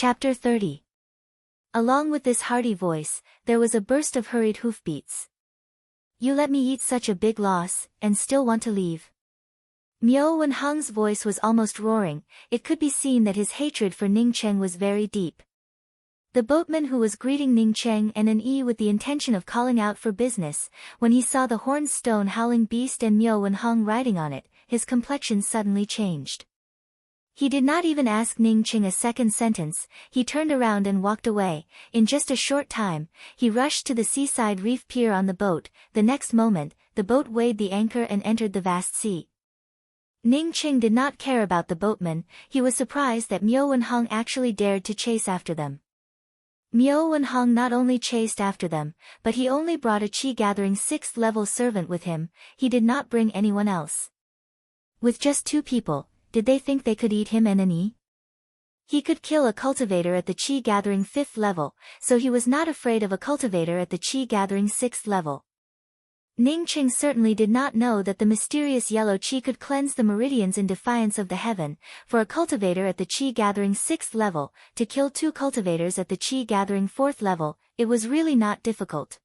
Chapter 30. Along with this hearty voice, there was a burst of hurried hoofbeats. You let me eat such a big loss, and still want to leave. Miao Wenheng's voice was almost roaring. It could be seen that his hatred for Ning Cheng was very deep. The boatman who was greeting Ning Cheng and an E with the intention of calling out for business, when he saw the horned stone howling beast and Miao Wenheng riding on it, his complexion suddenly changed. He did not even ask Ning Cheng a second sentence. He turned around and walked away. In just a short time, he rushed to the seaside reef pier on the boat. The next moment, the boat weighed the anchor and entered the vast sea. Ning Cheng did not care about the boatman. He was surprised that Miao Wenheng actually dared to chase after them. Miao Wenheng not only chased after them, but he only brought a Qi-gathering 6th level servant with him. He did not bring anyone else. With just 2 people, did they think they could eat him and an E? He could kill a cultivator at the Qi-gathering 5th level, so he was not afraid of a cultivator at the Qi-gathering 6th level. Ning Cheng certainly did not know that the mysterious yellow Qi could cleanse the meridians in defiance of the heaven. For a cultivator at the Qi-gathering 6th level, to kill 2 cultivators at the Qi-gathering 4th level, it was really not difficult.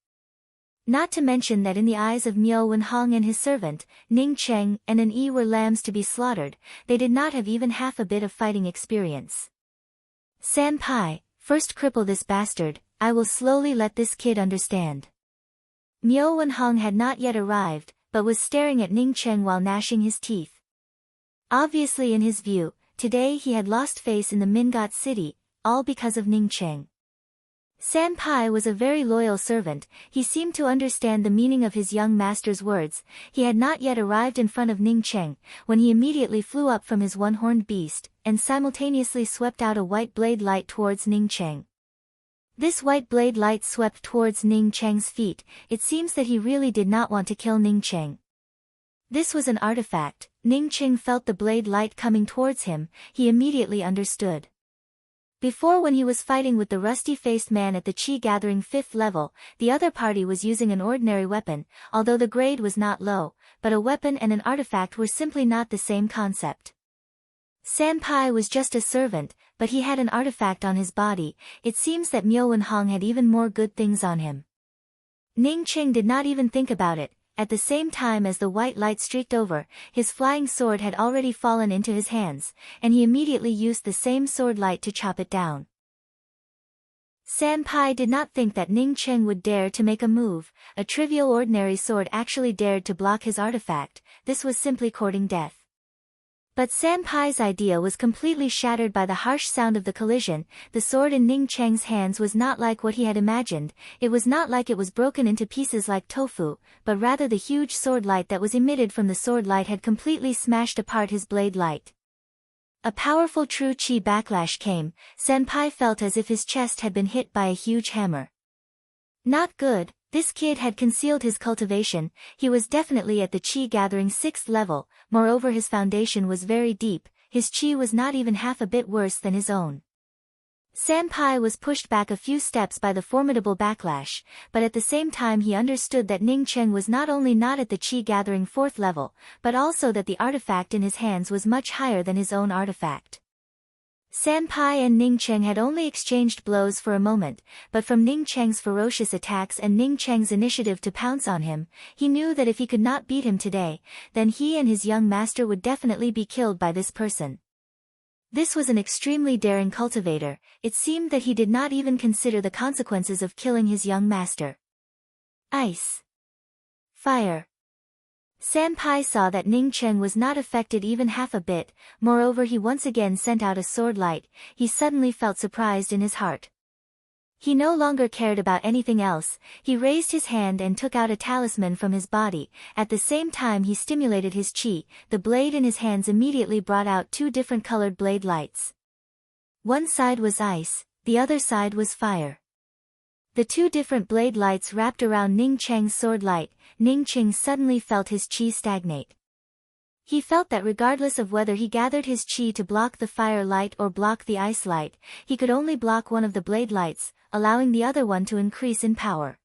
Not to mention that in the eyes of Miao Wenheng and his servant, Ning Cheng and an E were lambs to be slaughtered. They did not have even half a bit of fighting experience. Senpai, first cripple this bastard. I will slowly let this kid understand. Miao Wenheng had not yet arrived, but was staring at Ning Cheng while gnashing his teeth. Obviously in his view, today he had lost face in the Mingot city, all because of Ning Cheng. Senpai was a very loyal servant. He seemed to understand the meaning of his young master's words. He had not yet arrived in front of Ning Cheng, when he immediately flew up from his one-horned beast, and simultaneously swept out a white blade light towards Ning Cheng. This white blade light swept towards Ning Cheng's feet. It seems that he really did not want to kill Ning Cheng. This was an artifact. Ning Cheng felt the blade light coming towards him. He immediately understood. Before, when he was fighting with the rusty-faced man at the Qi-gathering 5th level, the other party was using an ordinary weapon, although the grade was not low, but a weapon and an artifact were simply not the same concept. Senpai was just a servant, but he had an artifact on his body. It seems that Miao Wenheng had even more good things on him. Ning Cheng did not even think about it. At the same time as the white light streaked over, his flying sword had already fallen into his hands, and he immediately used the same sword light to chop it down. Senpai did not think that Ning Cheng would dare to make a move. A trivial ordinary sword actually dared to block his artifact. This was simply courting death. But Senpai's idea was completely shattered by the harsh sound of the collision. The sword in Ning Cheng's hands was not like what he had imagined. It was not like it was broken into pieces like tofu, but rather the huge sword light that was emitted from the sword light had completely smashed apart his blade light. A powerful true Qi backlash came. Senpai felt as if his chest had been hit by a huge hammer. Not good. This kid had concealed his cultivation. He was definitely at the Qi-gathering 6th level. Moreover, his foundation was very deep. His Qi was not even half a bit worse than his own. Senpai was pushed back a few steps by the formidable backlash, but at the same time he understood that Ning Cheng was not only not at the Qi-gathering 4th level, but also that the artifact in his hands was much higher than his own artifact. Senpai and Ning Cheng had only exchanged blows for a moment, but from Ning Cheng's ferocious attacks and Ning Cheng's initiative to pounce on him, he knew that if he could not beat him today, then he and his young master would definitely be killed by this person. This was an extremely daring cultivator. It seemed that he did not even consider the consequences of killing his young master. Ice. Fire. Senpai saw that Ning Cheng was not affected even half a bit. Moreover, he once again sent out a sword light. He suddenly felt surprised in his heart. He no longer cared about anything else. He raised his hand and took out a talisman from his body. At the same time he stimulated his Qi. The blade in his hands immediately brought out 2 different colored blade lights. One side was ice, the other side was fire. The 2 different blade lights wrapped around Ning Cheng's sword light. Ning Cheng suddenly felt his Qi stagnate. He felt that regardless of whether he gathered his Qi to block the fire light or block the ice light, he could only block one of the blade lights, allowing the other one to increase in power.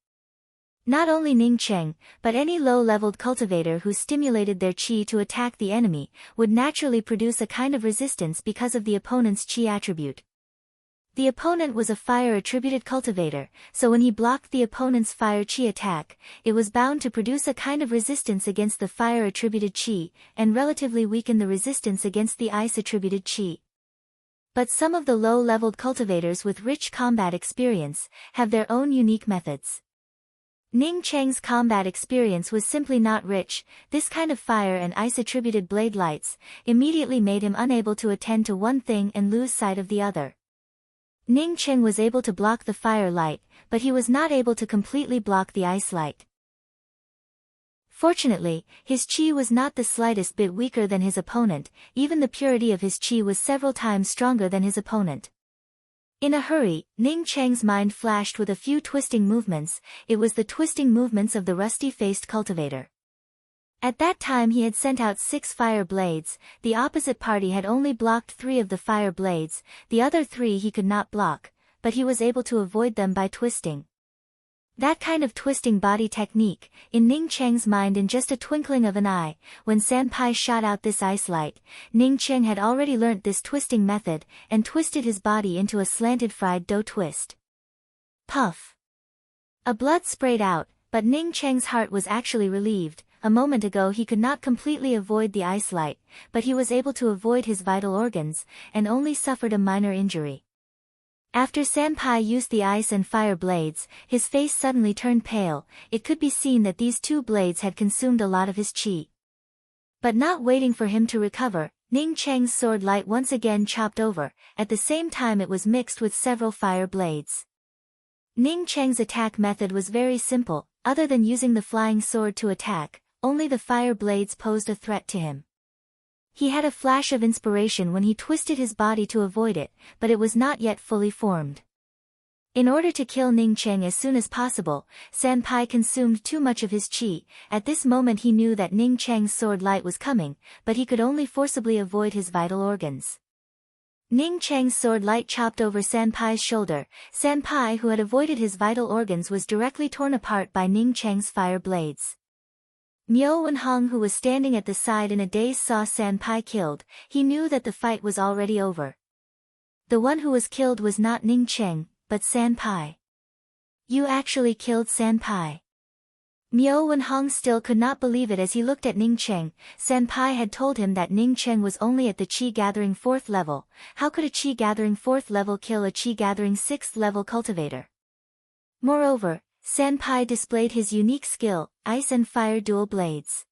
Not only Ning Cheng, but any low-leveled cultivator who stimulated their Qi to attack the enemy, would naturally produce a kind of resistance because of the opponent's Qi attribute. The opponent was a fire-attributed cultivator, so when he blocked the opponent's fire chi attack, it was bound to produce a kind of resistance against the fire-attributed chi, and relatively weaken the resistance against the ice-attributed chi. But some of the low-leveled cultivators with rich combat experience have their own unique methods. Ning Cheng's combat experience was simply not rich. This kind of fire and ice-attributed blade lights immediately made him unable to attend to one thing and lose sight of the other. Ning Cheng was able to block the fire light, but he was not able to completely block the ice light. Fortunately, his chi was not the slightest bit weaker than his opponent. Even the purity of his chi was several times stronger than his opponent. In a hurry, Ning Cheng's mind flashed with a few twisting movements. It was the twisting movements of the rusty-faced cultivator. At that time he had sent out 6 fire blades. The opposite party had only blocked 3 of the fire blades, the other 3 he could not block, but he was able to avoid them by twisting. That kind of twisting body technique, in Ning Cheng's mind in just a twinkling of an eye, when Sanpai shot out this ice light, Ning Cheng had already learnt this twisting method, and twisted his body into a slanted fried dough twist. Puff! A blood sprayed out, but Ning Cheng's heart was actually relieved. A moment ago he could not completely avoid the ice light, but he was able to avoid his vital organs, and only suffered a minor injury. After Sanpai used the ice and fire blades, his face suddenly turned pale. It could be seen that these 2 blades had consumed a lot of his chi. But not waiting for him to recover, Ning Cheng's sword light once again chopped over. At the same time it was mixed with several fire blades. Ning Cheng's attack method was very simple. Other than using the flying sword to attack, only the fire blades posed a threat to him. He had a flash of inspiration when he twisted his body to avoid it, but it was not yet fully formed. In order to kill Ning Cheng as soon as possible, Sanpai consumed too much of his chi. At this moment he knew that Ning Cheng's sword light was coming, but he could only forcibly avoid his vital organs. Ning Cheng's sword light chopped over Sanpai's shoulder. Sanpai, who had avoided his vital organs, was directly torn apart by Ning Cheng's fire blades. Miao Wenhong, who was standing at the side in a daze, saw Sanpai killed. He knew that the fight was already over. The one who was killed was not Ning Cheng, but Sanpai. You actually killed Sanpai. Miao Wenhong still could not believe it as he looked at Ning Cheng. Sanpai had told him that Ning Cheng was only at the Qi-gathering 4th level. How could a Qi-gathering 4th level kill a Qi-gathering 6th level cultivator? Moreover, Sanpai displayed his unique skill, ice and fire dual blades.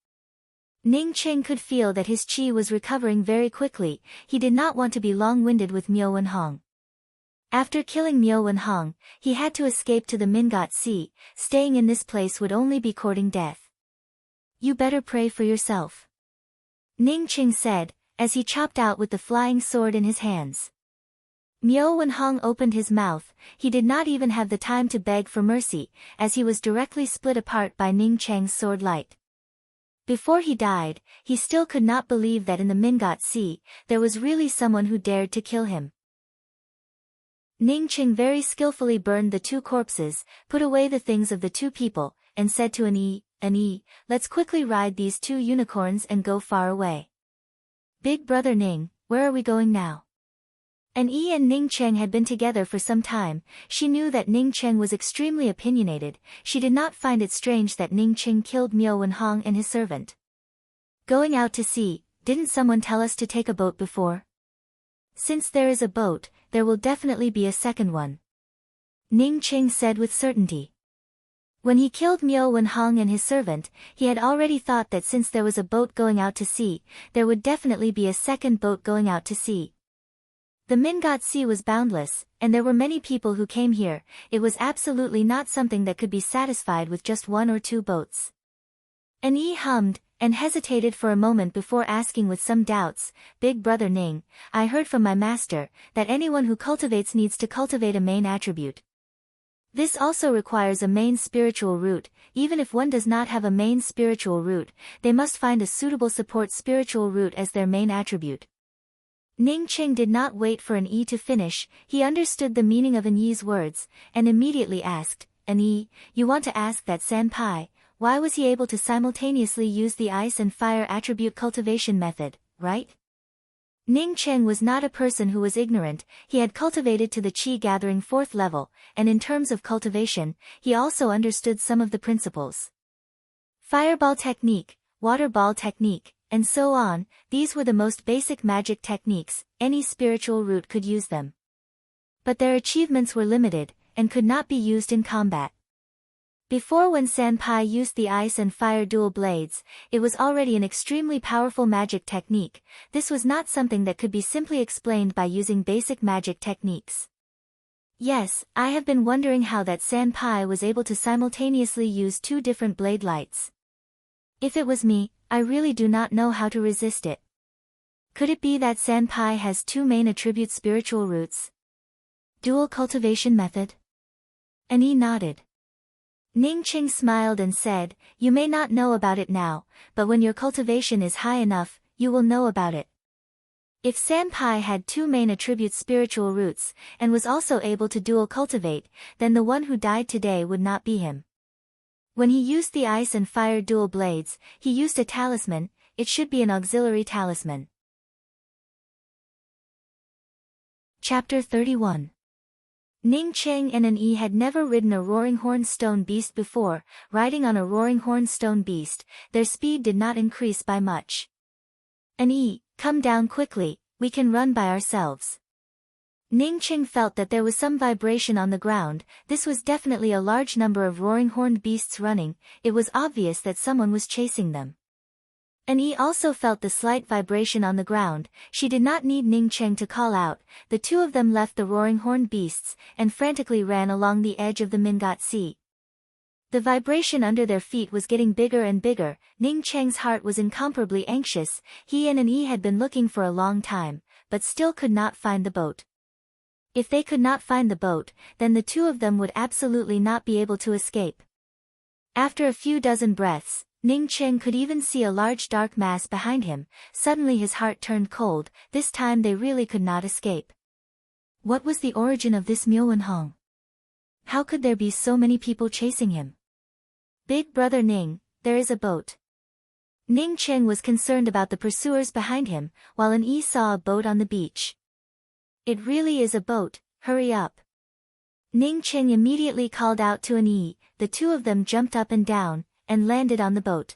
Ning Cheng could feel that his chi was recovering very quickly. He did not want to be long-winded with Miao Wenhong. After killing Miao Wenhong, he had to escape to the Mingot Sea. Staying in this place would only be courting death. You better pray for yourself, Ning Cheng said, as he chopped out with the flying sword in his hands. Miao Wenhong opened his mouth. He did not even have the time to beg for mercy, as he was directly split apart by Ning Cheng's sword light. Before he died, he still could not believe that in the Mingot Sea, there was really someone who dared to kill him. Ning Cheng very skillfully burned the 2 corpses, put away the things of the 2 people, and said to An Yi, let's quickly ride these 2 unicorns and go far away. Big brother Ning, where are we going now? An Yi and Ning Cheng had been together for some time. She knew that Ning Cheng was extremely opinionated. She did not find it strange that Ning Cheng killed Miao Wenhong and his servant. Going out to sea, didn't someone tell us to take a boat before? Since there is a boat, there will definitely be a second one, Ning Cheng said with certainty. When he killed Miao Wenhong and his servant, he had already thought that since there was a boat going out to sea, there would definitely be a second boat going out to sea. The Mingot Sea was boundless, and there were many people who came here. It was absolutely not something that could be satisfied with just 1 or 2 boats. An Yi hummed, and hesitated for a moment before asking with some doubts, Big brother Ning, I heard from my master, that anyone who cultivates needs to cultivate a main attribute. This also requires a main spiritual root. Even if one does not have a main spiritual root, they must find a suitable support spiritual root as their main attribute. Ning Cheng did not wait for An Yi to finish. He understood the meaning of An Yi's words, and immediately asked, An Yi, you want to ask that Sanpai, why was he able to simultaneously use the ice and fire attribute cultivation method, right? Ning Cheng was not a person who was ignorant. He had cultivated to the Qi-gathering 4th level, and in terms of cultivation, he also understood some of the principles. Fireball technique, water ball technique, and so on. These were the most basic magic techniques. Any spiritual root could use them. But their achievements were limited, and could not be used in combat. Before, when Sanpai used the ice and fire dual blades, it was already an extremely powerful magic technique. This was not something that could be simply explained by using basic magic techniques. Yes, I have been wondering how that Sanpai was able to simultaneously use 2 different blade lights. If it was me, I really do not know how to resist it. Could it be that Sanpai has 2 main attribute spiritual roots? Dual cultivation method? And he nodded. Ning Cheng smiled and said, "You may not know about it now, but when your cultivation is high enough, you will know about it." If Sanpai had 2 main attribute spiritual roots, and was also able to dual cultivate, then the one who died today would not be him. When he used the ice and fire dual blades, he used a talisman. It should be an auxiliary talisman. Chapter 31. Ning Cheng and An Yi had never ridden a roaring horned stone beast before. Riding on a roaring horned stone beast, their speed did not increase by much. "An Yi, come down quickly, we can run by ourselves." Ning Cheng felt that there was some vibration on the ground. This was definitely a large number of roaring horned beasts running. It was obvious that someone was chasing them. An Yi also felt the slight vibration on the ground. She did not need Ning Cheng to call out. The 2 of them left the roaring horned beasts, and frantically ran along the edge of the Mingat Sea. The vibration under their feet was getting bigger and bigger. Ning Cheng's heart was incomparably anxious. He and An Yi had been looking for a long time, but still could not find the boat. If they could not find the boat, then the 2 of them would absolutely not be able to escape. After a few dozen breaths, Ning Cheng could even see a large dark mass behind him. Suddenly his heart turned cold. This time they really could not escape. What was the origin of this Miao Hong? How could there be so many people chasing him? "Big brother Ning, there is a boat." Ning Cheng was concerned about the pursuers behind him, while An Yi saw a boat on the beach. "It really is a boat, hurry up." Ning Cheng immediately called out to An Yi. The 2 of them jumped up and down, and landed on the boat.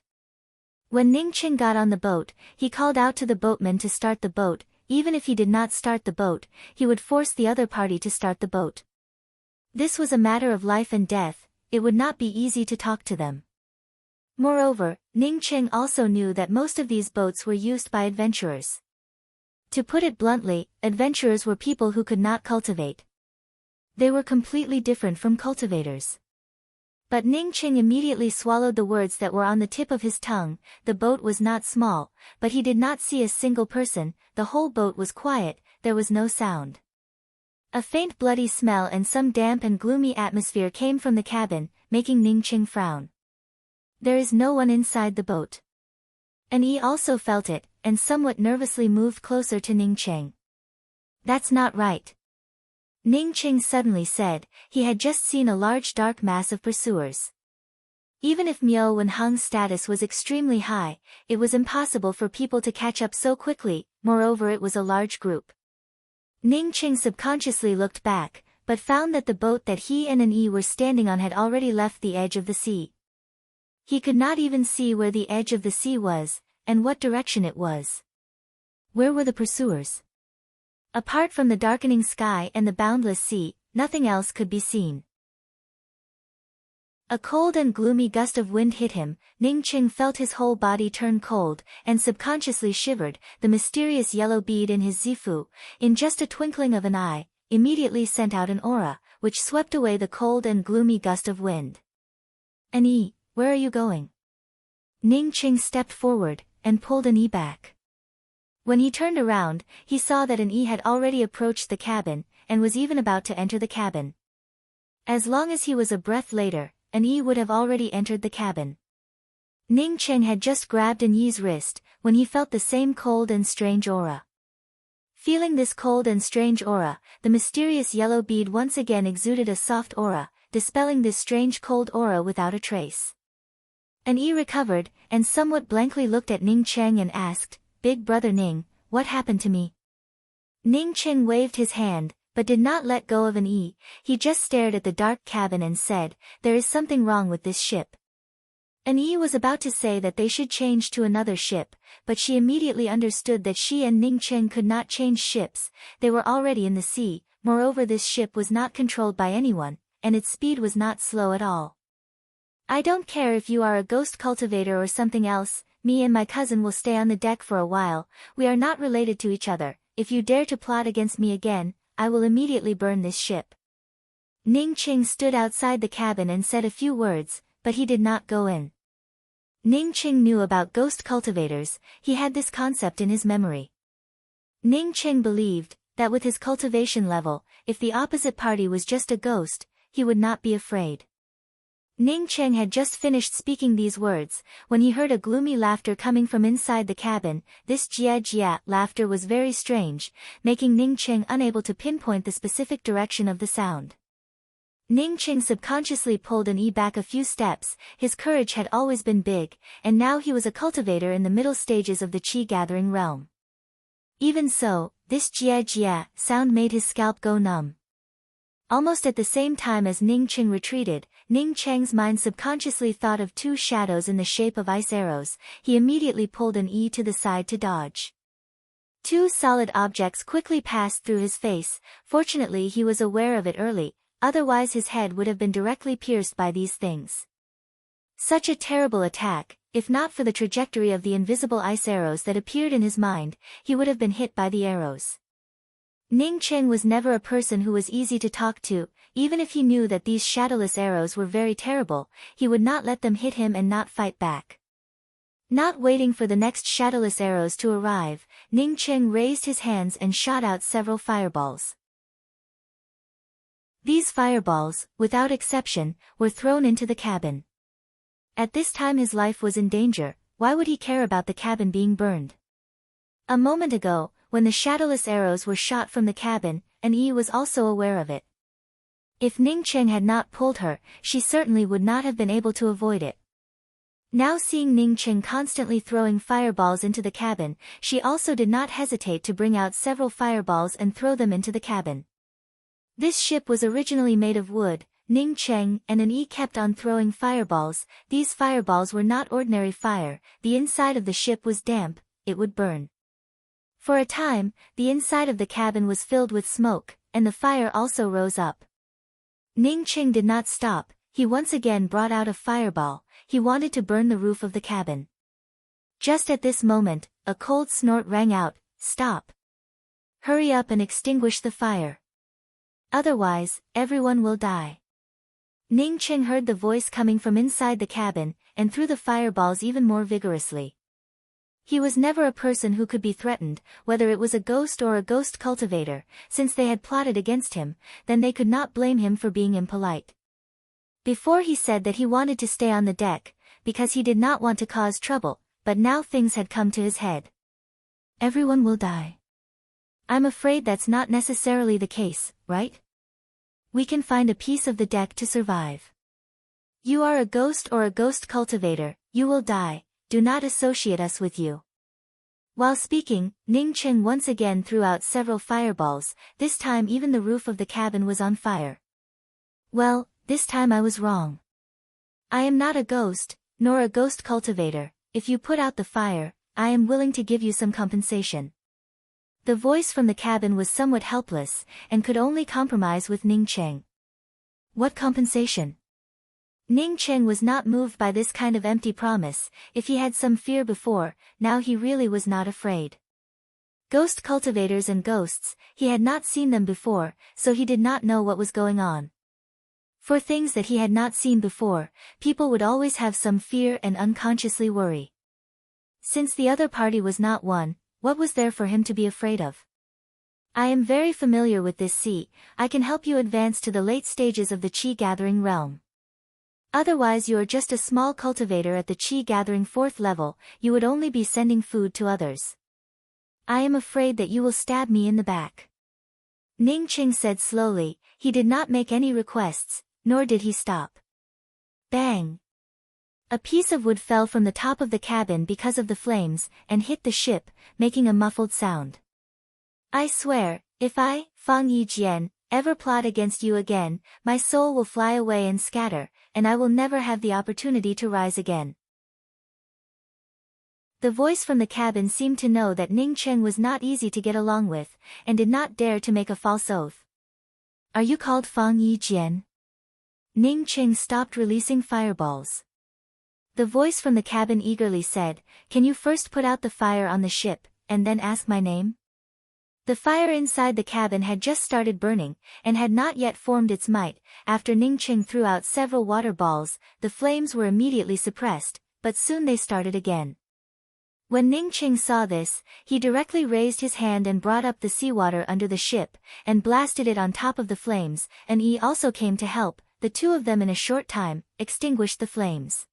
When Ning Cheng got on the boat, he called out to the boatman to start the boat. Even if he did not start the boat, he would force the other party to start the boat. This was a matter of life and death. It would not be easy to talk to them. Moreover, Ning Cheng also knew that most of these boats were used by adventurers. To put it bluntly, adventurers were people who could not cultivate. They were completely different from cultivators. But Ning Cheng immediately swallowed the words that were on the tip of his tongue. The boat was not small, but he did not see a single person. The whole boat was quiet, there was no sound. A faint bloody smell and some damp and gloomy atmosphere came from the cabin, making Ning Cheng frown. There is no one inside the boat. An Yi also felt it, and somewhat nervously moved closer to Ning Cheng. "That's not right," Ning Cheng suddenly said. He had just seen a large dark mass of pursuers. Even if Miao Wenheng's status was extremely high, it was impossible for people to catch up so quickly. Moreover, it was a large group. Ning Cheng subconsciously looked back, but found that the boat that he and An Yi were standing on had already left the edge of the sea. He could not even see where the edge of the sea was, and what direction it was. Where were the pursuers? Apart from the darkening sky and the boundless sea, nothing else could be seen. A cold and gloomy gust of wind hit him. Ning Cheng felt his whole body turn cold, and subconsciously shivered. The mysterious yellow bead in his zifu, in just a twinkling of an eye, immediately sent out an aura, which swept away the cold and gloomy gust of wind. "An Yi, where are you going?" Ning Cheng stepped forward, and pulled An Yi back. When he turned around, he saw that An Yi had already approached the cabin, and was even about to enter the cabin. As long as he was a breath later, An Yi would have already entered the cabin. Ning Cheng had just grabbed An Yi's wrist, when he felt the same cold and strange aura. Feeling this cold and strange aura, the mysterious yellow bead once again exuded a soft aura, dispelling this strange cold aura without a trace. An Yi recovered, and somewhat blankly looked at Ning Cheng and asked, "Big brother Ning, what happened to me?" Ning Ching waved his hand, but did not let go of an E. He just stared at the dark cabin and said, "There is something wrong with this ship." An E was about to say that they should change to another ship, but she immediately understood that she and Ning Ching could not change ships. They were already in the sea. Moreover, this ship was not controlled by anyone, and its speed was not slow at all. "I don't care if you are a ghost cultivator or something else, me and my cousin will stay on the deck for a while. We are not related to each other. If you dare to plot against me again, I will immediately burn this ship." Ning Ching stood outside the cabin and said a few words, but he did not go in. Ning Ching knew about ghost cultivators. He had this concept in his memory. Ning Ching believed that with his cultivation level, if the opposite party was just a ghost, he would not be afraid. Ning Ching had just finished speaking these words, when he heard a gloomy laughter coming from inside the cabin. This jia jia laughter was very strange, making Ning Ching unable to pinpoint the specific direction of the sound. Ning Ching subconsciously pulled an E back a few steps. His courage had always been big, and now he was a cultivator in the middle stages of the Qi gathering realm. Even so, this jia jia sound made his scalp go numb. Almost at the same time as Ning Ching retreated, Ning Cheng's mind subconsciously thought of two shadows in the shape of ice arrows. He immediately pulled an E to the side to dodge. Two solid objects quickly passed through his face. Fortunately, he was aware of it early, otherwise his head would have been directly pierced by these things. Such a terrible attack! If not for the trajectory of the invisible ice arrows that appeared in his mind, he would have been hit by the arrows. Ning Ching was never a person who was easy to talk to. Even if he knew that these shadowless arrows were very terrible, he would not let them hit him and not fight back. Not waiting for the next shadowless arrows to arrive, Ning Ching raised his hands and shot out several fireballs. These fireballs, without exception, were thrown into the cabin. At this time his life was in danger. Why would he care about the cabin being burned? A moment ago, when the shadowless arrows were shot from the cabin, an E was also aware of it. If Ning Ching had not pulled her, she certainly would not have been able to avoid it. Now seeing Ning Ching constantly throwing fireballs into the cabin, she also did not hesitate to bring out several fireballs and throw them into the cabin. This ship was originally made of wood. Ning Cheng and an E kept on throwing fireballs. These fireballs were not ordinary fire. The inside of the ship was damp, it would burn. For a time, the inside of the cabin was filled with smoke, and the fire also rose up. Ning Ching did not stop. He once again brought out a fireball. He wanted to burn the roof of the cabin. Just at this moment, a cold snort rang out. "Stop! Hurry up and extinguish the fire. Otherwise, everyone will die." Ning Ching heard the voice coming from inside the cabin, and threw the fireballs even more vigorously. He was never a person who could be threatened, whether it was a ghost or a ghost cultivator. Since they had plotted against him, then they could not blame him for being impolite. Before he said that he wanted to stay on the deck, because he did not want to cause trouble, but now things had come to his head. "Everyone will die." "I'm afraid that's not necessarily the case, right? We can find a piece of the deck to survive." "You are a ghost or a ghost cultivator, you will die. Do not associate us with you." While speaking, Ning Ching once again threw out several fireballs. This time even the roof of the cabin was on fire. "Well, this time I was wrong. I am not a ghost, nor a ghost cultivator. If you put out the fire, I am willing to give you some compensation." The voice from the cabin was somewhat helpless, and could only compromise with Ning Cheng. "What compensation?" Ning Cheng was not moved by this kind of empty promise. If he had some fear before, now he really was not afraid. Ghost cultivators and ghosts, he had not seen them before, so he did not know what was going on. For things that he had not seen before, people would always have some fear and unconsciously worry. Since the other party was not one, what was there for him to be afraid of? "I am very familiar with this sea. I can help you advance to the late stages of the Qi gathering realm. Otherwise you are just a small cultivator at the Qi gathering 4th level, you would only be sending food to others. I am afraid that you will stab me in the back." Ning Ching said slowly. He did not make any requests, nor did he stop. Bang! A piece of wood fell from the top of the cabin because of the flames, and hit the ship, making a muffled sound. I swear, if I, Fang Yijian, ever plot against you again, my soul will fly away and scatter, and I will never have the opportunity to rise again. The voice from the cabin seemed to know that Ning Cheng was not easy to get along with, and did not dare to make a false oath. Are you called Fang Yijian? Ning Cheng stopped releasing fireballs. The voice from the cabin eagerly said, can you first put out the fire on the ship, and then ask my name? The fire inside the cabin had just started burning, and had not yet formed its might. After Ning Cheng threw out several water balls, the flames were immediately suppressed, but soon they started again. When Ning Cheng saw this, he directly raised his hand and brought up the seawater under the ship, and blasted it on top of the flames, and Yi also came to help. The two of them in a short time, extinguished the flames.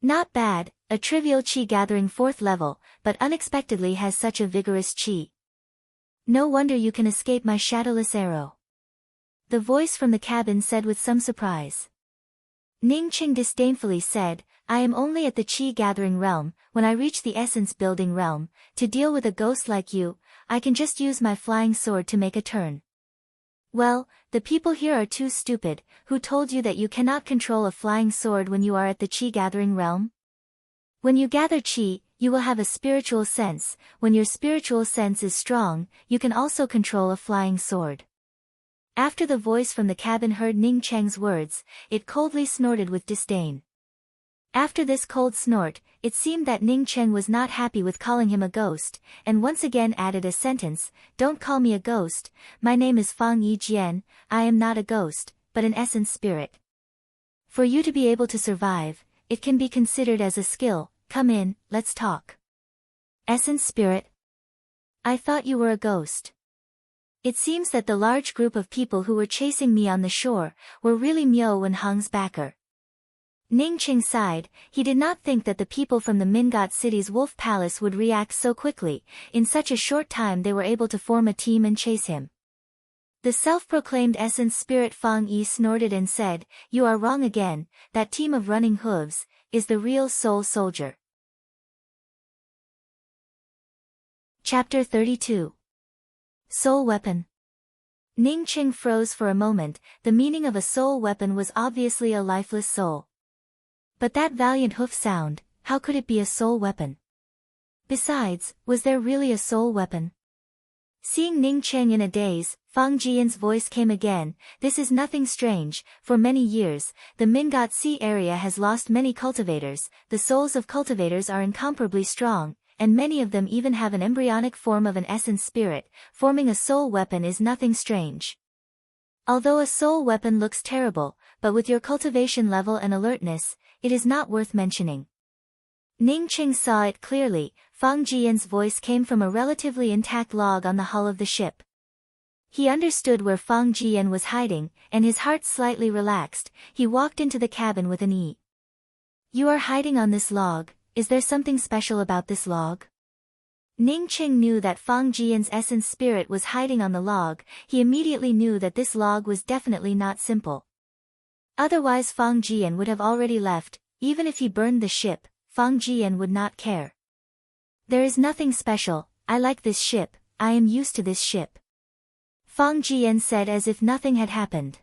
Not bad, a trivial chi gathering 4th level, but unexpectedly has such a vigorous chi. No wonder you can escape my shadowless arrow. The voice from the cabin said with some surprise. Ning Cheng disdainfully said, I am only at the chi gathering realm. When I reach the essence building realm, to deal with a ghost like you, I can just use my flying sword to make a turn. Well, the people here are too stupid. Who told you that you cannot control a flying sword when you are at the chi gathering realm? When you gather chi, you will have a spiritual sense. When your spiritual sense is strong, you can also control a flying sword. After the voice from the cabin heard Ning Cheng's words, it coldly snorted with disdain. After this cold snort, it seemed that Ning Cheng was not happy with calling him a ghost, and once again added a sentence, don't call me a ghost, my name is Fang Yijian, I am not a ghost, but an essence spirit. For you to be able to survive, it can be considered as a skill. Come in, let's talk. Essence spirit? I thought you were a ghost. It seems that the large group of people who were chasing me on the shore were really Miao and Hang's backer. Ning Cheng sighed. He did not think that the people from the Mingot city's wolf palace would react so quickly. In such a short time they were able to form a team and chase him. The self-proclaimed essence spirit Fang Yi snorted and said, you are wrong again, that team of running hooves is the real soul soldier. Chapter 32. Soul Weapon. Ning Cheng froze for a moment. The meaning of a soul weapon was obviously a lifeless soul. But that valiant hoof sound, how could it be a soul weapon? Besides, was there really a soul weapon? Seeing Ning Cheng in a daze, Fang Jian's voice came again, this is nothing strange. For many years, the Mingot Sea area has lost many cultivators. The souls of cultivators are incomparably strong, and many of them even have an embryonic form of an essence spirit. Forming a soul weapon is nothing strange. Although a soul weapon looks terrible, but with your cultivation level and alertness, it is not worth mentioning. Ning Cheng saw it clearly. Fang Jian's voice came from a relatively intact log on the hull of the ship. He understood where Fang Jian was hiding, and his heart slightly relaxed. He walked into the cabin with an ease. You are hiding on this log, is there something special about this log? Ning Cheng knew that Fang Jian's essence spirit was hiding on the log. He immediately knew that this log was definitely not simple. Otherwise Fang Jian would have already left. Even if he burned the ship, Fang Jian would not care. There is nothing special, I like this ship, I am used to this ship. Fang Jian said as if nothing had happened.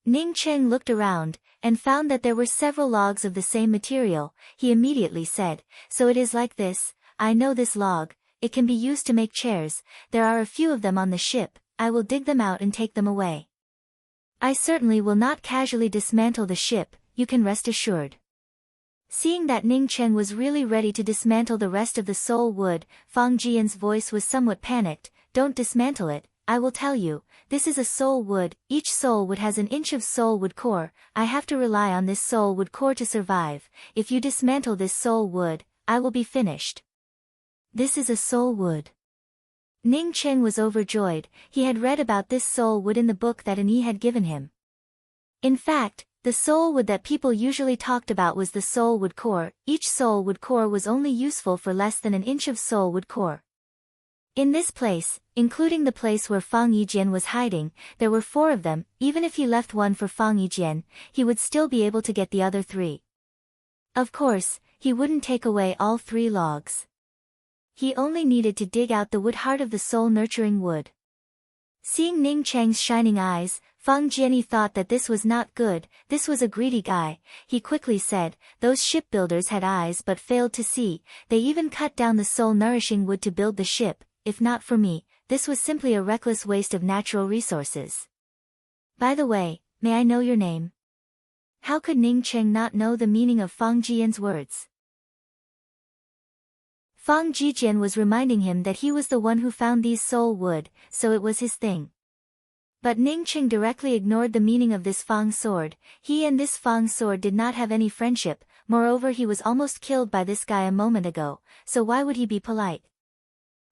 Ning Cheng looked around, and found that there were several logs of the same material. He immediately said, so it is like this, I know this log, it can be used to make chairs, there are a few of them on the ship, I will dig them out and take them away. I certainly will not casually dismantle the ship, you can rest assured. Seeing that Ning Cheng was really ready to dismantle the rest of the soul wood, Fang Jian's voice was somewhat panicked, don't dismantle it, I will tell you, this is a soul wood, each soul wood has an inch of soul wood core, I have to rely on this soul wood core to survive, if you dismantle this soul wood, I will be finished. This is a soul wood. Ning Cheng was overjoyed. He had read about this soul wood in the book that An Yi had given him. In fact, the soul wood that people usually talked about was the soul wood core. Each soul wood core was only useful for less than an inch of soul wood core. In this place, including the place where Fang Yijian was hiding, there were 4 of them. Even if he left one for Fang Yijian, he would still be able to get the other 3. Of course, he wouldn't take away all 3 logs. He only needed to dig out the wood heart of the soul-nurturing wood. Seeing Ning Cheng's shining eyes, Fang Jianyi thought that this was not good. This was a greedy guy. He quickly said, those shipbuilders had eyes but failed to see. They even cut down the soul-nourishing wood to build the ship. If not for me, this was simply a reckless waste of natural resources. By the way, may I know your name? How could Ning Cheng not know the meaning of Fang Jian's words? Fang Jijian was reminding him that he was the one who found these soul wood, so it was his thing. But Ning Cheng directly ignored the meaning of this Fang sword. He and this Fang sword did not have any friendship, moreover he was almost killed by this guy a moment ago, so why would he be polite?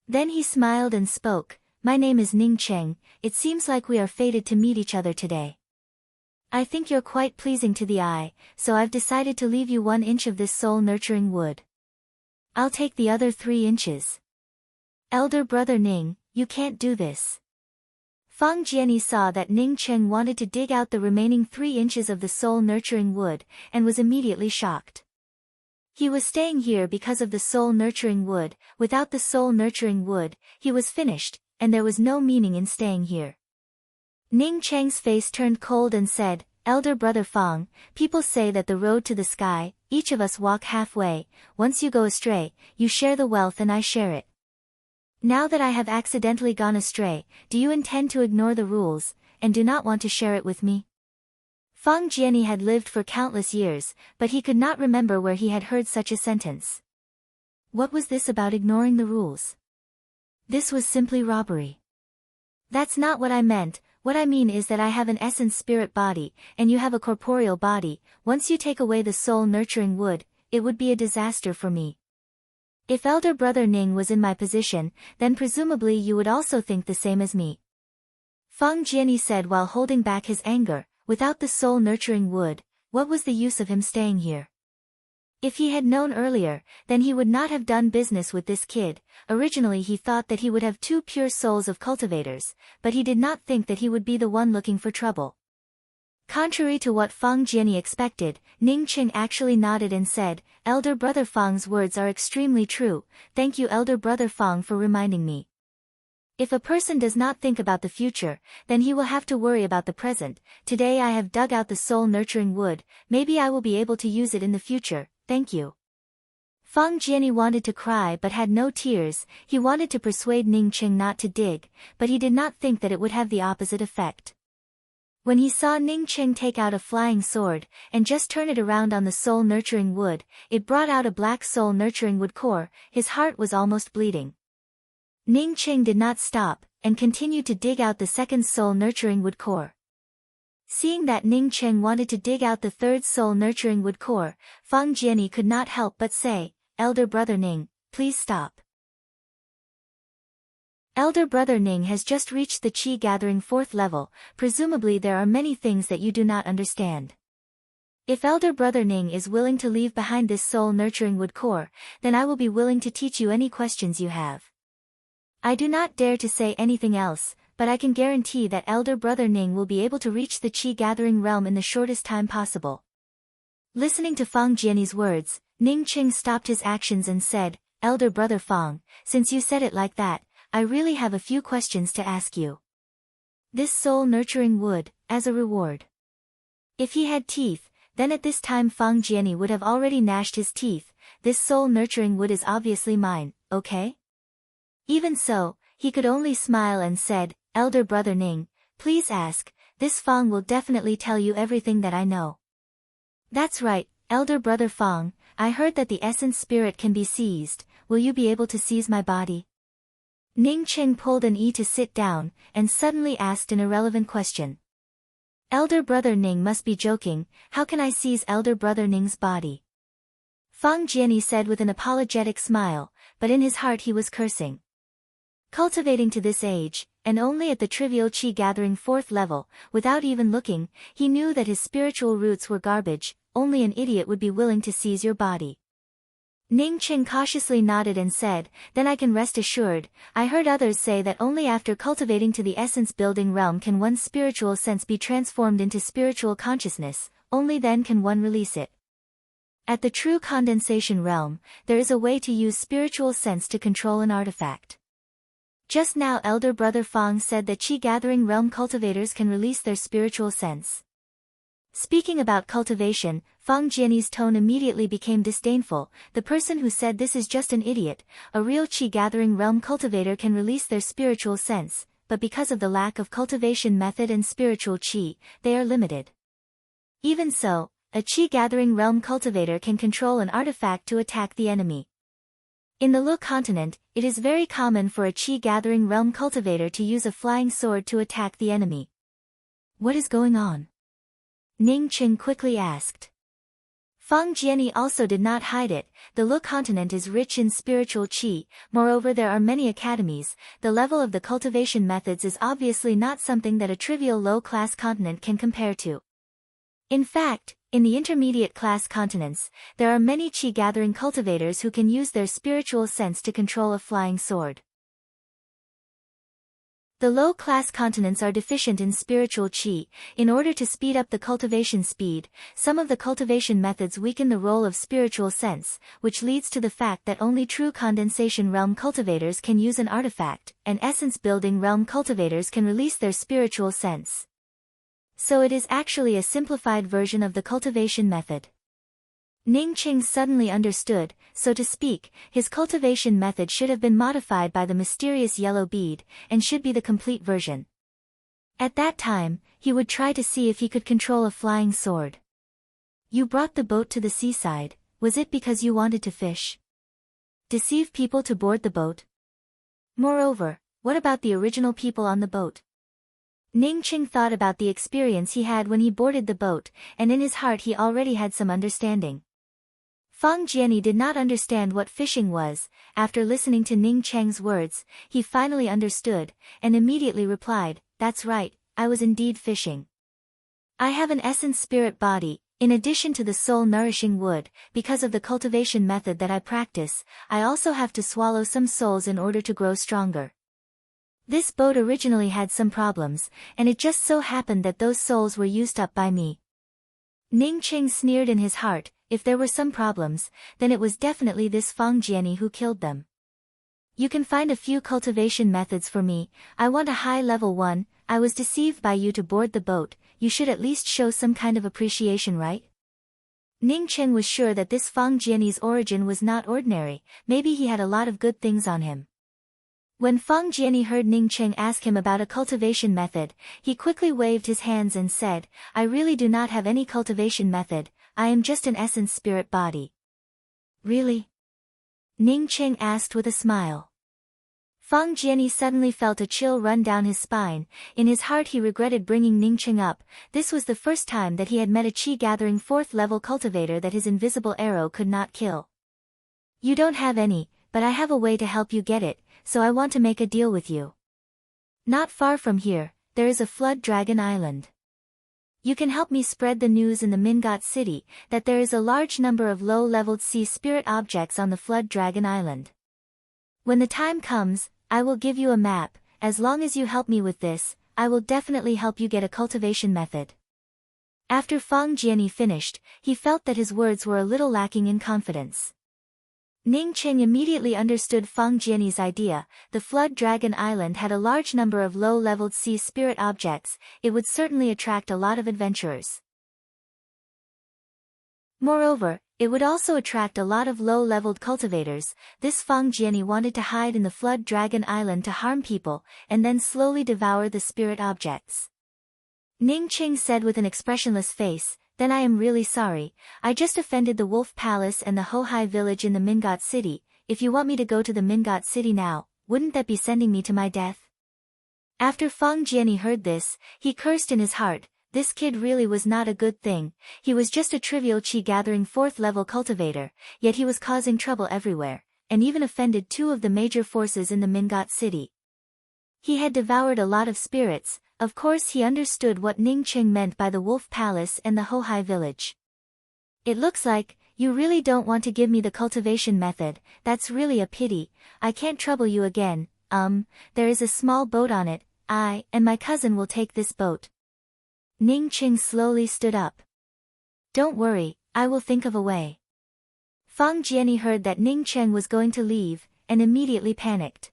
Then he smiled and spoke, my name is Ning Cheng, it seems like we are fated to meet each other today. I think you're quite pleasing to the eye, so I've decided to leave you 1 inch of this soul-nurturing wood. I'll take the other 3 inches. Elder brother Ning, you can't do this. Fang Jianyi saw that Ning Cheng wanted to dig out the remaining 3 inches of the soul-nurturing wood, and was immediately shocked. He was staying here because of the soul-nurturing wood. Without the soul-nurturing wood, he was finished, and there was no meaning in staying here. Ning Cheng's face turned cold and said, Elder brother Fang, people say that the road to the sky, each of us walk halfway. Once you go astray, you share the wealth and I share it. Now that I have accidentally gone astray, do you intend to ignore the rules, and do not want to share it with me? Fang Jianyi had lived for countless years, but he could not remember where he had heard such a sentence. What was this about ignoring the rules? This was simply robbery. That's not what I meant. What I mean is that I have an essence spirit body, and you have a corporeal body. Once you take away the soul-nurturing wood, it would be a disaster for me. If elder brother Ning was in my position, then presumably you would also think the same as me. Fang Jianyi said while holding back his anger, without the soul-nurturing wood, what was the use of him staying here? If he had known earlier, then he would not have done business with this kid. Originally he thought that he would have 2 pure souls of cultivators, but he did not think that he would be the one looking for trouble. Contrary to what Fang Jianyi expected, Ning Cheng actually nodded and said, Elder brother Fang's words are extremely true. Thank you elder brother Fang for reminding me. If a person does not think about the future, then he will have to worry about the present. Today I have dug out the soul-nurturing wood, maybe I will be able to use it in the future. Thank you. Fang Jianyi wanted to cry but had no tears. He wanted to persuade Ning Cheng not to dig, but he did not think that it would have the opposite effect. When he saw Ning Cheng take out a flying sword, and just turn it around on the soul-nurturing wood, it brought out a black soul-nurturing wood core. His heart was almost bleeding. Ning Cheng did not stop, and continued to dig out the second soul-nurturing wood core. Seeing that Ning Cheng wanted to dig out the third soul-nurturing wood core, Fang Jianyi could not help but say, Elder brother Ning, please stop. Elder brother Ning has just reached the Qi-gathering 4th level, presumably there are many things that you do not understand. If elder brother Ning is willing to leave behind this soul-nurturing wood core, then I will be willing to teach you any questions you have. I do not dare to say anything else, but I can guarantee that elder brother Ning will be able to reach the Qi-gathering realm in the shortest time possible. Listening to Fang Jianyi's words, Ning Cheng stopped his actions and said, Elder brother Fang, since you said it like that, I really have a few questions to ask you. This soul-nurturing wood, as a reward. If he had teeth, then at this time Fang Jianyi would have already gnashed his teeth. This soul-nurturing wood is obviously mine, okay? Even so, he could only smile and said, Elder brother Ning, please ask, this Fang will definitely tell you everything that I know. That's right, elder brother Fang, I heard that the essence spirit can be seized. Will you be able to seize my body? Ning Cheng pulled an E to sit down, and suddenly asked an irrelevant question. Elder brother Ning must be joking, how can I seize elder brother Ning's body? Fang Jianyi said with an apologetic smile, but in his heart he was cursing. Cultivating to this age, and only at the trivial Qi-gathering 4th level, without even looking, he knew that his spiritual roots were garbage. Only an idiot would be willing to seize your body. Ning Cheng cautiously nodded and said, then I can rest assured. I heard others say that only after cultivating to the essence-building realm can one's spiritual sense be transformed into spiritual consciousness, only then can one release it. At the true condensation realm, there is a way to use spiritual sense to control an artifact. Just now Elder Brother Fong said that Qi Gathering Realm cultivators can release their spiritual sense. Speaking about cultivation, Feng Jianyi's tone immediately became disdainful. The person who said this is just an idiot. A real Qi Gathering Realm cultivator can release their spiritual sense, but because of the lack of cultivation method and spiritual Qi, they are limited. Even so, a Qi Gathering Realm cultivator can control an artifact to attack the enemy. In the Lu continent, it is very common for a Qi Gathering Realm cultivator to use a flying sword to attack the enemy. What is going on? Ning Qing quickly asked. Feng Jianyi also did not hide it. The Lu continent is rich in spiritual qi, moreover there are many academies. The level of the cultivation methods is obviously not something that a trivial low-class continent can compare to. In fact, in the intermediate class continents, there are many qi gathering cultivators who can use their spiritual sense to control a flying sword. The low-class continents are deficient in spiritual qi. In order to speed up the cultivation speed, some of the cultivation methods weaken the role of spiritual sense, which leads to the fact that only true condensation realm cultivators can use an artifact, and essence-building realm cultivators can release their spiritual sense. So it is actually a simplified version of the cultivation method. Ning Qing suddenly understood, so to speak, his cultivation method should have been modified by the mysterious yellow bead, and should be the complete version. At that time, he would try to see if he could control a flying sword. You brought the boat to the seaside, was it because you wanted to fish? Deceive people to board the boat? Moreover, what about the original people on the boat? Ning Qing thought about the experience he had when he boarded the boat, and in his heart he already had some understanding. Feng Jianyi did not understand what fishing was. After listening to Ning Cheng's words, he finally understood, and immediately replied, "That's right, I was indeed fishing. I have an essence spirit body, in addition to the soul-nourishing wood. Because of the cultivation method that I practice, I also have to swallow some souls in order to grow stronger. This boat originally had some problems, and it just so happened that those souls were used up by me." Ning Qing sneered in his heart. If there were some problems, then it was definitely this Feng Jianyi who killed them. You can find a few cultivation methods for me. I want a high-level one. I was deceived by you to board the boat. You should at least show some kind of appreciation, right? Ning Chen was sure that this Feng Jianyi's origin was not ordinary. Maybe he had a lot of good things on him. When Feng Jianyi heard Ning Cheng ask him about a cultivation method, he quickly waved his hands and said, "I really do not have any cultivation method. I am just an essence spirit body." "Really?" Ning Cheng asked with a smile. Feng Jianyi suddenly felt a chill run down his spine. In his heart he regretted bringing Ning Cheng up. This was the first time that he had met a Qi-gathering 4th-level cultivator that his invisible arrow could not kill. "You don't have any, but I have a way to help you get it, so I want to make a deal with you. Not far from here, there is a flood dragon island. You can help me spread the news in the Mingot city that there is a large number of low-leveled sea spirit objects on the flood dragon island. When the time comes, I will give you a map. As long as you help me with this, I will definitely help you get a cultivation method." After Feng Jianyi finished, he felt that his words were a little lacking in confidence. Ning Cheng immediately understood Feng Jianyi's idea. The Flood Dragon Island had a large number of low-leveled sea spirit objects. It would certainly attract a lot of adventurers. Moreover, it would also attract a lot of low-leveled cultivators. This Feng Jianyi wanted to hide in the Flood Dragon Island to harm people, and then slowly devour the spirit objects. Ning Cheng said with an expressionless face, "Then I am really sorry. I just offended the Wolf Palace and the Hohai village in the Mingot city. If you want me to go to the Mingot city now, wouldn't that be sending me to my death?" After Feng Jianyi heard this, he cursed in his heart. This kid really was not a good thing. He was just a trivial Qi-gathering 4th-level cultivator, yet he was causing trouble everywhere, and even offended 2 of the major forces in the Mingot city. He had devoured a lot of spirits. Of course he understood what Ning Cheng meant by the Wolf Palace and the Hohai village. "It looks like, you really don't want to give me the cultivation method. That's really a pity. I can't trouble you again. There is a small boat on it. I and my cousin will take this boat." Ning Cheng slowly stood up. "Don't worry, I will think of a way. Fang Jianyi heard that Ning Cheng was going to leave, and immediately panicked.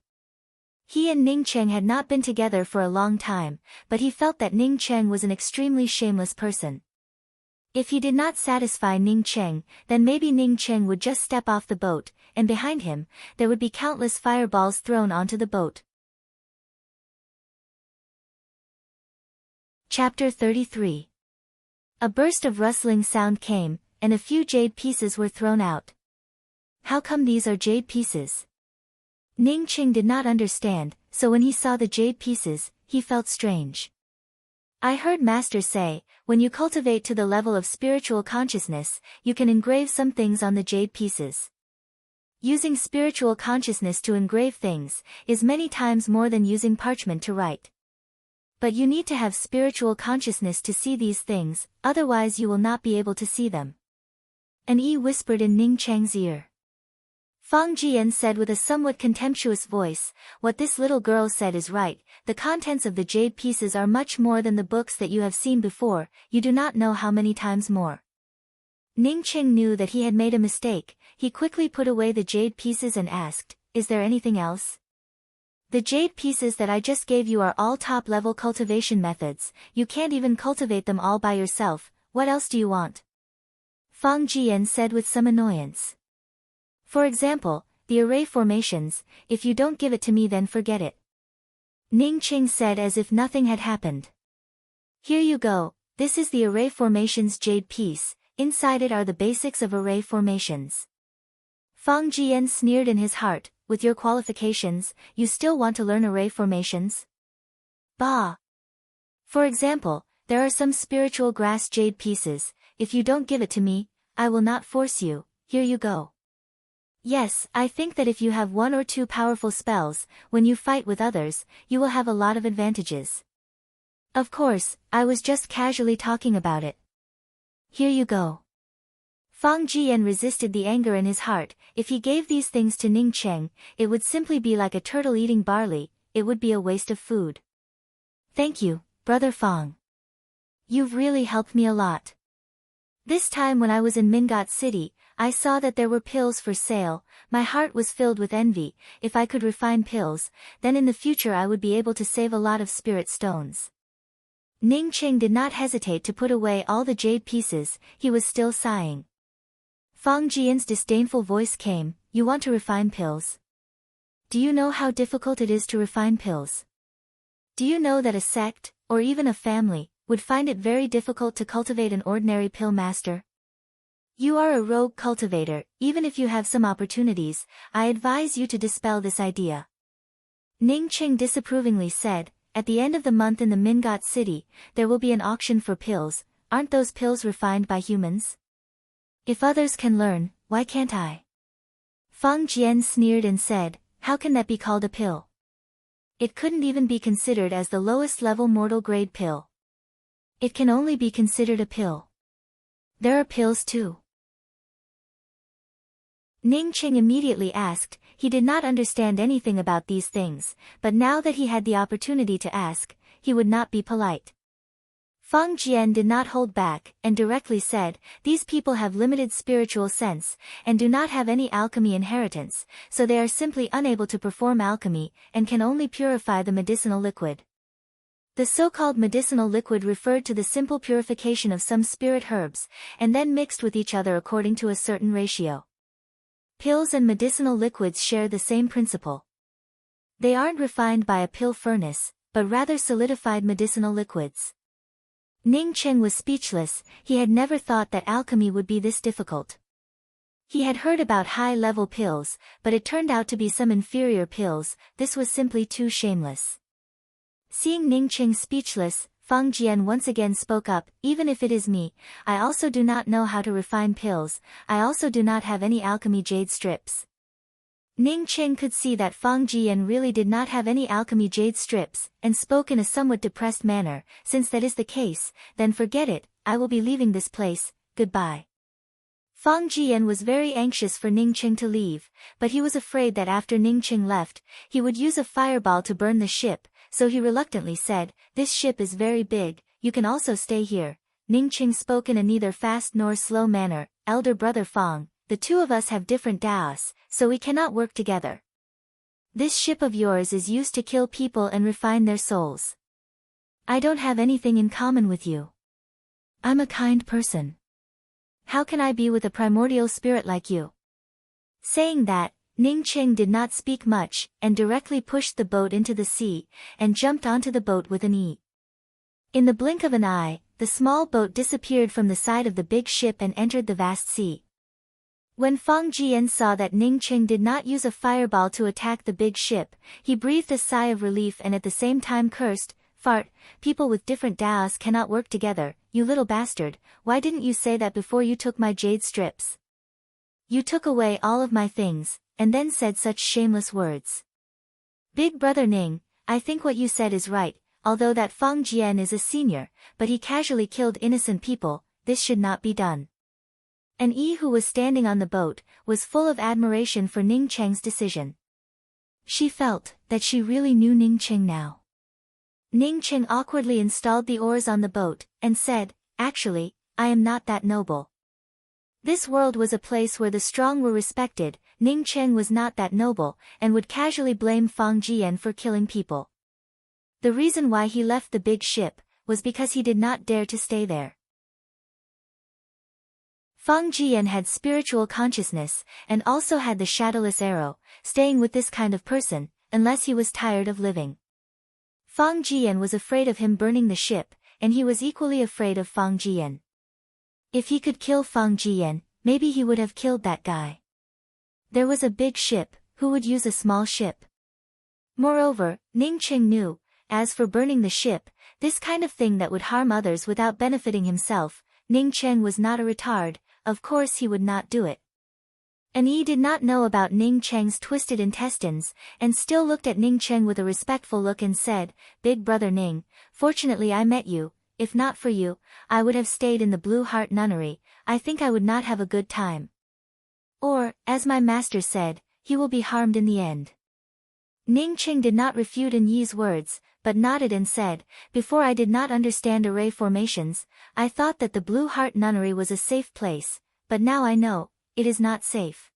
He and Ning Cheng had not been together for a long time, but he felt that Ning Cheng was an extremely shameless person. If he did not satisfy Ning Cheng, then maybe Ning Cheng would just step off the boat, and behind him, there would be countless fireballs thrown onto the boat. Chapter 33. A burst of rustling sound came, and a few jade pieces were thrown out. How come these are jade pieces? Ning Cheng did not understand, so when he saw the jade pieces, he felt strange. I heard Master say, when you cultivate to the level of spiritual consciousness, you can engrave some things on the jade pieces. Using spiritual consciousness to engrave things is many times more than using parchment to write. But you need to have spiritual consciousness to see these things, otherwise you will not be able to see them. An Yi whispered in Ning Cheng's ear. Fang Jian said with a somewhat contemptuous voice, what this little girl said is right, the contents of the jade pieces are much more than the books that you have seen before, you do not know how many times more. Ning Cheng knew that he had made a mistake, he quickly put away the jade pieces and asked, is there anything else? The jade pieces that I just gave you are all top-level cultivation methods, you can't even cultivate them all by yourself, what else do you want? Fang Jian said with some annoyance. For example, the array formations, if you don't give it to me then forget it. Ning Cheng said as if nothing had happened. Here you go, this is the array formations jade piece, inside it are the basics of array formations. Fang Jian sneered in his heart, with your qualifications, you still want to learn array formations? Bah! For example, there are some spiritual grass jade pieces, if you don't give it to me, I will not force you, here you go. Yes, I think that if you have one or two powerful spells, when you fight with others, you will have a lot of advantages. Of course, I was just casually talking about it. Here you go. Fang Jian resisted the anger in his heart, if he gave these things to Ning Cheng, it would simply be like a turtle eating barley, it would be a waste of food. Thank you, Brother Fang. You've really helped me a lot. This time when I was in Mingot City, I saw that there were pills for sale, my heart was filled with envy, if I could refine pills, then in the future I would be able to save a lot of spirit stones. Ning Cheng did not hesitate to put away all the jade pieces, he was still sighing. Fang Jian's disdainful voice came, you want to refine pills? Do you know how difficult it is to refine pills? Do you know that a sect, or even a family, would find it very difficult to cultivate an ordinary pill master? You are a rogue cultivator, even if you have some opportunities, I advise you to dispel this idea. Ning Cheng disapprovingly said, at the end of the month in the Mingot City, there will be an auction for pills, aren't those pills refined by humans? If others can learn, why can't I? Fang Jian sneered and said, how can that be called a pill? It couldn't even be considered as the lowest level mortal grade pill. It can only be considered a pill. There are pills too. Ning Cheng immediately asked, he did not understand anything about these things, but now that he had the opportunity to ask, he would not be polite. Fang Jian did not hold back, and directly said, these people have limited spiritual sense, and do not have any alchemy inheritance, so they are simply unable to perform alchemy, and can only purify the medicinal liquid. The so-called medicinal liquid referred to the simple purification of some spirit herbs, and then mixed with each other according to a certain ratio. Pills and medicinal liquids share the same principle. They aren't refined by a pill furnace, but rather solidified medicinal liquids. Ning Cheng was speechless, he had never thought that alchemy would be this difficult. He had heard about high-level pills, but it turned out to be some inferior pills, this was simply too shameless. Seeing Ning Cheng speechless, Fang Jian once again spoke up, even if it is me, I also do not know how to refine pills, I also do not have any alchemy jade strips. Ning Cheng could see that Fang Jian really did not have any alchemy jade strips, and spoke in a somewhat depressed manner, since that is the case, then forget it, I will be leaving this place, goodbye. Fang Jian was very anxious for Ning Cheng to leave, but he was afraid that after Ning Cheng left, he would use a fireball to burn the ship, so he reluctantly said, this ship is very big, you can also stay here. Ning Cheng spoke in a neither fast nor slow manner, elder brother Fang, the the two of us have different Daos, so we cannot work together. This ship of yours is used to kill people and refine their souls. I don't have anything in common with you. I'm a kind person. How can I be with a primordial spirit like you? Saying that, Ning Qing did not speak much, and directly pushed the boat into the sea, and jumped onto the boat with an E. In the blink of an eye, the small boat disappeared from the side of the big ship and entered the vast sea. When Fang Jian saw that Ning Qing did not use a fireball to attack the big ship, he breathed a sigh of relief and at the same time cursed, "Fart, people with different Daos cannot work together, you little bastard, why didn't you say that before you took my jade strips? You took away all of my things, and then said such shameless words." Big brother Ning, I think what you said is right, although that Fang Jian is a senior, but he casually killed innocent people, this should not be done. An Yi who was standing on the boat, was full of admiration for Ning Cheng's decision. She felt that she really knew Ning Cheng now. Ning Cheng awkwardly installed the oars on the boat, and said, "Actually, I am not that noble." This world was a place where the strong were respected. Ning Cheng was not that noble, and would casually blame Fang Jian for killing people. The reason why he left the big ship, was because he did not dare to stay there. Fang Jian had spiritual consciousness, and also had the shadowless arrow, staying with this kind of person, unless he was tired of living. Fang Jian was afraid of him burning the ship, and he was equally afraid of Fang Jian. If he could kill Fang Jian, maybe he would have killed that guy. There was a big ship, who would use a small ship? Moreover, Ning Qing knew, as for burning the ship, this kind of thing that would harm others without benefiting himself, Ning Cheng was not a retard, of course he would not do it. And Yi did not know about Ning Cheng's twisted intestines, and still looked at Ning Cheng with a respectful look and said, "Big brother Ning, fortunately I met you, if not for you, I would have stayed in the Blue Heart Nunnery, I think I would not have a good time. Or, as my master said, he will be harmed in the end." Ning Cheng did not refute in Yi's words, but nodded and said, "Before I did not understand array formations, I thought that the Blue Heart Nunnery was a safe place, but now I know, it is not safe."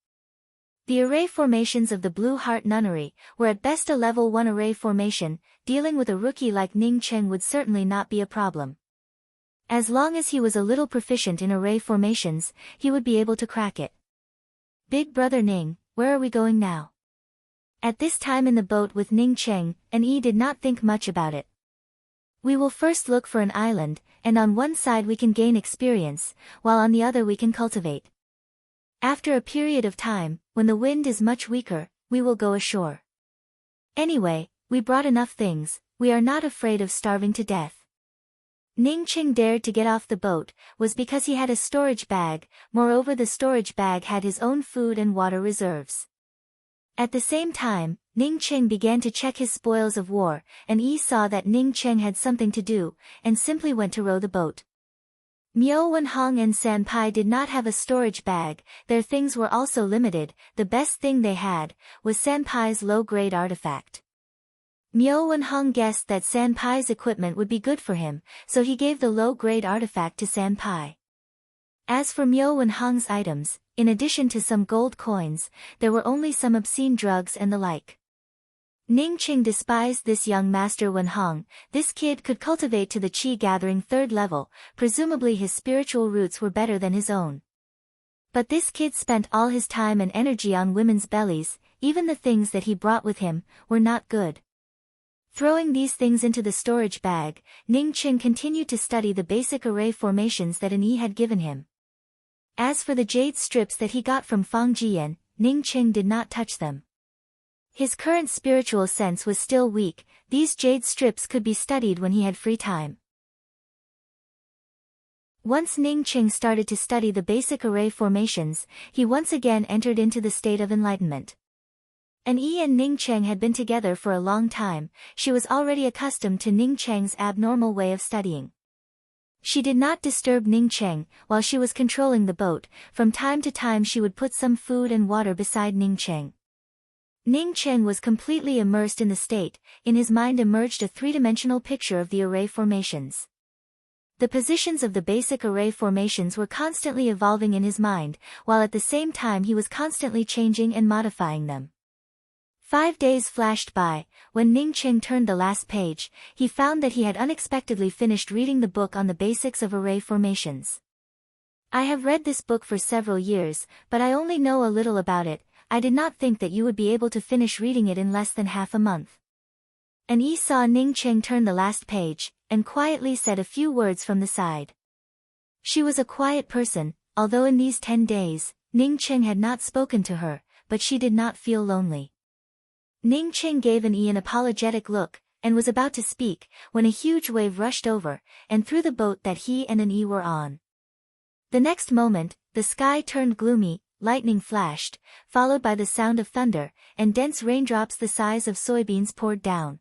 The array formations of the Blue Heart Nunnery were at best a level 1 array formation. Dealing with a rookie like Ning Cheng would certainly not be a problem. As long as he was a little proficient in array formations, he would be able to crack it. "Big brother Ning, where are we going now?" At this time in the boat with Ning Cheng, and Yi did not think much about it. "We will first look for an island, and on one side we can gain experience, while on the other we can cultivate. After a period of time, when the wind is much weaker, we will go ashore. Anyway, we brought enough things, we are not afraid of starving to death." Ning Cheng dared to get off the boat, was because he had a storage bag, moreover the storage bag had his own food and water reserves. At the same time, Ning Cheng began to check his spoils of war, and Yi saw that Ning Cheng had something to do, and simply went to row the boat. Miao Wenhong and Sanpai did not have a storage bag, their things were also limited, the best thing they had, was Sanpai's low-grade artifact. Miao Wenhong guessed that Sanpai's equipment would be good for him, so he gave the low-grade artifact to Sanpai. As for Miao Wenhong's items, in addition to some gold coins, there were only some obscene drugs and the like. Ning Cheng despised this young master Wenhong. This kid could cultivate to the Qi gathering 3rd level, presumably his spiritual roots were better than his own. But this kid spent all his time and energy on women's bellies, even the things that he brought with him, were not good. Throwing these things into the storage bag, Ning Cheng continued to study the basic array formations that An Yi had given him. As for the jade strips that he got from Fang Jian, Ning Cheng did not touch them. His current spiritual sense was still weak, these jade strips could be studied when he had free time. Once Ning Cheng started to study the basic array formations, he once again entered into the state of enlightenment. An Yi and Ning Cheng had been together for a long time, she was already accustomed to Ning Cheng's abnormal way of studying. She did not disturb Ning Cheng while she was controlling the boat. From time to time she would put some food and water beside Ning Cheng. Ning Cheng was completely immersed in the state, in his mind emerged a 3-dimensional picture of the array formations. The positions of the basic array formations were constantly evolving in his mind, while at the same time he was constantly changing and modifying them. 5 days flashed by. When Ning Qing turned the last page, he found that he had unexpectedly finished reading the book on the basics of array formations. I have read this book for several years, but I only know a little about it. I did not think that you would be able to finish reading it in less than half a month. And Yi saw Ning Qing turn the last page, and quietly said a few words from the side. She was a quiet person, although in these 10 days, Ning Qing had not spoken to her, but she did not feel lonely. Ning Qing gave an an apologetic look, and was about to speak, when a huge wave rushed over, and through the boat that he and an were on. The next moment, the sky turned gloomy, lightning flashed, followed by the sound of thunder, and dense raindrops the size of soybeans poured down.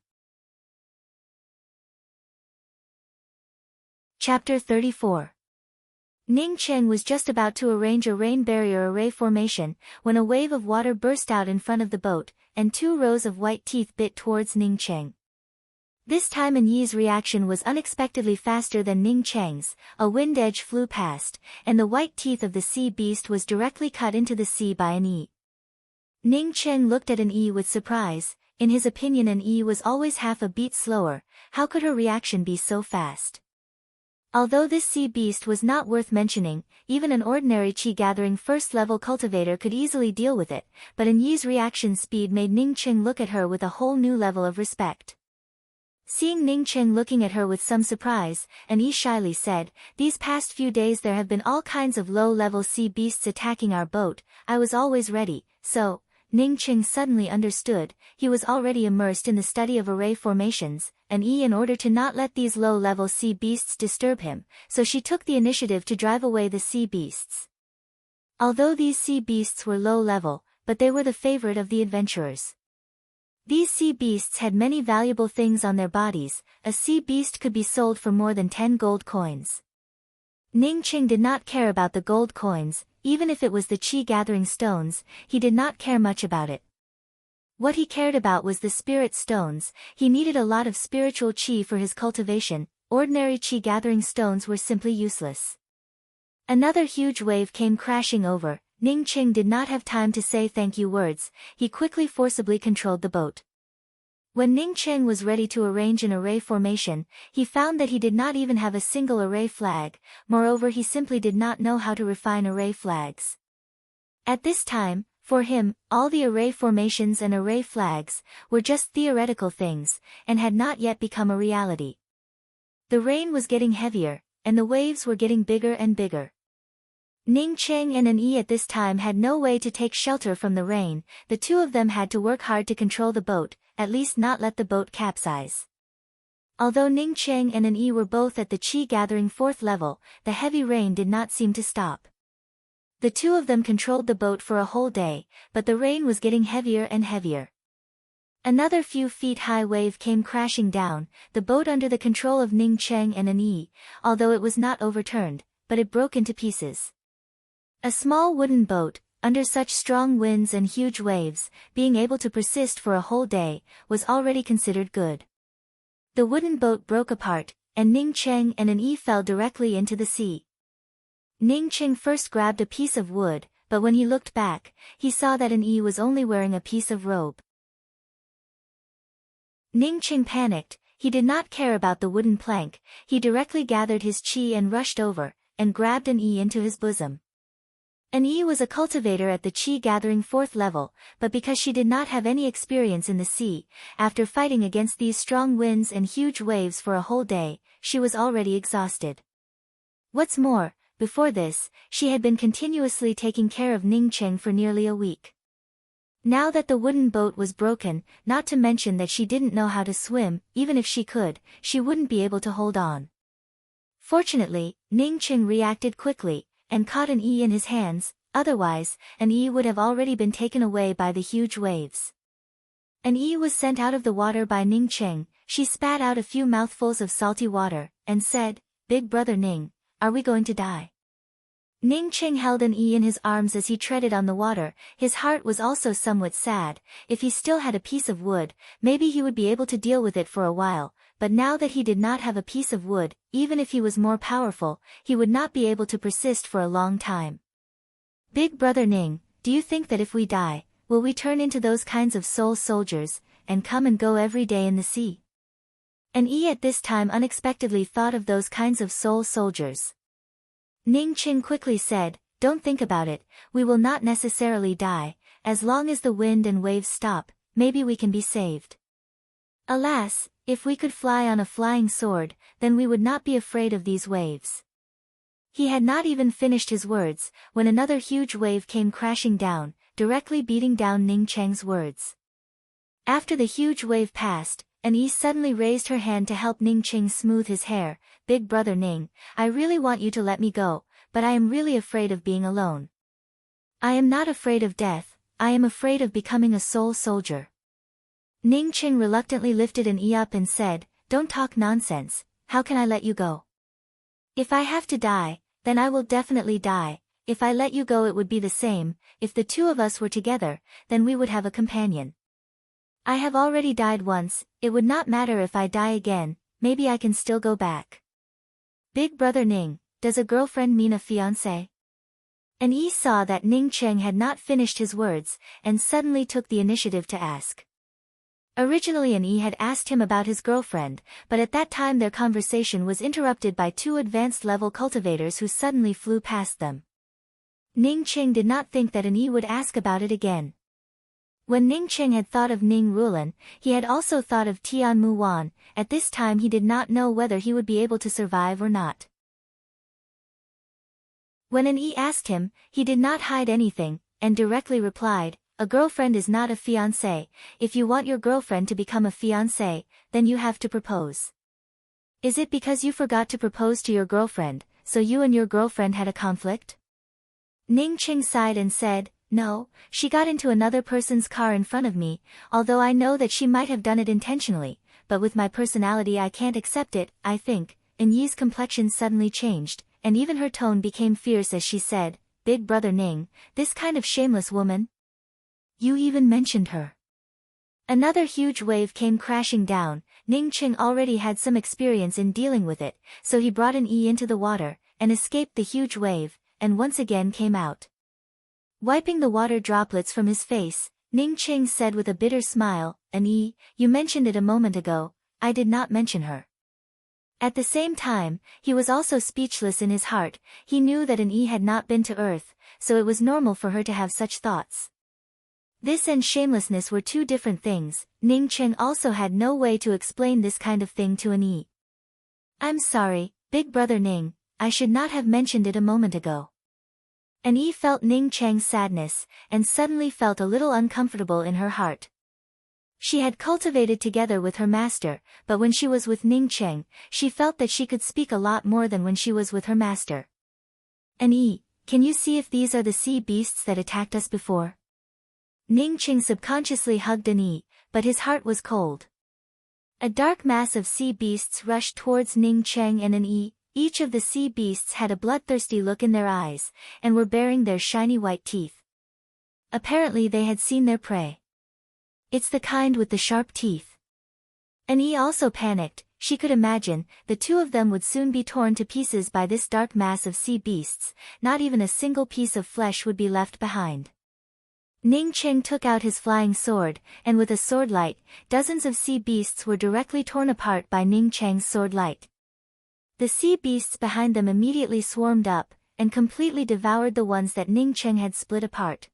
Chapter 34. Ning Qing was just about to arrange a rain barrier array formation, when a wave of water burst out in front of the boat, and 2 rows of white teeth bit towards Ning Qing. This time An Yi's reaction was unexpectedly faster than Ning Cheng's. A wind edge flew past, and the white teeth of the sea beast was directly cut into the sea by An Yi. Ning Qing looked at An Yi with surprise. In his opinion An Yi was always half a beat slower. How could her reaction be so fast? Although this sea beast was not worth mentioning, even an ordinary qi-gathering first-level cultivator could easily deal with it, but An Yi's reaction speed made Ning Qing look at her with a whole new level of respect. Seeing Ning Qing looking at her with some surprise, An Yi shyly said, "These past few days there have been all kinds of low-level sea beasts attacking our boat. I was always ready, so..." Ning Qing suddenly understood. He was already immersed in the study of array formations, An Yi in order to not let these low-level sea beasts disturb him, so she took the initiative to drive away the sea beasts. Although these sea beasts were low-level, but they were the favorite of the adventurers. These sea beasts had many valuable things on their bodies. A sea beast could be sold for more than 10 gold coins. Ning Qing did not care about the gold coins, even if it was the qi-gathering stones, he did not care much about it. What he cared about was the spirit stones. He needed a lot of spiritual qi for his cultivation. Ordinary qi-gathering stones were simply useless. Another huge wave came crashing over. Ning Qing did not have time to say thank you words. He quickly forcibly controlled the boat. When Ning Qing was ready to arrange an array formation, he found that he did not even have a single array flag. Moreover, he simply did not know how to refine array flags. At this time, for him, all the array formations and array flags were just theoretical things, and had not yet become a reality. The rain was getting heavier, and the waves were getting bigger and bigger. Ning Qing and An Yi at this time had no way to take shelter from the rain. The two of them had to work hard to control the boat, at least not let the boat capsize. Although Ning Qing and An Yi were both at the qi-gathering 4th level, the heavy rain did not seem to stop. The two of them controlled the boat for a whole day, but the rain was getting heavier and heavier. Another few feet high wave came crashing down, the boat under the control of Ning Qing and An Yi, although it was not overturned, but it broke into pieces. A small wooden boat, under such strong winds and huge waves, being able to persist for a whole day, was already considered good. The wooden boat broke apart, and Ning Qing and An Yi fell directly into the sea. Ning Qing first grabbed a piece of wood, but when he looked back, he saw that An Yi was only wearing a piece of robe. Ning Qing panicked. He did not care about the wooden plank. He directly gathered his qi and rushed over, and grabbed An Yi into his bosom. An Yi was a cultivator at the qi-gathering 4th level, but because she did not have any experience in the sea, after fighting against these strong winds and huge waves for a whole day, she was already exhausted. What's more, before this, she had been continuously taking care of Ning Qing for nearly a week. Now that the wooden boat was broken, not to mention that she didn't know how to swim, even if she could, she wouldn't be able to hold on. Fortunately, Ning Qing reacted quickly, and caught An Yi in his hands, otherwise, An Yi would have already been taken away by the huge waves. An Yi was sent out of the water by Ning Qing. She spat out a few mouthfuls of salty water, and said, "Big brother Ning, are we going to die?" Ning Ching held an E in his arms as he treaded on the water. His heart was also somewhat sad. If he still had a piece of wood, maybe he would be able to deal with it for a while, but now that he did not have a piece of wood, even if he was more powerful, he would not be able to persist for a long time. Big brother Ning, do you think that if we die, will we turn into those kinds of soul soldiers, and come and go every day in the sea? An E at this time unexpectedly thought of those kinds of soul soldiers. Ning Ching quickly said, don't think about it, we will not necessarily die, as long as the wind and waves stop, maybe we can be saved. Alas, if we could fly on a flying sword, then we would not be afraid of these waves. He had not even finished his words, when another huge wave came crashing down, directly beating down Ning Cheng's words. After the huge wave passed, An E suddenly raised her hand to help Ning Ching smooth his hair. Big brother Ning, I really want you to let me go, but I am really afraid of being alone. I am not afraid of death, I am afraid of becoming a soul soldier. Ning Ching reluctantly lifted An E up and said, don't talk nonsense, how can I let you go? If I have to die, then I will definitely die. If I let you go it would be the same. If the two of us were together, then we would have a companion. I have already died once, it would not matter if I die again, maybe I can still go back. Big brother Ning, does a girlfriend mean a fiancé? An E saw that Ning Cheng had not finished his words, and suddenly took the initiative to ask. Originally An E had asked him about his girlfriend, but at that time their conversation was interrupted by two advanced level cultivators who suddenly flew past them. Ning Cheng did not think that An E would ask about it again. When Ning Cheng had thought of Ning Rulan, he had also thought of Tian Mu Wan. At this time he did not know whether he would be able to survive or not. When An E asked him, he did not hide anything, and directly replied, a girlfriend is not a fiancé. If you want your girlfriend to become a fiancé, then you have to propose. Is it because you forgot to propose to your girlfriend, so you and your girlfriend had a conflict? Ning Ching sighed and said, no, she got into another person's car in front of me, although I know that she might have done it intentionally, but with my personality I can't accept it, I think. An Yi's complexion suddenly changed, and even her tone became fierce as she said, Big brother Ning, this kind of shameless woman? You even mentioned her. Another huge wave came crashing down. Ning Ching already had some experience in dealing with it, so he brought An E into the water, and escaped the huge wave, and once again came out. Wiping the water droplets from his face, Ning Ching said with a bitter smile, An E, you mentioned it a moment ago, I did not mention her. At the same time, he was also speechless in his heart. He knew that An E had not been to Earth, so it was normal for her to have such thoughts. This and shamelessness were two different things. Ning Ching also had no way to explain this kind of thing to An E. I'm sorry, big brother Ning, I should not have mentioned it a moment ago. An E felt Ning Cheng's sadness, and suddenly felt a little uncomfortable in her heart. She had cultivated together with her master, but when she was with Ning Cheng, she felt that she could speak a lot more than when she was with her master. An E, can you see if these are the sea beasts that attacked us before? Ning Cheng subconsciously hugged An E, but his heart was cold. A dark mass of sea beasts rushed towards Ning Cheng and An E. Each of the sea beasts had a bloodthirsty look in their eyes, and were baring their shiny white teeth. Apparently they had seen their prey. It's the kind with the sharp teeth. An E also panicked. She could imagine, the two of them would soon be torn to pieces by this dark mass of sea beasts, not even a single piece of flesh would be left behind. Ning Cheng took out his flying sword, and with a sword light, dozens of sea beasts were directly torn apart by Ning Cheng's sword light. The sea beasts behind them immediately swarmed up, and completely devoured the ones that Ning Cheng had split apart.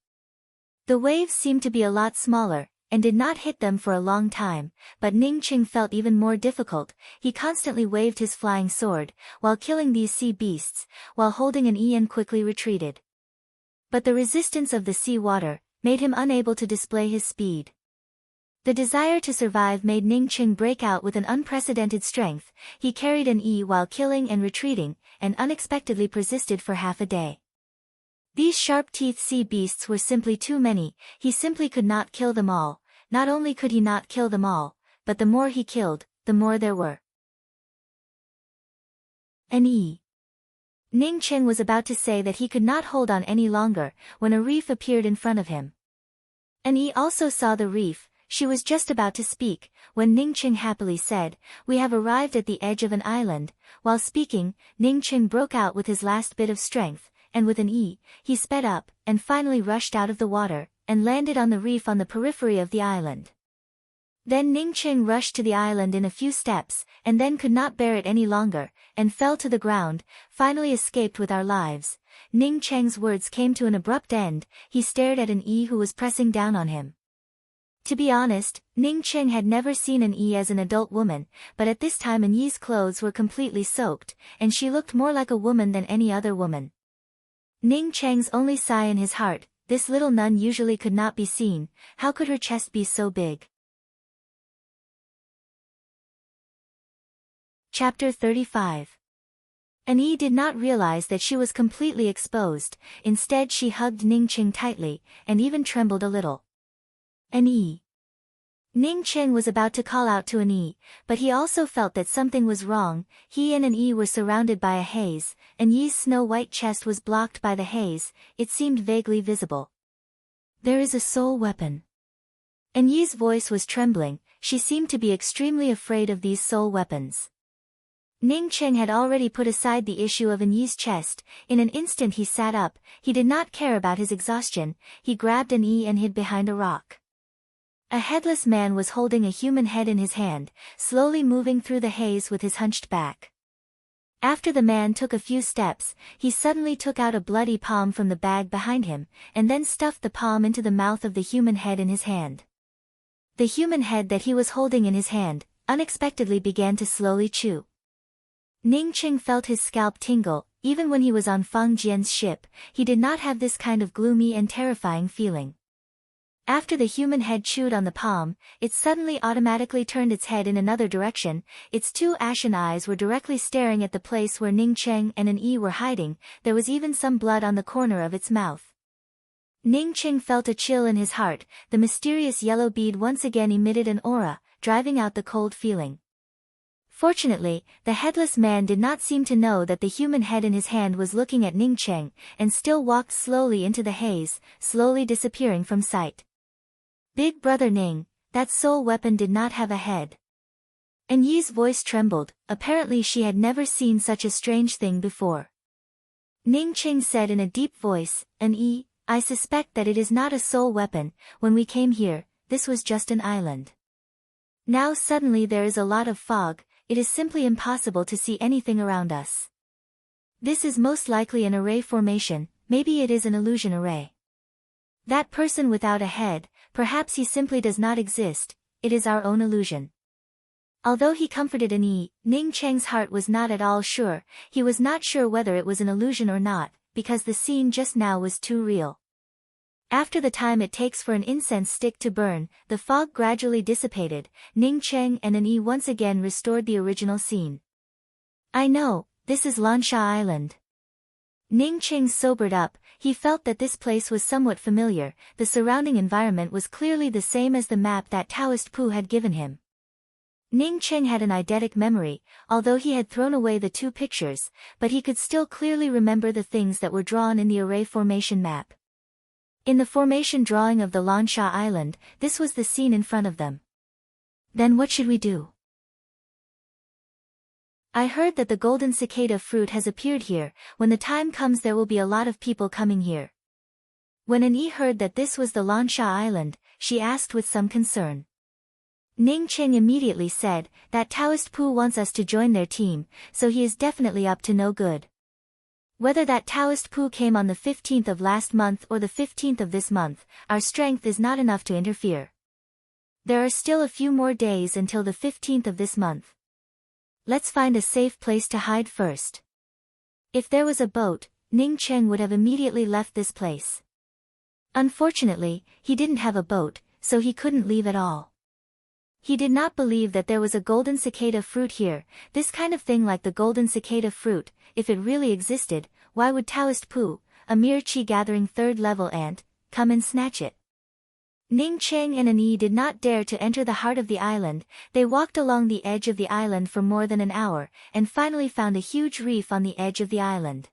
The waves seemed to be a lot smaller, and did not hit them for a long time, but Ning Cheng felt even more difficult. He constantly waved his flying sword, while killing these sea beasts, while holding An E and quickly retreated. But the resistance of the sea water made him unable to display his speed. The desire to survive made Ning Cheng break out with an unprecedented strength. He carried An E while killing and retreating, and unexpectedly persisted for half a day. These sharp-teethed sea beasts were simply too many. He simply could not kill them all. Not only could he not kill them all, but the more he killed, the more there were. An E. Ning Cheng was about to say that he could not hold on any longer, when a reef appeared in front of him. An Yi also saw the reef. She was just about to speak, when Ning Cheng happily said, "We have arrived at the edge of an island." While speaking, Ning Cheng broke out with his last bit of strength, and with an Yi, he sped up, and finally rushed out of the water, and landed on the reef on the periphery of the island. Then Ning Cheng rushed to the island in a few steps, and then could not bear it any longer, and fell to the ground, finally escaped with our lives. Ning Cheng's words came to an abrupt end. He stared at an Yi who was pressing down on him. To be honest, Ning Cheng had never seen an Yi as an adult woman, but at this time an Yi's clothes were completely soaked, and she looked more like a woman than any other woman. Ning Cheng's only sigh in his heart, this little nun usually could not be seen, how could her chest be so big? Chapter 35. An Yi did not realize that she was completely exposed. Instead she hugged Ning Cheng tightly, and even trembled a little. An Yi. Ning Cheng was about to call out to an Yi, but he also felt that something was wrong. He and an Yi were surrounded by a haze. An Yi's snow-white chest was blocked by the haze, it seemed vaguely visible. "There is a soul weapon." An Yi's voice was trembling, she seemed to be extremely afraid of these soul weapons. Ning Cheng had already put aside the issue of an Yi's chest. In an instant he sat up, he did not care about his exhaustion, he grabbed an Yi and hid behind a rock. A headless man was holding a human head in his hand, slowly moving through the haze with his hunched back. After the man took a few steps, he suddenly took out a bloody palm from the bag behind him, and then stuffed the palm into the mouth of the human head in his hand. The human head that he was holding in his hand, unexpectedly began to slowly chew. Ning Cheng felt his scalp tingle. Even when he was on Fang Jian's ship, he did not have this kind of gloomy and terrifying feeling. After the human head chewed on the palm, it suddenly automatically turned its head in another direction. Its two ashen eyes were directly staring at the place where Ning Cheng and an Yi were hiding. There was even some blood on the corner of its mouth. Ning Cheng felt a chill in his heart. The mysterious yellow bead once again emitted an aura, driving out the cold feeling. Fortunately, the headless man did not seem to know that the human head in his hand was looking at Ning Cheng, and still walked slowly into the haze, slowly disappearing from sight. "Big brother Ning, that soul weapon did not have a head." An Yi's voice trembled, apparently she had never seen such a strange thing before. Ning Cheng said in a deep voice, "An Yi, I suspect that it is not a soul weapon. When we came here, this was just an island. Now suddenly there is a lot of fog, it is simply impossible to see anything around us. This is most likely an array formation, maybe it is an illusion array. That person without a head, perhaps he simply does not exist, it is our own illusion." Although he comforted an Yi, Ning Cheng's heart was not at all sure. He was not sure whether it was an illusion or not, because the scene just now was too real. After the time it takes for an incense stick to burn, the fog gradually dissipated. Ning Cheng and an Yi once again restored the original scene. "I know, this is Lansha Island." Ning Cheng sobered up, he felt that this place was somewhat familiar. The surrounding environment was clearly the same as the map that Taoist Pu had given him. Ning Cheng had an eidetic memory, although he had thrown away the two pictures, but he could still clearly remember the things that were drawn in the array formation map. In the formation drawing of the Lansha Island, this was the scene in front of them. "Then what should we do?" "I heard that the golden cicada fruit has appeared here. When the time comes there will be a lot of people coming here." When an Yi heard that this was the Lansha Island, she asked with some concern. Ning Cheng immediately said, "That Taoist Pu wants us to join their team, so he is definitely up to no good. Whether that Taoist Pu came on the 15th of last month or the 15th of this month, our strength is not enough to interfere. There are still a few more days until the 15th of this month. Let's find a safe place to hide first." If there was a boat, Ning Cheng would have immediately left this place. Unfortunately, he didn't have a boat, so he couldn't leave at all. He did not believe that there was a golden cicada fruit here, this kind of thing like the golden cicada fruit. If it really existed, why would Taoist Pu, a mere chi-gathering third-level ant, come and snatch it? Ning Cheng and an Yi did not dare to enter the heart of the island. They walked along the edge of the island for more than an hour, and finally found a huge reef on the edge of the island.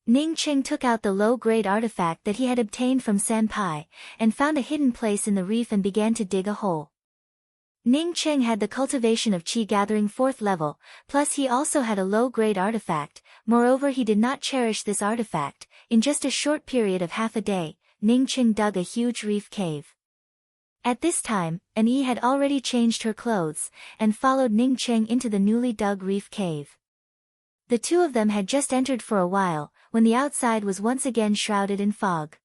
Ning Qing took out the low-grade artifact that he had obtained from Senpai, and found a hidden place in the reef and began to dig a hole. Ning Qing had the cultivation of Qi gathering 4th level, plus he also had a low-grade artifact. Moreover, he did not cherish this artifact. In just a short period of half a day, Ning Qing dug a huge reef cave. At this time, An-yi had already changed her clothes, and followed Ning Qing into the newly dug reef cave. The two of them had just entered for a while, when the outside was once again shrouded in fog.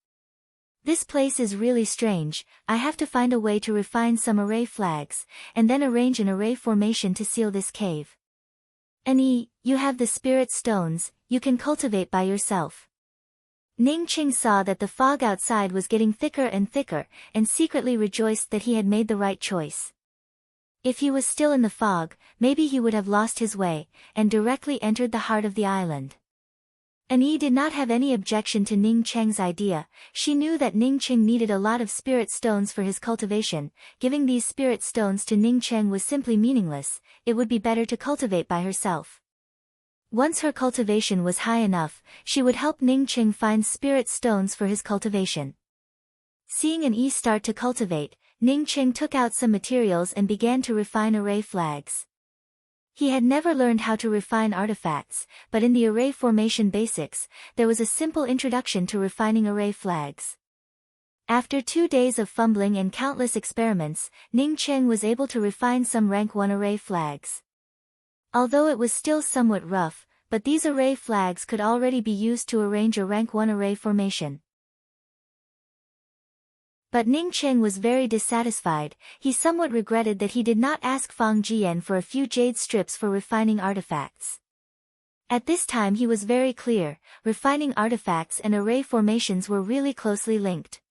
This place is really strange. I have to find a way to refine some array flags, and then arrange an array formation to seal this cave. An-yi, you have the spirit stones, you can cultivate by yourself. Ning Qing saw that the fog outside was getting thicker and thicker, and secretly rejoiced that he had made the right choice. If he was still in the fog, maybe he would have lost his way, and directly entered the heart of the island. An-yi did not have any objection to Ning Qing's idea. She knew that Ning Qing needed a lot of spirit stones for his cultivation. Giving these spirit stones to Ning Qing was simply meaningless. It would be better to cultivate by herself. Once her cultivation was high enough, she would help Ning Qing find spirit stones for his cultivation. Seeing An-yi start to cultivate, Ning Qing took out some materials and began to refine array flags. He had never learned how to refine artifacts, but in the array formation basics, there was a simple introduction to refining array flags. After 2 days of fumbling and countless experiments, Ning Qing was able to refine some rank 1 array flags. Although it was still somewhat rough, but these array flags could already be used to arrange a rank 1 array formation. But Ning Qing was very dissatisfied. He somewhat regretted that he did not ask Fang Jian for a few jade strips for refining artifacts. At this time he was very clear, refining artifacts and array formations were really closely linked.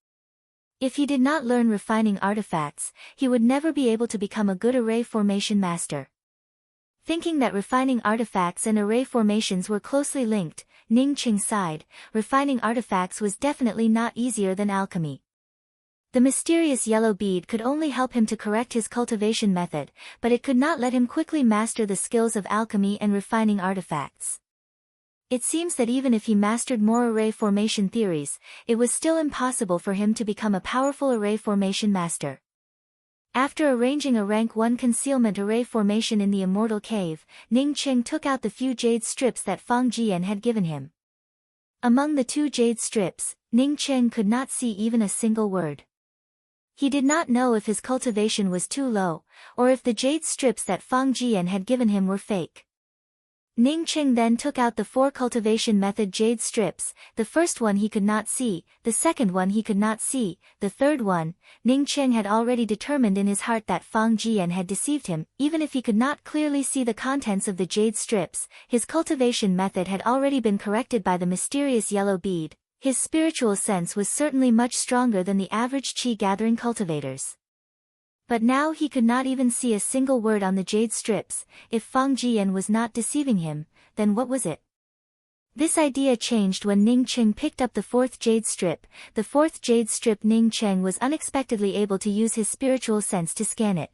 If he did not learn refining artifacts, he would never be able to become a good array formation master. Thinking that refining artifacts and array formations were closely linked, Ning Qing sighed. Refining artifacts was definitely not easier than alchemy. The mysterious yellow bead could only help him to correct his cultivation method, but it could not let him quickly master the skills of alchemy and refining artifacts. It seems that even if he mastered more array formation theories, it was still impossible for him to become a powerful array formation master. After arranging a rank 1 concealment array formation in the Immortal Cave, Ning Qing took out the few jade strips that Fang Jian had given him. Among the 2 jade strips, Ning Qing could not see even a single word. He did not know if his cultivation was too low, or if the jade strips that Fang Jian had given him were fake. Ning Qing then took out the 4 cultivation method jade strips. The first one he could not see, the second one he could not see, the third one. Ning Qing had already determined in his heart that Fang Jian had deceived him. Even if he could not clearly see the contents of the jade strips, his cultivation method had already been corrected by the mysterious yellow bead. His spiritual sense was certainly much stronger than the average Qi-gathering cultivators. But now he could not even see a single word on the jade strips. If Fang Jian was not deceiving him, then what was it? This idea changed when Ning Qing picked up the 4th jade strip. The 4th jade strip, Ning Qing was unexpectedly able to use his spiritual sense to scan it.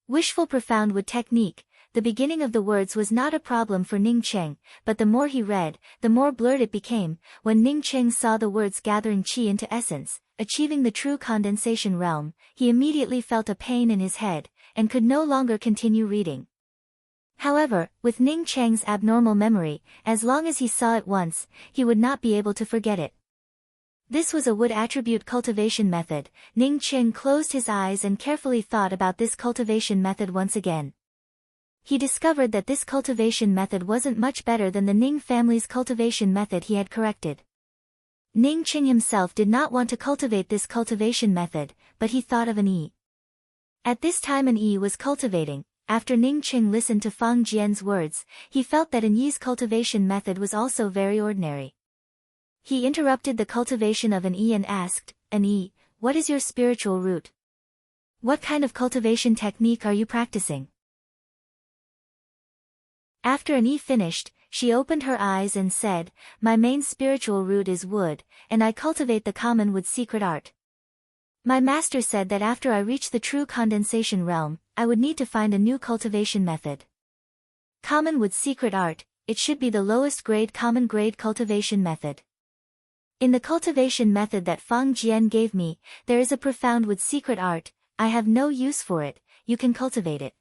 Wishful profound wood technique. The beginning of the words was not a problem for Ning Qing, but the more he read, the more blurred it became. When Ning Qing saw the words gathering qi into essence, achieving the true condensation realm, he immediately felt a pain in his head, and could no longer continue reading. However, with Ning Qing's abnormal memory, as long as he saw it once, he would not be able to forget it. This was a wood attribute cultivation method. Ning Qing closed his eyes and carefully thought about this cultivation method once again. He discovered that this cultivation method wasn't much better than the Ning family's cultivation method he had corrected. Ning Qing himself did not want to cultivate this cultivation method, but he thought of An-yi. At this time An-yi was cultivating. After Ning Qing listened to Fang Jian's words, he felt that An-yi's cultivation method was also very ordinary. He interrupted the cultivation of An-yi and asked, "An-yi, what is your spiritual root? What kind of cultivation technique are you practicing?" After An-yi finished, she opened her eyes and said, "My main spiritual root is wood, and I cultivate the common wood secret art. My master said that after I reach the true condensation realm, I would need to find a new cultivation method. Common wood secret art, it should be the lowest grade common grade cultivation method. In the cultivation method that Fang Jian gave me, there is a profound wood secret art. I have no use for it, you can cultivate it.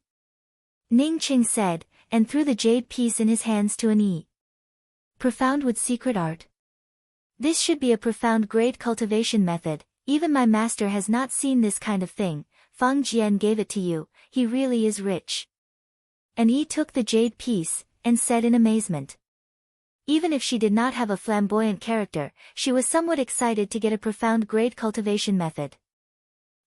Ning Qing said, and threw the jade piece in his hands to an E. Profound wood secret art. This should be a profound grade cultivation method, even my master has not seen this kind of thing. Fang Jian gave it to you, he really is rich. An E took the jade piece, and said in amazement. Even if she did not have a flamboyant character, she was somewhat excited to get a profound grade cultivation method.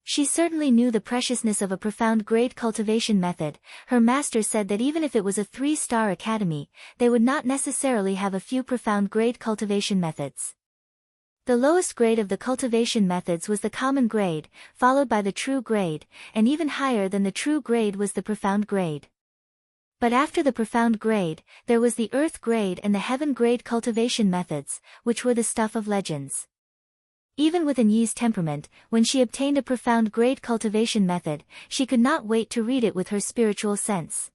She certainly knew the preciousness of a profound grade cultivation method. Her master said that even if it was a 3-star academy, they would not necessarily have a few profound grade cultivation methods. The lowest grade of the cultivation methods was the common grade, followed by the true grade, and even higher than the true grade was the profound grade. But after the profound grade, there was the earth grade and the heaven grade cultivation methods, which were the stuff of legends. Even with An Yi's temperament, when she obtained a profound grade cultivation method, she could not wait to read it with her spiritual sense.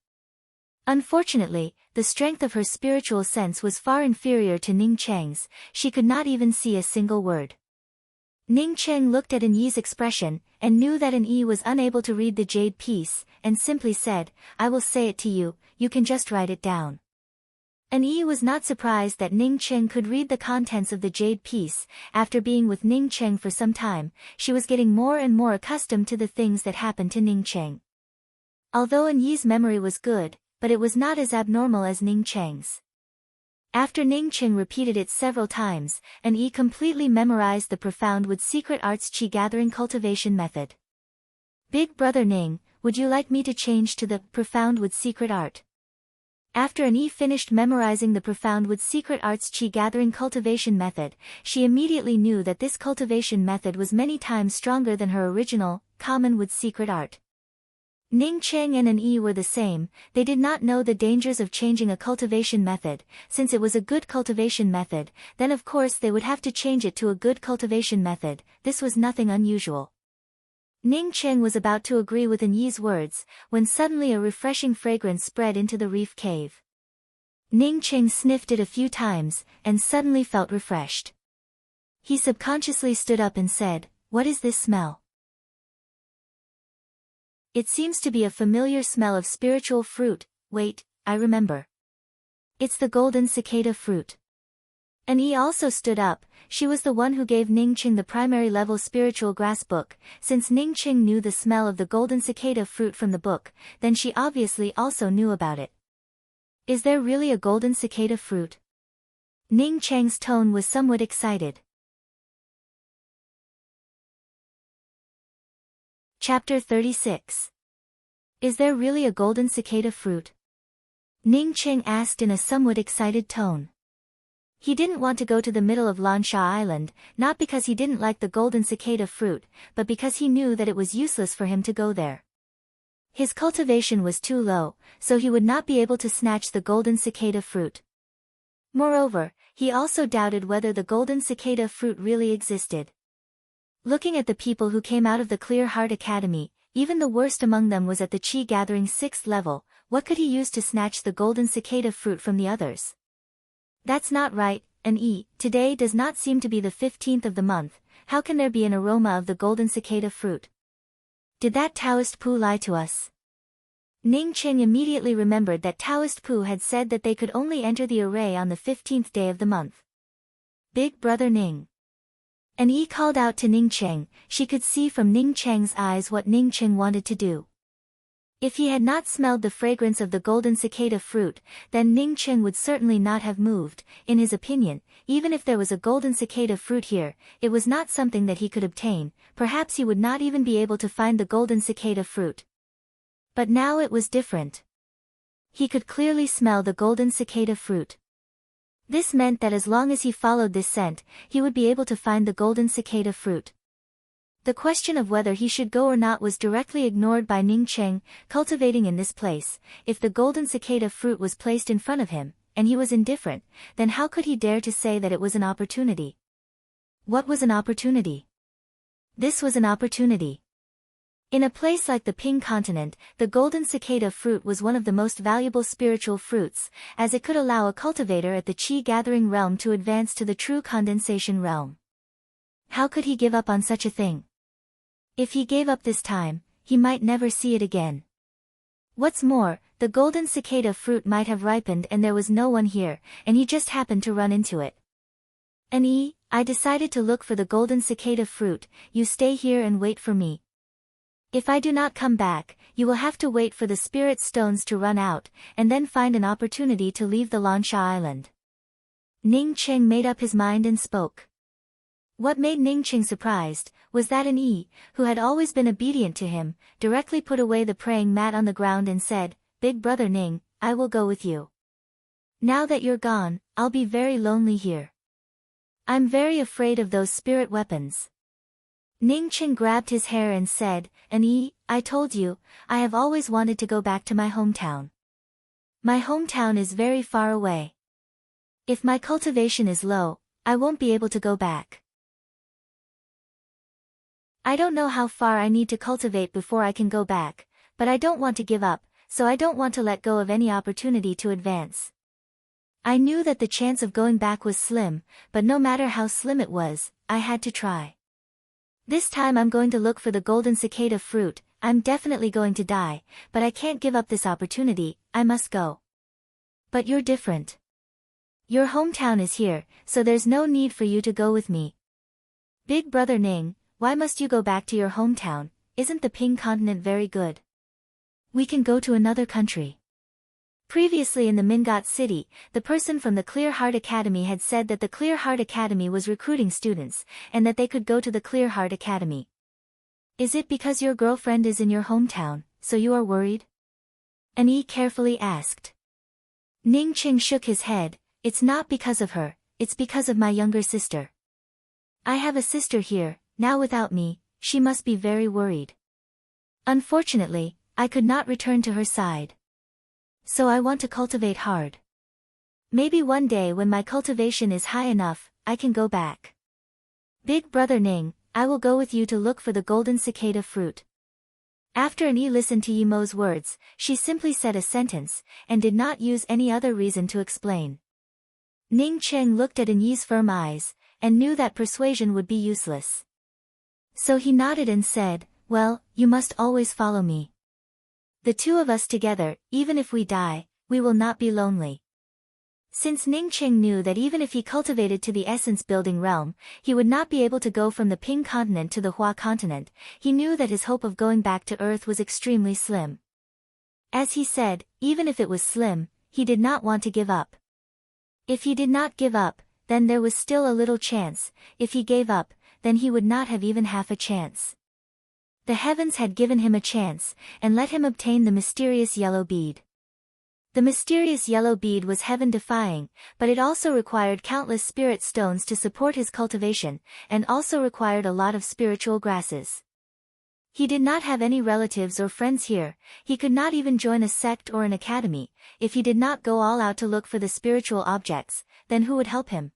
Unfortunately, the strength of her spiritual sense was far inferior to Ning Cheng's, she could not even see a single word. Ning Cheng looked at An Yi's expression, and knew that An Yi was unable to read the jade piece, and simply said, I will say it to you, you can just write it down. An Yi was not surprised that Ning Cheng could read the contents of the jade piece. After being with Ning Cheng for some time, she was getting more and more accustomed to the things that happened to Ning Cheng. Although An Yi's memory was good, but it was not as abnormal as Ning Cheng's. After Ning Cheng repeated it several times, An Yi completely memorized the profound wood secret arts qi gathering cultivation method. Big brother Ning, would you like me to change to the profound wood secret art? After An Yi finished memorizing the profound wood secret arts qi gathering cultivation method, she immediately knew that this cultivation method was many times stronger than her original, common wood secret art. Ning Cheng and An Yi were the same, they did not know the dangers of changing a cultivation method. Since it was a good cultivation method, then of course they would have to change it to a good cultivation method. This was nothing unusual. Ning Cheng was about to agree with An Yi's words, when suddenly a refreshing fragrance spread into the reef cave. Ning Cheng sniffed it a few times, and suddenly felt refreshed. He subconsciously stood up and said, what is this smell? It seems to be a familiar smell of spiritual fruit. Wait, I remember. It's the golden cicada fruit. An Yi also stood up, she was the one who gave Ning Cheng the primary level spiritual grass book. Since Ning Cheng knew the smell of the golden cicada fruit from the book, then she obviously also knew about it. Is there really a golden cicada fruit? Ning Cheng's tone was somewhat excited. Chapter 36. Is there really a golden cicada fruit? Ning Cheng asked in a somewhat excited tone. He didn't want to go to the middle of Lansha Island, not because he didn't like the golden cicada fruit, but because he knew that it was useless for him to go there. His cultivation was too low, so he would not be able to snatch the golden cicada fruit. Moreover, he also doubted whether the golden cicada fruit really existed. Looking at the people who came out of the Clear Heart Academy, even the worst among them was at the Qi Gathering 6th level. What could he use to snatch the golden cicada fruit from the others? That's not right, An Yi. Today does not seem to be the 15th of the month. How can there be an aroma of the golden cicada fruit? Did that Taoist Pu lie to us? Ning Cheng immediately remembered that Taoist Pu had said that they could only enter the array on the 15th day of the month. Big brother Ning. An Yi called out to Ning Cheng. She could see from Ning Cheng's eyes what Ning Cheng wanted to do. If he had not smelled the fragrance of the golden cicada fruit, then Ning Cheng would certainly not have moved. In his opinion, even if there was a golden cicada fruit here, it was not something that he could obtain. Perhaps he would not even be able to find the golden cicada fruit. But now it was different. He could clearly smell the golden cicada fruit. This meant that as long as he followed this scent, he would be able to find the golden cicada fruit. The question of whether he should go or not was directly ignored by Ning Cheng. Cultivating in this place, if the golden cicada fruit was placed in front of him, and he was indifferent, then how could he dare to say that it was an opportunity? What was an opportunity? This was an opportunity. In a place like the Ping continent, the golden cicada fruit was one of the most valuable spiritual fruits, as it could allow a cultivator at the chi-gathering realm to advance to the true condensation realm. How could he give up on such a thing? If he gave up this time, he might never see it again. What's more, the golden cicada fruit might have ripened and there was no one here, and he just happened to run into it. I decided to look for the golden cicada fruit, you stay here and wait for me. If I do not come back, you will have to wait for the spirit stones to run out, and then find an opportunity to leave the Lansha island. Ning Cheng made up his mind and spoke. What made Ning Cheng surprised, was that who had always been obedient to him, directly put away the praying mat on the ground and said, "Big brother Ning, I will go with you. Now that you're gone, I'll be very lonely here. I'm very afraid of those spirit weapons." Ning Cheng grabbed his hair and said, I told you, I have always wanted to go back to my hometown. My hometown is very far away. If my cultivation is low, I won't be able to go back. I don't know how far I need to cultivate before I can go back, but I don't want to give up, so I don't want to let go of any opportunity to advance. I knew that the chance of going back was slim, but no matter how slim it was, I had to try. This time I'm going to look for the golden cicada fruit. I'm definitely going to die, but I can't give up this opportunity, I must go. But you're different. Your hometown is here, so there's no need for you to go with me. Big brother Ning, why must you go back to your hometown? Isn't the Ping continent very good? We can go to another country. Previously in the Mingot city, the person from the Clear Heart Academy had said that the Clear Heart Academy was recruiting students, and that they could go to the Clear Heart Academy. Is it because your girlfriend is in your hometown, so you are worried? Carefully asked. Ning Cheng shook his head, it's not because of her, it's because of my younger sister. I have a sister here, now without me, she must be very worried. Unfortunately, I could not return to her side. So I want to cultivate hard. Maybe one day when my cultivation is high enough, I can go back. Big brother Ning, I will go with you to look for the golden cicada fruit. After listened to Yimo's words, she simply said a sentence, and did not use any other reason to explain. Ning Cheng looked at Yi's firm eyes, and knew that persuasion would be useless. So he nodded and said, well, you must always follow me. The two of us together, even if we die, we will not be lonely. Since Ning Cheng knew that even if he cultivated to the essence-building realm, he would not be able to go from the Ping continent to the Hua continent, he knew that his hope of going back to Earth was extremely slim. As he said, even if it was slim, he did not want to give up. If he did not give up, then there was still a little chance. If he gave up, then he would not have even half a chance. The heavens had given him a chance, and let him obtain the mysterious yellow bead. The mysterious yellow bead was heaven-defying, but it also required countless spirit stones to support his cultivation, and also required a lot of spiritual grasses. He did not have any relatives or friends here, he could not even join a sect or an academy. If he did not go all out to look for the spiritual objects, then who would help him?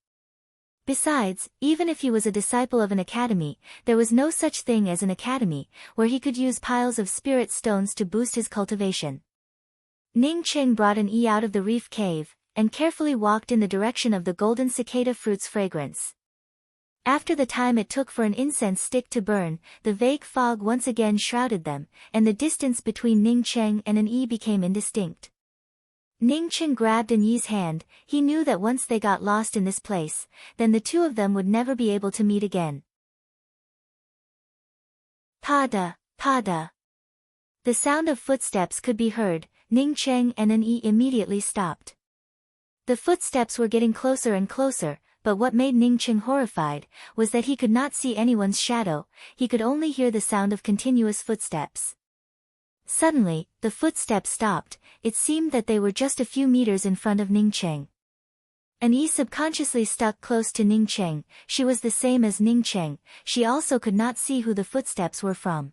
Besides, even if he was a disciple of an academy, there was no such thing as an academy, where he could use piles of spirit stones to boost his cultivation. Ning Cheng brought out of the reef cave, and carefully walked in the direction of the golden cicada fruit's fragrance. After the time it took for an incense stick to burn, the vague fog once again shrouded them, and the distance between Ning Cheng and became indistinct. Ning Cheng grabbed Yi's hand. He knew that once they got lost in this place, then the two of them would never be able to meet again. Pada, pada. The sound of footsteps could be heard. Ning Cheng and immediately stopped. The footsteps were getting closer and closer, but what made Ning Cheng horrified was that he could not see anyone's shadow, he could only hear the sound of continuous footsteps. Suddenly, the footsteps stopped. It seemed that they were just a few meters in front of Ning Cheng. Subconsciously stuck close to Ning Cheng. She was the same as Ning Cheng, she also could not see who the footsteps were from.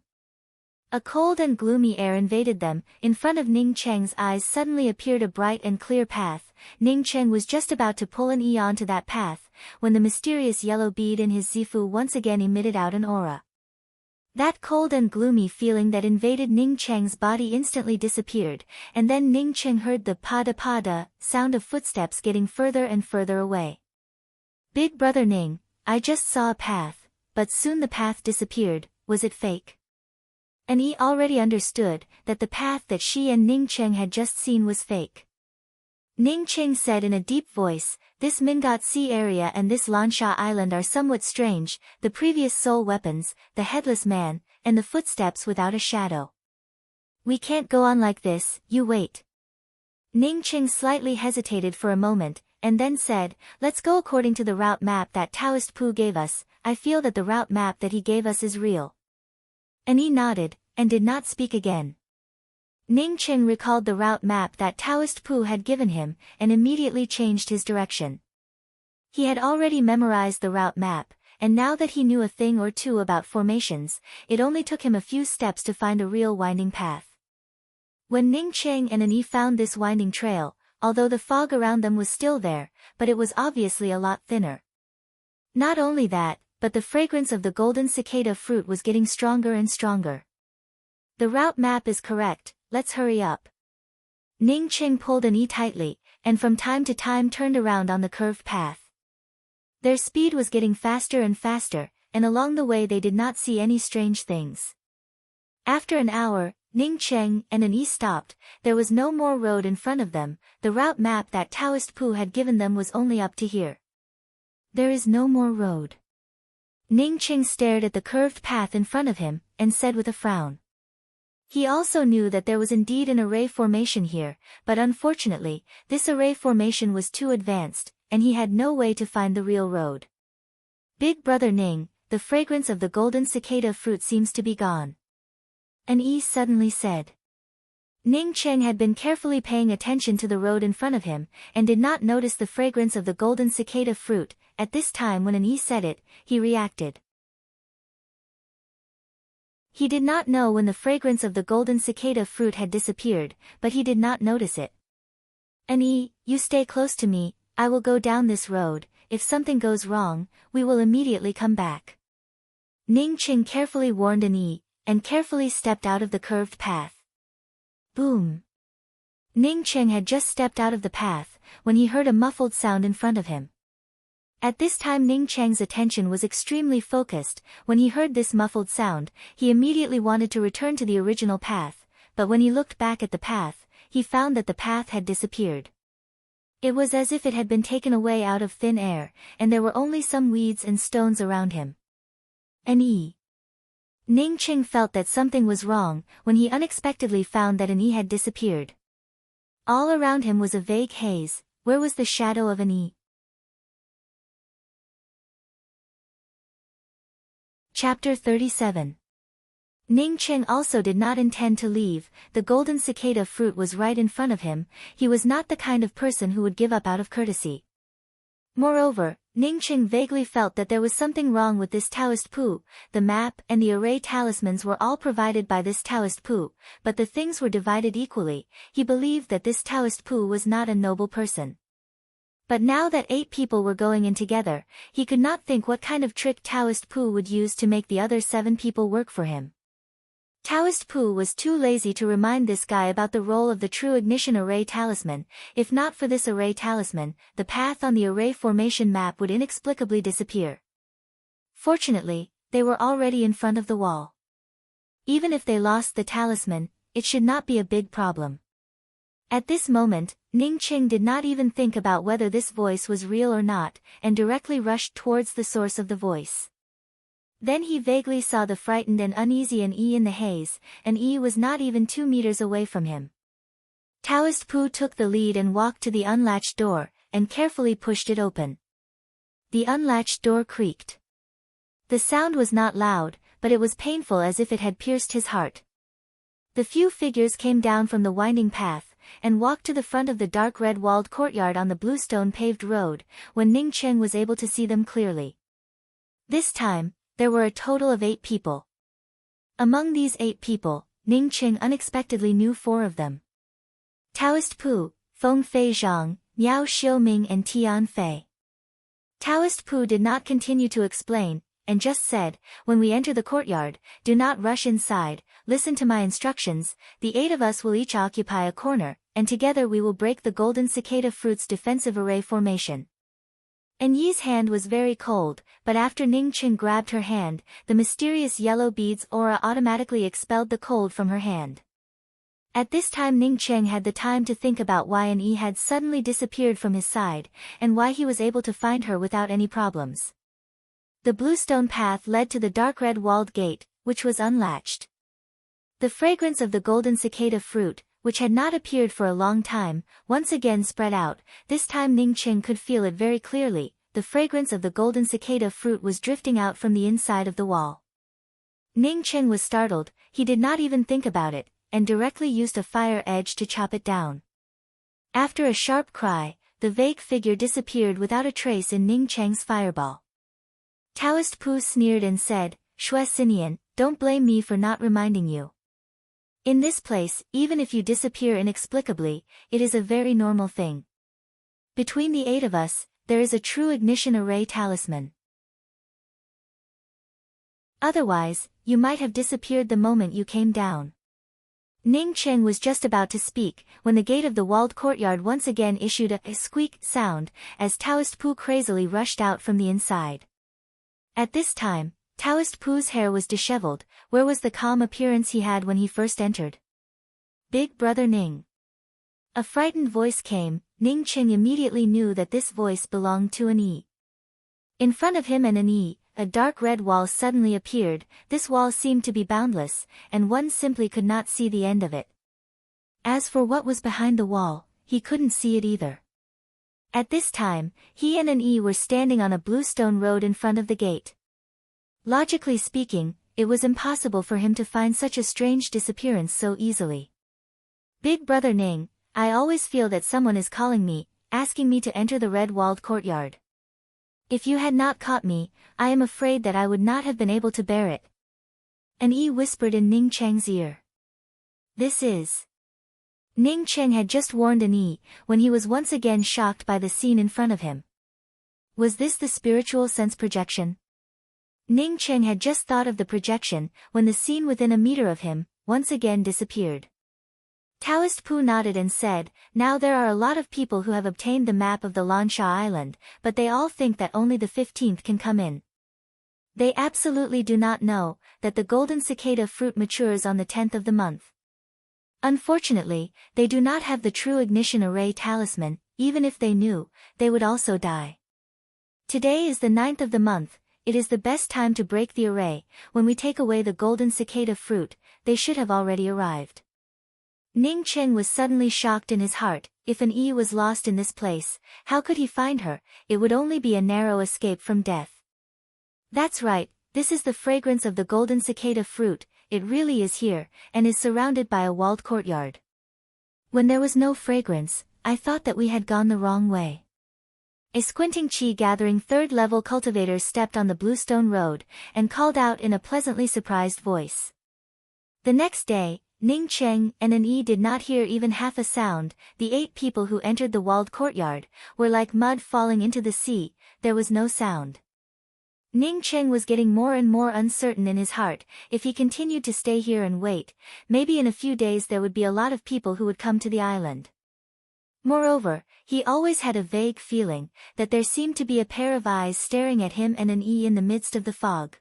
A cold and gloomy air invaded them. In front of Ning Cheng's eyes suddenly appeared a bright and clear path. Ning Cheng was just about to pull onto that path, when the mysterious yellow bead in his zifu once again emitted out an aura. That cold and gloomy feeling that invaded Ning Cheng's body instantly disappeared, and then Ning Cheng heard the pada-pada sound of footsteps getting further and further away. Big brother Ning, I just saw a path, but soon the path disappeared. Was it fake? And he already understood that the path that she and Ning Cheng had just seen was fake. Ning Cheng said in a deep voice, this Mingot Sea area and this Lansha Island are somewhat strange, the previous soul weapons, the headless man, and the footsteps without a shadow. We can't go on like this, you wait. Ning Cheng slightly hesitated for a moment, and then said, let's go according to the route map that Taoist Pu gave us. I feel that the route map that he gave us is real. And he nodded, and did not speak again. Ning Cheng recalled the route map that Taoist Pu had given him, and immediately changed his direction. He had already memorized the route map, and now that he knew a thing or two about formations, it only took him a few steps to find a real winding path. When Ning Cheng and Annie found this winding trail, although the fog around them was still there, but it was obviously a lot thinner. Not only that, but the fragrance of the golden cicada fruit was getting stronger and stronger. The route map is correct, let's hurry up. Ning Cheng pulled Annie tightly, and from time to time turned around on the curved path. Their speed was getting faster and faster, and along the way they did not see any strange things. After an hour, Ning Cheng and Annie stopped. There was no more road in front of them. The route map that Taoist Pu had given them was only up to here. There is no more road. Ning Cheng stared at the curved path in front of him, and said with a frown. He also knew that there was indeed an array formation here, but unfortunately, this array formation was too advanced, and he had no way to find the real road. Big brother Ning, the fragrance of the golden cicada fruit seems to be gone. Annie suddenly said. Ning Cheng had been carefully paying attention to the road in front of him, and did not notice the fragrance of the golden cicada fruit. At this time when Annie said it, he reacted. He did not know when the fragrance of the golden cicada fruit had disappeared, but he did not notice it. Annie, you stay close to me, I will go down this road. If something goes wrong, we will immediately come back. Ning Cheng carefully warned Annie, and carefully stepped out of the curved path. Boom! Ning Cheng had just stepped out of the path, when he heard a muffled sound in front of him. At this time Ning Cheng's attention was extremely focused. When he heard this muffled sound, he immediately wanted to return to the original path, but when he looked back at the path, he found that the path had disappeared. It was as if it had been taken away out of thin air, and there were only some weeds and stones around him. Annie. Ning Cheng felt that something was wrong, when he unexpectedly found that Annie had disappeared. All around him was a vague haze. Where was the shadow of Annie? Chapter 37. Ning Cheng also did not intend to leave. The golden cicada fruit was right in front of him. He was not the kind of person who would give up out of courtesy. Moreover, Ning Cheng vaguely felt that there was something wrong with this Taoist Pu. The map and the array talismans were all provided by this Taoist Pu, but the things were divided equally. He believed that this Taoist Pu was not a noble person. But now that 8 people were going in together, he could not think what kind of trick Taoist Pu would use to make the other 7 people work for him. Taoist Pu was too lazy to remind this guy about the role of the true ignition array talisman. If not for this array talisman, the path on the array formation map would inexplicably disappear. Fortunately, they were already in front of the wall. Even if they lost the talisman, it should not be a big problem. At this moment, Ning Cheng did not even think about whether this voice was real or not, and directly rushed towards the source of the voice. Then he vaguely saw the frightened and uneasy Annie in the haze, and Annie was not even 2 meters away from him. Taoist Pu took the lead and walked to the unlatched door, and carefully pushed it open. The unlatched door creaked. The sound was not loud, but it was painful as if it had pierced his heart. The few figures came down from the winding path, and walked to the front of the dark red-walled courtyard on the bluestone paved road, when Ning Cheng was able to see them clearly. This time, there were a total of 8 people. Among these 8 people, Ning Cheng unexpectedly knew 4 of them. Taoist Pu, Feng Fei Zhang, Miao Xiuming and Tian Fei. Taoist Pu did not continue to explain, and just said, "When we enter the courtyard, do not rush inside, listen to my instructions, the 8 of us will each occupy a corner, and together we will break the golden cicada fruit's defensive array formation." Enyi's hand was very cold, but after Ning Qing grabbed her hand, the mysterious yellow beads aura automatically expelled the cold from her hand. At this time Ning Qing had the time to think about why Enyi had suddenly disappeared from his side, and why he was able to find her without any problems. The bluestone path led to the dark red walled gate, which was unlatched. The fragrance of the golden cicada fruit, which had not appeared for a long time, once again spread out. This time Ning Qing could feel it very clearly. The fragrance of the golden cicada fruit was drifting out from the inside of the wall. Ning Qing was startled, he did not even think about it, and directly used a fire edge to chop it down. After a sharp cry, the vague figure disappeared without a trace in Ning Qing's fireball. Taoist Pu sneered and said, "Shui Sinian, don't blame me for not reminding you. In this place, even if you disappear inexplicably, it is a very normal thing. Between the 8 of us, there is a true ignition array talisman. Otherwise, you might have disappeared the moment you came down." Ning Qing was just about to speak, when the gate of the walled courtyard once again issued a squeak sound, as Taoist Pu crazily rushed out from the inside. At this time, Taoist Pu's hair was disheveled. Where was the calm appearance he had when he first entered? "Big brother Ning." A frightened voice came. Ning Qing immediately knew that this voice belonged to Enyi. In front of him and Enyi, a dark red wall suddenly appeared. This wall seemed to be boundless, and one simply could not see the end of it. As for what was behind the wall, he couldn't see it either. At this time, he and Enyi were standing on a bluestone road in front of the gate. Logically speaking, it was impossible for him to find such a strange disappearance so easily. "Big brother Ning, I always feel that someone is calling me, asking me to enter the red-walled courtyard. If you had not caught me, I am afraid that I would not have been able to bear it." Enyi whispered in Ning Cheng's ear. "This is..." Ning Cheng had just warned Enyi, when he was once again shocked by the scene in front of him. Was this the spiritual sense projection? Ning Cheng had just thought of the projection, when the scene within a meter of him, once again disappeared. Taoist Pu nodded and said, "Now there are a lot of people who have obtained the map of the Lansha Island, but they all think that only the 15th can come in. They absolutely do not know that the golden cicada fruit matures on the 10th of the month. Unfortunately, they do not have the true ignition array talisman. Even if they knew, they would also die. Today is the 9th of the month. It is the best time to break the array. When we take away the golden cicada fruit, they should have already arrived." Ning Cheng was suddenly shocked in his heart. If Enyi was lost in this place, how could he find her? It would only be a narrow escape from death. That's right, this is the fragrance of the golden cicada fruit. It really is here, and is surrounded by a walled courtyard. When there was no fragrance, I thought that we had gone the wrong way. A squinting chi-gathering third-level cultivator stepped on the bluestone road, and called out in a pleasantly surprised voice. The next day, Ning Cheng and Enyi did not hear even half a sound. The 8 people who entered the walled courtyard were like mud falling into the sea. There was no sound. Ning Cheng was getting more and more uncertain in his heart. If he continued to stay here and wait, maybe in a few days there would be a lot of people who would come to the island. Moreover, he always had a vague feeling that there seemed to be a pair of eyes staring at him and Enyi in the midst of the fog.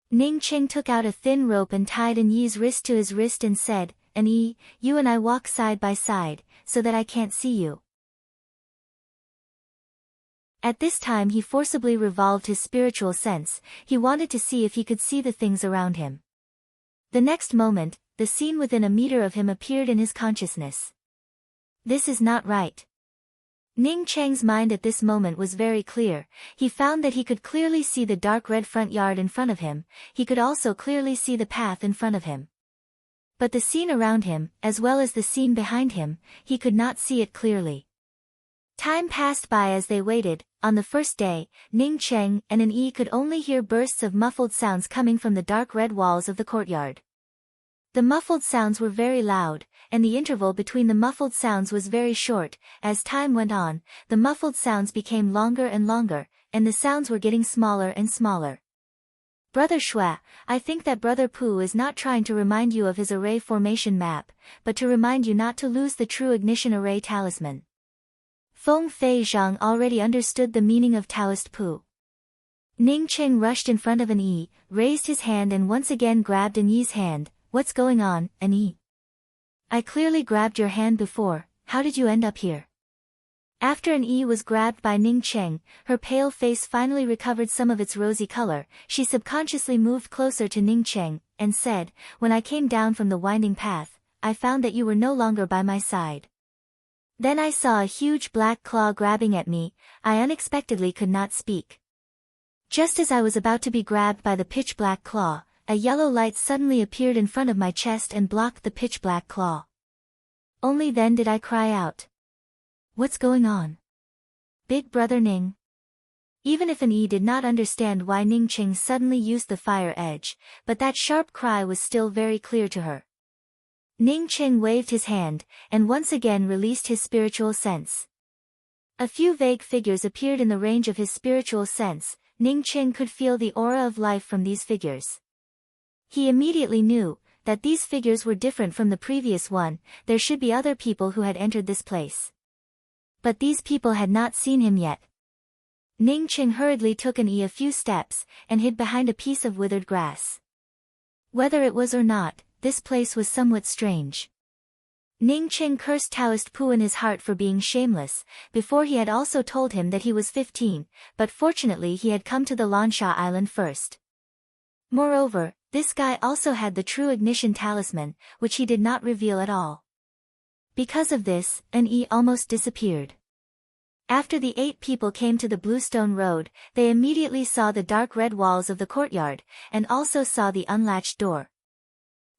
Ning Cheng took out a thin rope and tied Enyi's wrist to his wrist and said, "Enyi, you and I walk side by side, so that I can't see you." At this time he forcibly revolved his spiritual sense. He wanted to see if he could see the things around him. The next moment, the scene within a meter of him appeared in his consciousness. This is not right. Ning Cheng's mind at this moment was very clear. He found that he could clearly see the dark red front yard in front of him. He could also clearly see the path in front of him. But the scene around him, as well as the scene behind him, he could not see it clearly. Time passed by as they waited. On the first day, Ning Cheng and Enyi could only hear bursts of muffled sounds coming from the dark red walls of the courtyard. The muffled sounds were very loud, and the interval between the muffled sounds was very short. As time went on, the muffled sounds became longer and longer, and the sounds were getting smaller and smaller. Brother Shua, I think that Brother Pooh is not trying to remind you of his array formation map, but to remind you not to lose the true ignition array talisman. Feng Fei Zhang already understood the meaning of Taoist Pooh. Ning Cheng rushed in front of An Yi, raised his hand and once again grabbed An Yi's hand. What's going on, An Yi? I clearly grabbed your hand before, how did you end up here? After An Yi was grabbed by Ning Cheng, her pale face finally recovered some of its rosy color. She subconsciously moved closer to Ning Cheng, and said, when I came down from the winding path, I found that you were no longer by my side. Then I saw a huge black claw grabbing at me. I unexpectedly could not speak. Just as I was about to be grabbed by the pitch-black claw, a yellow light suddenly appeared in front of my chest and blocked the pitch-black claw. Only then did I cry out. What's going on? Big Brother Ning. Even if An Yi did not understand why Ning Cheng suddenly used the fire edge, but that sharp cry was still very clear to her. Ning Cheng waved his hand, and once again released his spiritual sense. A few vague figures appeared in the range of his spiritual sense. Ning Cheng could feel the aura of life from these figures. He immediately knew that these figures were different from the previous one. There should be other people who had entered this place. But these people had not seen him yet. Ning Cheng hurriedly took An Yi a few steps, and hid behind a piece of withered grass. Whether it was or not, this place was somewhat strange. Ning Cheng cursed Taoist Pooh in his heart for being shameless. Before he had also told him that he was 15, but fortunately he had come to the Lansha Island first. Moreover, this guy also had the true ignition talisman, which he did not reveal at all. Because of this, An Yi almost disappeared. After the 8 people came to the Bluestone Road, they immediately saw the dark red walls of the courtyard, and also saw the unlatched door.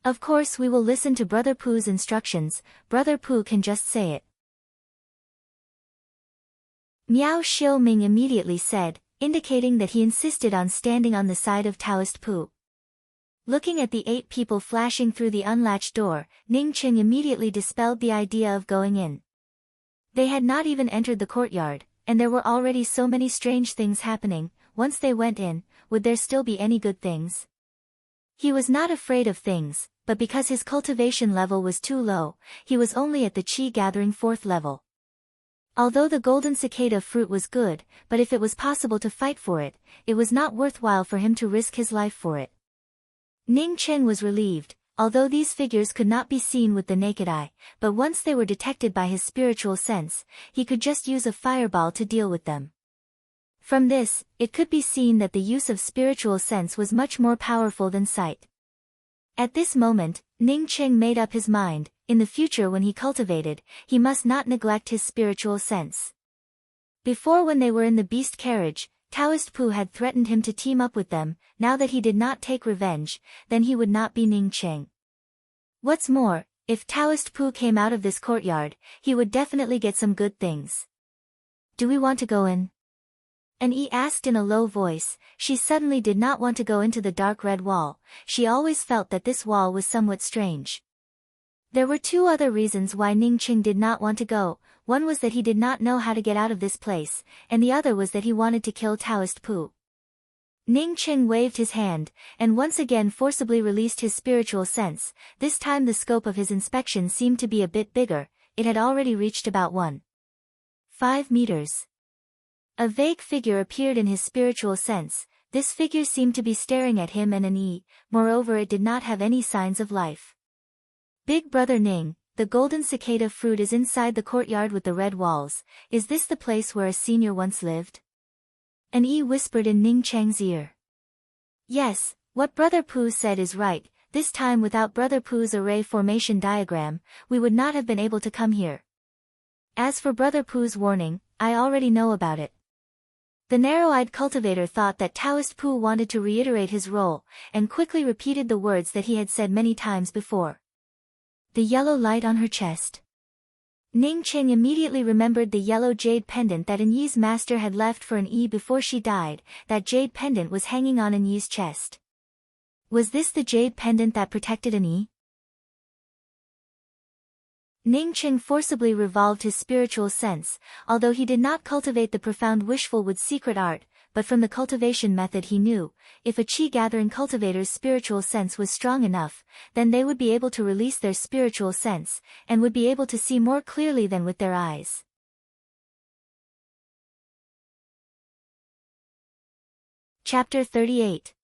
Of course we will listen to Brother Pooh's instructions. Brother Pooh can just say it. Miao Xiaoming immediately said, indicating that he insisted on standing on the side of Taoist Pooh. Looking at the 8 people flashing through the unlatched door, Ning Cheng immediately dispelled the idea of going in. They had not even entered the courtyard, and there were already so many strange things happening. Once they went in, would there still be any good things? He was not afraid of things, but because his cultivation level was too low, he was only at the Qi gathering 4th level. Although the golden cicada fruit was good, but if it was possible to fight for it, it was not worthwhile for him to risk his life for it. Ning Cheng was relieved, although these figures could not be seen with the naked eye, but once they were detected by his spiritual sense, he could just use a fireball to deal with them. From this, it could be seen that the use of spiritual sense was much more powerful than sight. At this moment, Ning Cheng made up his mind. In the future when he cultivated, he must not neglect his spiritual sense. Before when they were in the beast carriage, Taoist Pooh had threatened him to team up with them. Now that he did not take revenge, then he would not be Ning Cheng. What's more, if Taoist Pooh came out of this courtyard, he would definitely get some good things. Do we want to go in? An Yi asked in a low voice. She suddenly did not want to go into the dark red wall. She always felt that this wall was somewhat strange. There were 2 other reasons why Ning Cheng did not want to go. One was that he did not know how to get out of this place, and the other was that he wanted to kill Taoist Pooh. Ning Cheng waved his hand, and once again forcibly released his spiritual sense. This time the scope of his inspection seemed to be a bit bigger. It had already reached about 1.5 meters. A vague figure appeared in his spiritual sense. This figure seemed to be staring at him and An Yi. Moreover, it did not have any signs of life. Big Brother Ning, the golden cicada fruit is inside the courtyard with the red walls. Is this the place where a senior once lived? An Yi whispered in Ning Cheng's ear. Yes, what Brother Pooh said is right. This time without Brother Pooh's array formation diagram, we would not have been able to come here. As for Brother Pooh's warning, I already know about it. The narrow-eyed cultivator thought that Taoist Pooh wanted to reiterate his role, and quickly repeated the words that he had said many times before. The yellow light on her chest. Ning Cheng immediately remembered the yellow jade pendant that An Yi's master had left for An Yi before she died. That jade pendant was hanging on An Yi's chest. Was this the jade pendant that protected An Yi? Ning Cheng forcibly revolved his spiritual sense. Although he did not cultivate the profound wishful wood secret art, but from the cultivation method he knew, if a chi-gathering cultivator's spiritual sense was strong enough, then they would be able to release their spiritual sense, and would be able to see more clearly than with their eyes. Chapter 38.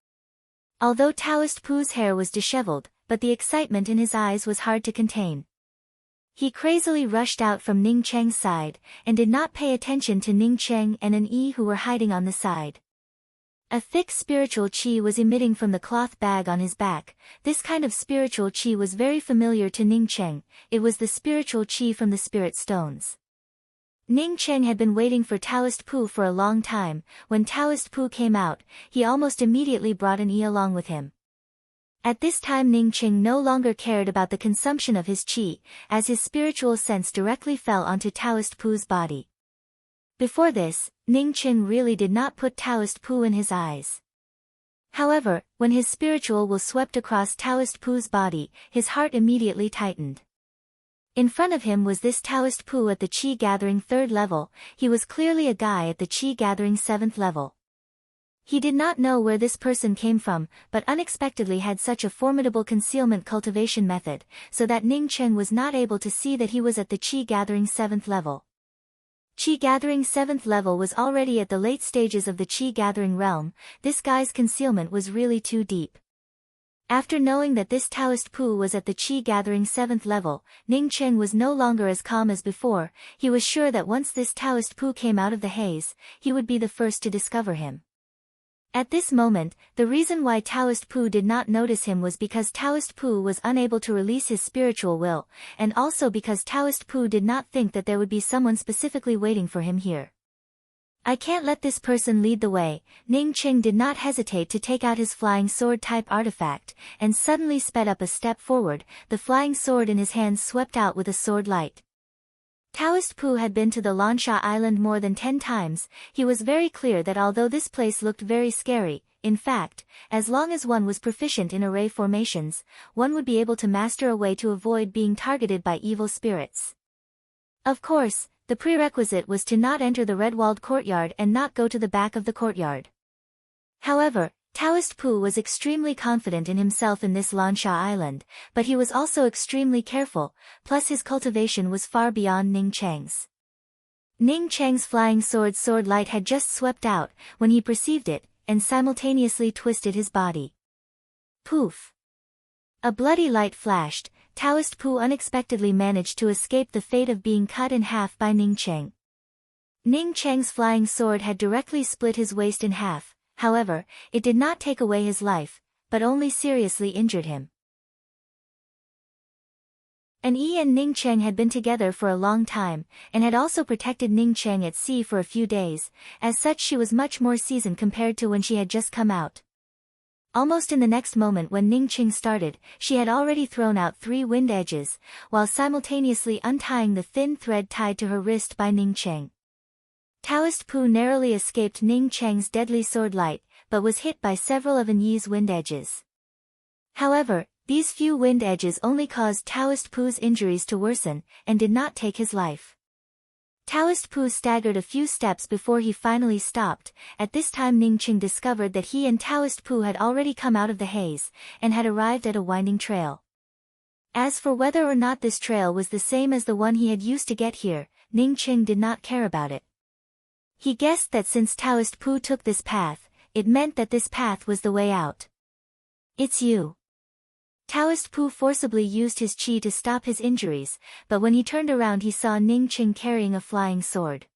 Although Taoist Pu's hair was disheveled, but the excitement in his eyes was hard to contain. He crazily rushed out from Ning Cheng's side, and did not pay attention to Ning Cheng and an Yi who were hiding on the side. A thick spiritual qi was emitting from the cloth bag on his back. This kind of spiritual qi was very familiar to Ning Cheng. It was the spiritual qi from the spirit stones. Ning Cheng had been waiting for Taoist Pu for a long time. When Taoist Pu came out, he almost immediately brought an Yi along with him. At this time Ning Cheng no longer cared about the consumption of his qi, as his spiritual sense directly fell onto Taoist Pu's body. Before this, Ning Cheng really did not put Taoist Pu in his eyes. However, when his spiritual will swept across Taoist Pu's body, his heart immediately tightened. In front of him was this Taoist Pu at the Qi-gathering 3rd level. He was clearly a guy at the Qi-gathering 7th level. He did not know where this person came from, but unexpectedly had such a formidable concealment cultivation method, so that Ning Cheng was not able to see that he was at the Qi-gathering 7th level. Qi-gathering 7th level was already at the late stages of the Qi-gathering realm. This guy's concealment was really too deep. After knowing that this Taoist Pu was at the Qi-gathering 7th level, Ning Cheng was no longer as calm as before. He was sure that once this Taoist Pu came out of the haze, he would be the first to discover him. At this moment, the reason why Taoist Pu did not notice him was because Taoist Pu was unable to release his spiritual will, and also because Taoist Pu did not think that there would be someone specifically waiting for him here. I can't let this person lead the way. Ning Cheng did not hesitate to take out his flying sword type artifact, and suddenly sped up a step forward. The flying sword in his hands swept out with a sword light. Taoist Pu had been to the Lansha Island more than 10 times. He was very clear that although this place looked very scary, in fact, as long as one was proficient in array formations, one would be able to master a way to avoid being targeted by evil spirits. Of course, the prerequisite was to not enter the red-walled courtyard and not go to the back of the courtyard. However, Taoist Pu was extremely confident in himself in this Lansha Island, but he was also extremely careful, plus his cultivation was far beyond Ning Cheng's. Ning Cheng's flying sword light had just swept out, when he perceived it, and simultaneously twisted his body. Poof! A bloody light flashed. Taoist Pu unexpectedly managed to escape the fate of being cut in half by Ning Cheng. Ning Cheng's flying sword had directly split his waist in half. However, it did not take away his life, but only seriously injured him. An Yi and Ning Cheng had been together for a long time, and had also protected Ning Cheng at sea for a few days. As such, she was much more seasoned compared to when she had just come out. Almost in the next moment when Ning Cheng started, she had already thrown out 3 wind edges, while simultaneously untying the thin thread tied to her wrist by Ning Cheng. Taoist Pu narrowly escaped Ning Cheng's deadly sword light, but was hit by several of An Yi's wind edges. However, these few wind edges only caused Taoist Pu's injuries to worsen, and did not take his life. Taoist Pu staggered a few steps before he finally stopped. At this time Ning Cheng discovered that he and Taoist Pu had already come out of the haze, and had arrived at a winding trail. As for whether or not this trail was the same as the one he had used to get here, Ning Cheng did not care about it. He guessed that since Taoist Pu took this path, it meant that this path was the way out. It's you. Taoist Pu forcibly used his qi to stop his injuries, but when he turned around he saw Ning Cheng carrying a flying sword.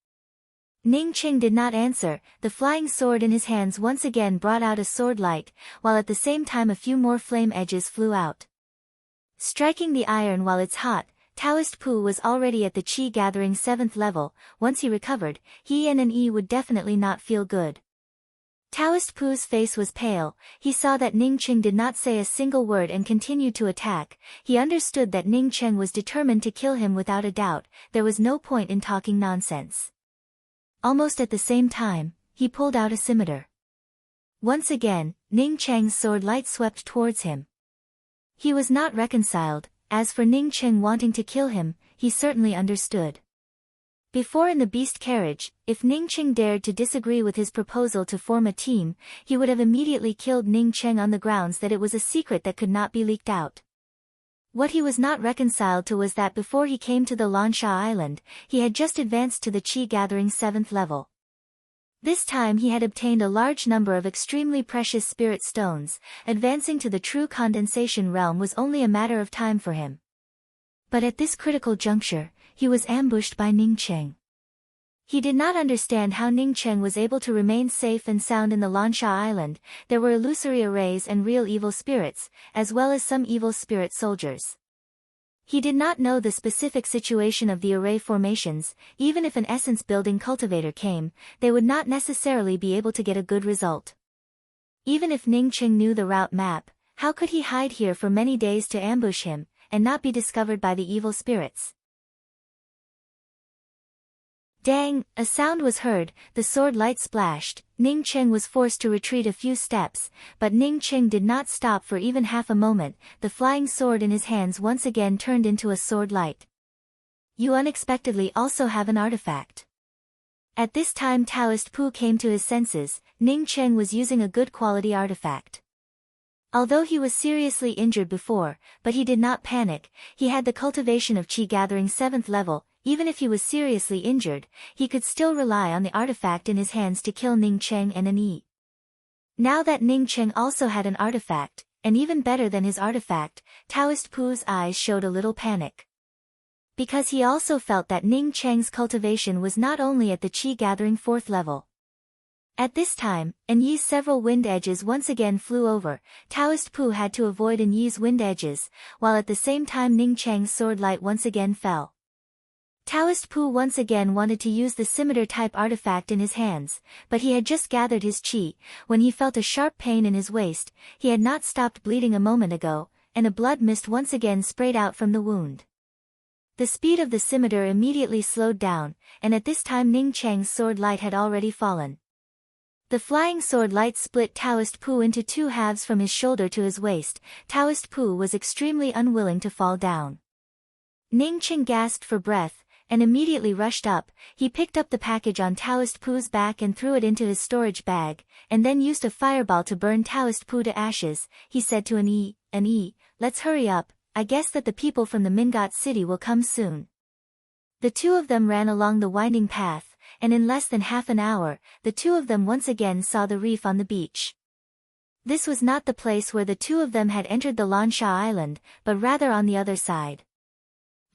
Ning Cheng did not answer. The flying sword in his hands once again brought out a sword light, while at the same time a few more flame edges flew out. Striking the iron while it's hot, Taoist Pu was already at the Qi-gathering 7th level. Once he recovered, he and An Yi would definitely not feel good. Taoist Pu's face was pale. He saw that Ning Cheng did not say a single word and continued to attack. He understood that Ning Cheng was determined to kill him without a doubt. There was no point in talking nonsense. Almost at the same time, he pulled out a scimitar. Once again, Ning Cheng's sword light swept towards him. He was not reconciled. As for Ning Cheng wanting to kill him, he certainly understood. Before in the beast carriage, if Ningqing dared to disagree with his proposal to form a team, he would have immediately killed Ningqing on the grounds that it was a secret that could not be leaked out. What he was not reconciled to was that before he came to the Lansha Island, he had just advanced to the Qi Gathering 7th level. This time he had obtained a large number of extremely precious spirit stones. Advancing to the true condensation realm was only a matter of time for him. But at this critical juncture, he was ambushed by Ningqing. He did not understand how Ningqing was able to remain safe and sound in the Lansha Island. There were illusory arrays and real evil spirits, as well as some evil spirit soldiers. He did not know the specific situation of the array formations. Even if an essence-building cultivator came, they would not necessarily be able to get a good result. Even if Ningqing knew the route map, how could he hide here for many days to ambush him, and not be discovered by the evil spirits? Dang! A sound was heard, the sword light splashed. Ningqing was forced to retreat a few steps, but Ningqing did not stop for even half a moment. The flying sword in his hands once again turned into a sword light. You unexpectedly also have an artifact. At this time Taoist Pu came to his senses. Ningqing was using a good quality artifact. Although he was seriously injured before, but he did not panic. He had the cultivation of Qi Gathering 7th level. Even if he was seriously injured, he could still rely on the artifact in his hands to kill Ningqing and Yi. Now that Ningqing also had an artifact, and even better than his artifact, Taoist Pu's eyes showed a little panic. Because he also felt that Ningqing's cultivation was not only at the Qi Gathering 4th level. At this time, Yi's several wind edges once again flew over. Taoist Pu had to avoid Yi's wind edges, while at the same time Ningqing's sword light once again fell. Taoist Pu once again wanted to use the scimitar-type artifact in his hands, but he had just gathered his qi, when he felt a sharp pain in his waist. He had not stopped bleeding a moment ago, and a blood mist once again sprayed out from the wound. The speed of the scimitar immediately slowed down, and at this time Ningqing's sword light had already fallen. The flying sword light split Taoist Pu into two halves from his shoulder to his waist. Taoist Pu was extremely unwilling to fall down. Ningqing gasped for breath, and immediately rushed up. He picked up the package on Taoist Pu's back and threw it into his storage bag, and then used a fireball to burn Taoist Pu to ashes. He said to Yi, let's hurry up, I guess that the people from the Mingot city will come soon. The two of them ran along the winding path, and in less than half an hour, the two of them once again saw the reef on the beach. This was not the place where the two of them had entered the Lansha Island, but rather on the other side.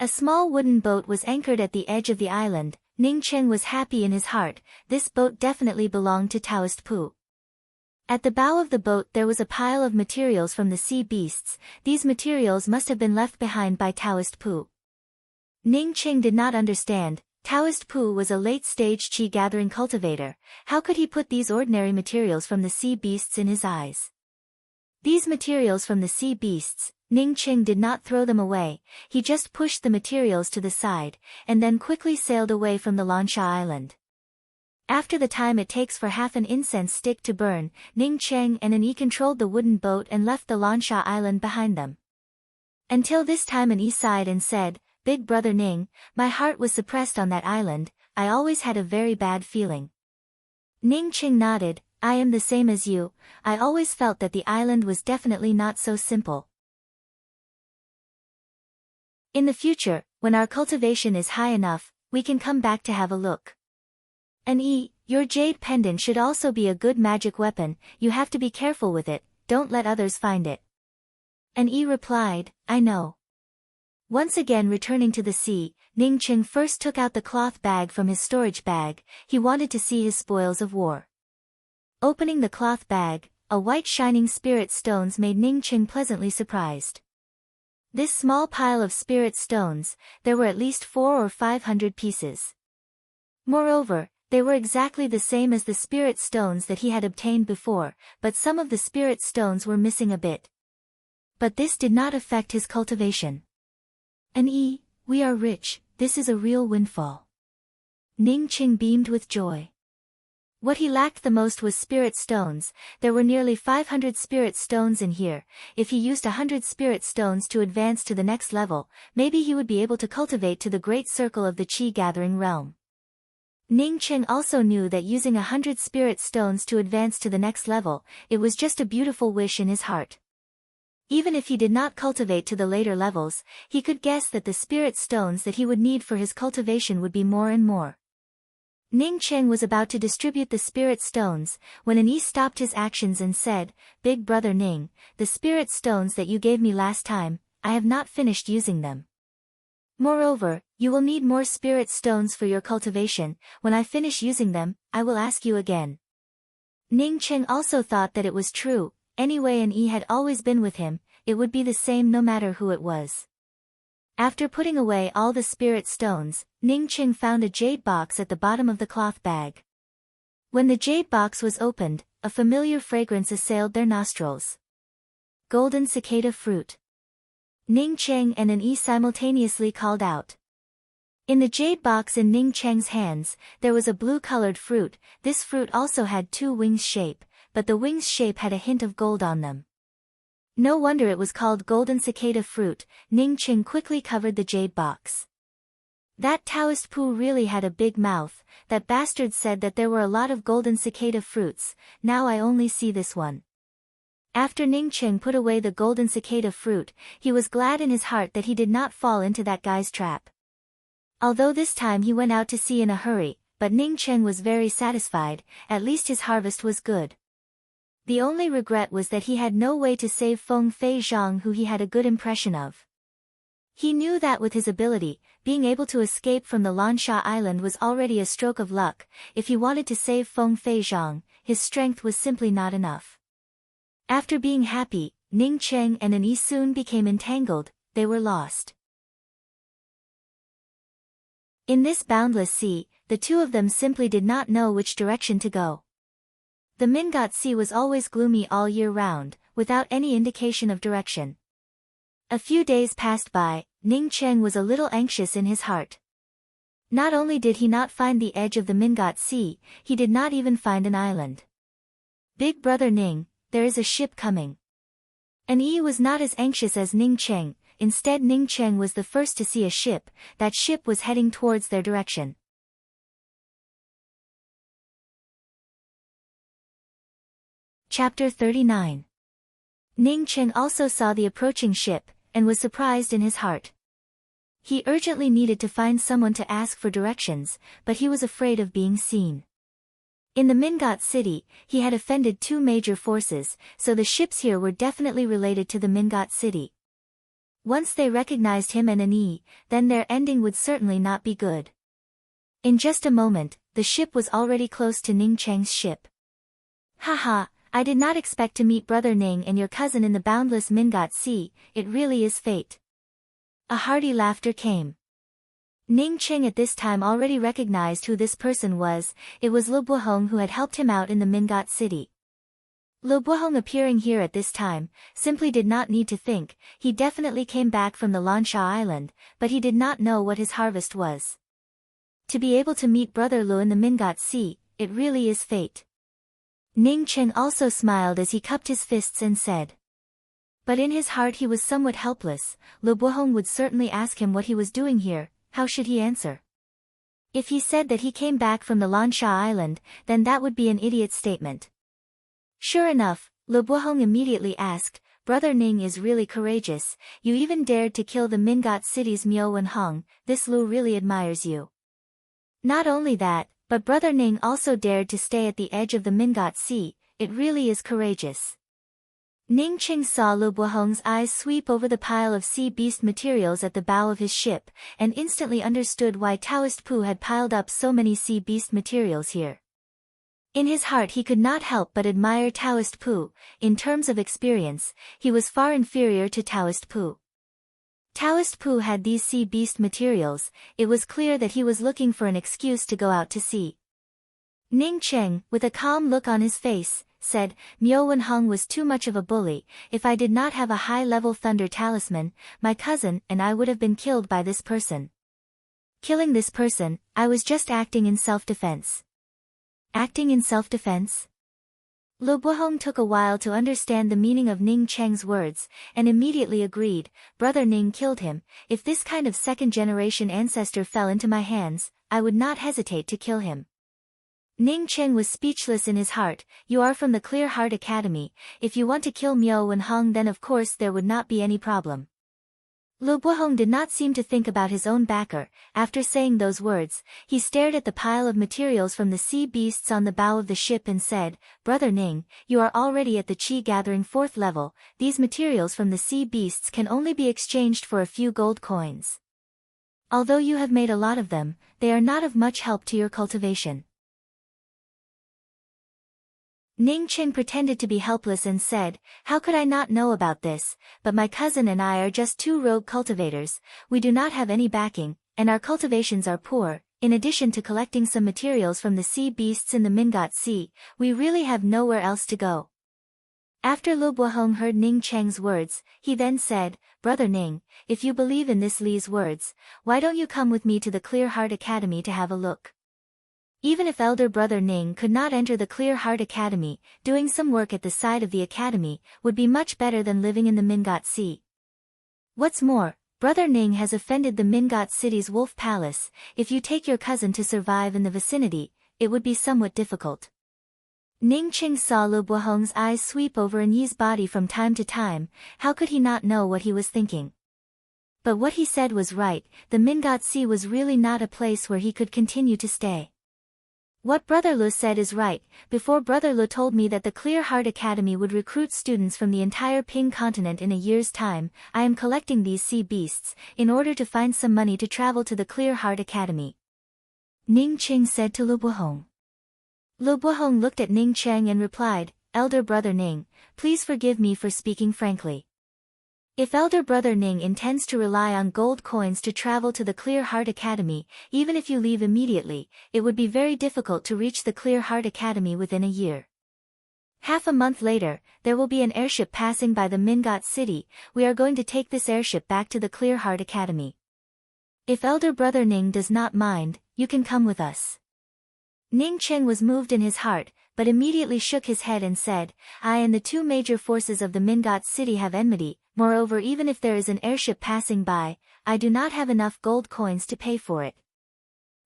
A small wooden boat was anchored at the edge of the island. Ningqing was happy in his heart. This boat definitely belonged to Taoist Pu. At the bow of the boat there was a pile of materials from the sea beasts. These materials must have been left behind by Taoist Pu. Ningqing did not understand. Taoist Pu was a late-stage qi gathering cultivator. How could he put these ordinary materials from the sea beasts in his eyes? These materials from the sea beasts, Ningqing did not throw them away. He just pushed the materials to the side, and then quickly sailed away from the Lansha Island. After the time it takes for half an incense stick to burn, Ningqing and Yi controlled the wooden boat and left the Lansha Island behind them. Until this time Yi sighed and said, Big brother Ning, my heart was suppressed on that island. I always had a very bad feeling. Ningqing nodded. I am the same as you. I always felt that the island was definitely not so simple. In the future, when our cultivation is high enough, we can come back to have a look. Yi, your jade pendant should also be a good magic weapon. You have to be careful with it, don't let others find it. Yi replied, I know. Once again returning to the sea, Ningqing first took out the cloth bag from his storage bag. He wanted to see his spoils of war. Opening the cloth bag, a white shining spirit stones made Ningqing pleasantly surprised. This small pile of spirit stones, there were at least 400 or 500 pieces. Moreover, they were exactly the same as the spirit stones that he had obtained before, but some of the spirit stones were missing a bit. But this did not affect his cultivation. Yi, we are rich, this is a real windfall. Ningqing beamed with joy. What he lacked the most was spirit stones. There were nearly 500 spirit stones in here. If he used 100 spirit stones to advance to the next level, maybe he would be able to cultivate to the great circle of the Qi gathering realm. Ning Cheng also knew that using 100 spirit stones to advance to the next level, it was just a beautiful wish in his heart. Even if he did not cultivate to the later levels, he could guess that the spirit stones that he would need for his cultivation would be more and more. Ning Cheng was about to distribute the spirit stones, when an Yi stopped his actions and said, "Big brother Ning, the spirit stones that you gave me last time, I have not finished using them. Moreover, you will need more spirit stones for your cultivation. When I finish using them, I will ask you again." Ning Cheng also thought that it was true. Anyway, an Yi had always been with him, it would be the same no matter who it was. After putting away all the spirit stones, Ning Cheng found a jade box at the bottom of the cloth bag. When the jade box was opened, a familiar fragrance assailed their nostrils. Golden cicada fruit. Ning Cheng and an Yi simultaneously called out. In the jade box in Ning Cheng's hands, there was a blue-colored fruit. This fruit also had two wings shape, but the wings shape had a hint of gold on them. No wonder it was called golden cicada fruit. Ning Cheng quickly covered the jade box. That Taoist Pooh really had a big mouth. That bastard said that there were a lot of golden cicada fruits. Now I only see this one. After Ning Cheng put away the golden cicada fruit, he was glad in his heart that he did not fall into that guy's trap. Although this time he went out to sea in a hurry, but Ning Cheng was very satisfied. At least his harvest was good. The only regret was that he had no way to save Feng Fei Zhang, who he had a good impression of. He knew that with his ability, being able to escape from the Lansha Island was already a stroke of luck. If he wanted to save Feng Fei Zhang, his strength was simply not enough. After being happy, Ning Cheng and an Yi soon became entangled. They were lost. In this boundless sea, the two of them simply did not know which direction to go. The Mingot Sea was always gloomy all year round, without any indication of direction. A few days passed by. Ning Cheng was a little anxious in his heart. Not only did he not find the edge of the Mingot Sea, he did not even find an island. "Big brother Ning, there is a ship coming." An Yi was not as anxious as Ning Cheng. Instead, Ning Cheng was the first to see a ship. That ship was heading towards their direction. Chapter 39. Ning Cheng also saw the approaching ship, and was surprised in his heart. He urgently needed to find someone to ask for directions, but he was afraid of being seen. In the Mingot City, he had offended two major forces, so the ships here were definitely related to the Mingot City. Once they recognized him and an Yi, then their ending would certainly not be good. In just a moment, the ship was already close to Ning Cheng's ship. "Haha, I did not expect to meet brother Ning and your cousin in the boundless Mingot Sea. It really is fate." A hearty laughter came. Ning Cheng at this time already recognized who this person was. It was Lu Buhong who had helped him out in the Mingot City. Lu Buhong appearing here at this time, simply did not need to think. He definitely came back from the Lansha Island, but he did not know what his harvest was. To be able to meet brother Lu in the Mingot Sea, it really is fate. Ning Cheng also smiled as he cupped his fists and said. But in his heart he was somewhat helpless. Lu Buhong would certainly ask him what he was doing here. How should he answer? If he said that he came back from the Lansha Island, then that would be an idiot statement. Sure enough, Lu Buhong immediately asked, "Brother Ning is really courageous. You even dared to kill the Mingot City's Miao Wenhong. This Lu really admires you." Not only that, but brother Ning also dared to stay at the edge of the Mingot Sea. It really is courageous. Ning Cheng saw Lu Buhong's eyes sweep over the pile of sea beast materials at the bow of his ship, and instantly understood why Taoist Pooh had piled up so many sea beast materials here. In his heart he could not help but admire Taoist Pooh. In terms of experience, he was far inferior to Taoist Pooh. Taoist Pooh had these sea beast materials. It was clear that he was looking for an excuse to go out to sea. Ning Cheng, with a calm look on his face, said, "Miao Wenhong was too much of a bully. If I did not have a high-level thunder talisman, my cousin and I would have been killed by this person. Killing this person, I was just acting in self-defense." Acting in self-defense? Lu Buhong took a while to understand the meaning of Ning Cheng's words, and immediately agreed. "Brother Ning killed him. If this kind of second-generation ancestor fell into my hands, I would not hesitate to kill him. Ning Cheng was speechless in his heart. You are from the Clear Heart Academy. If you want to kill Miao Wenhong, then of course there would not be any problem. Lu Buohong did not seem to think about his own backer. After saying those words, he stared at the pile of materials from the sea beasts on the bow of the ship and said, Brother Ning, you are already at the Qi Gathering 4th level. These materials from the sea beasts can only be exchanged for a few gold coins. Although you have made a lot of them, they are not of much help to your cultivation. Ning Cheng pretended to be helpless and said, How could I not know about this? But my cousin and I are just 2 rogue cultivators. We do not have any backing, and our cultivations are poor. In addition to collecting some materials from the sea beasts in the Mingat Sea, we really have nowhere else to go. After Lu Buohong heard Ning Cheng's words, he then said, Brother Ning, if you believe in this Li's words, why don't you come with me to the Clear Heart Academy to have a look? Even if elder brother Ning could not enter the Clear Heart Academy, doing some work at the side of the academy would be much better than living in the Mingat Sea. What's more, brother Ning has offended the Mingat City's Wolf Palace. If you take your cousin to survive in the vicinity, it would be somewhat difficult. Ning Cheng saw Lu Buohong's eyes sweep over Yi's body from time to time. How could he not know what he was thinking? But what he said was right. The Mingat Sea was really not a place where he could continue to stay. What Brother Lu said is right. Before Brother Lu told me that the Clear Heart Academy would recruit students from the entire Ping continent in a year's time. I am collecting these sea beasts, in order to find some money to travel to the Clear Heart Academy. Ning Cheng said to Lu Buohong. Lu Buohong looked at Ning Cheng and replied, Elder Brother Ning, please forgive me for speaking frankly. If elder brother Ning intends to rely on gold coins to travel to the Clear Heart Academy, even if you leave immediately, it would be very difficult to reach the Clear Heart Academy within a year. Half a month later, there will be an airship passing by the Mingat City. We are going to take this airship back to the Clear Heart Academy. If elder brother Ning does not mind, you can come with us. Ning Cheng was moved in his heart, but immediately shook his head and said, I and the 2 major forces of the Mingat City have enmity. Moreover, even if there is an airship passing by, I do not have enough gold coins to pay for it.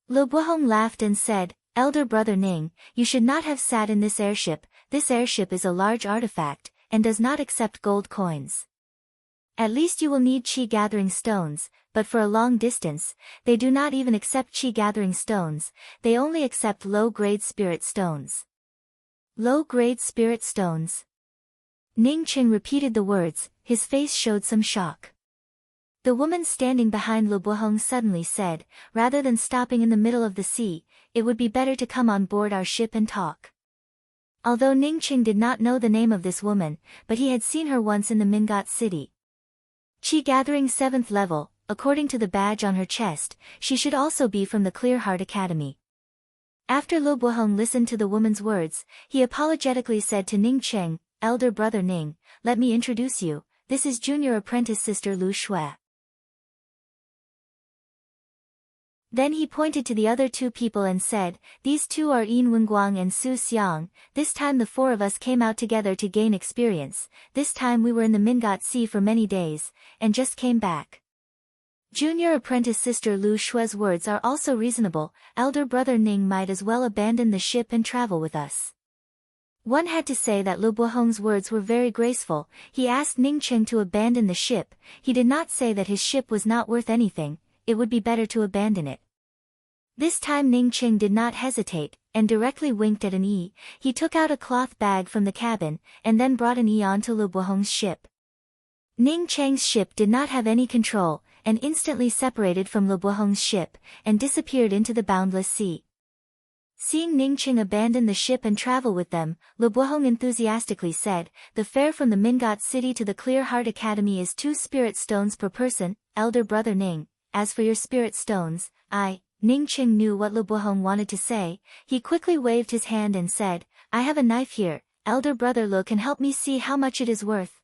Lu Buohong laughed and said, Elder brother Ning, you should not have sat in this airship. This airship is a large artifact, and does not accept gold coins. At least you will need Qi gathering stones, but for a long distance, they do not even accept Qi gathering stones. They only accept low-grade spirit stones. Low-grade spirit stones. Ning Cheng repeated the words. His face showed some shock. The woman standing behind Lu Buohong suddenly said, Rather than stopping in the middle of the sea, it would be better to come on board our ship and talk. Although Ning Cheng did not know the name of this woman, but he had seen her once in the Mingat City. Qi gathering 7th level, according to the badge on her chest, she should also be from the Clear Heart Academy. After Lu Buohong listened to the woman's words, he apologetically said to Ning Cheng, Elder brother Ning, let me introduce you. This is junior apprentice sister Lu Shui. Then he pointed to the other 2 people and said, These 2 are Yin Wenguang and Su Xiang. This time the 4 of us came out together to gain experience. This time we were in the Mingat Sea for many days, and just came back. Junior apprentice sister Lu Shui's words are also reasonable. Elder brother Ning might as well abandon the ship and travel with us. One had to say that Lu Buohong's words were very graceful. He asked Ning Cheng to abandon the ship. He did not say that his ship was not worth anything. It would be better to abandon it. This time Ning Cheng did not hesitate, and directly winked at an E. He took out a cloth bag from the cabin, and then brought an E onto Lu Buohong's ship. Ning Cheng's ship did not have any control, and instantly separated from Lu Buohong's ship, and disappeared into the boundless sea. Seeing Ning Cheng abandon the ship and travel with them, Lu Buohong enthusiastically said, The fare from the Mingat City to the Clear Heart Academy is 2 spirit stones per person, elder brother Ning. As for your spirit stones, Ning Cheng knew what Lu Buohong wanted to say. He quickly waved his hand and said, I have a knife here. Elder brother Lu can help me see how much it is worth.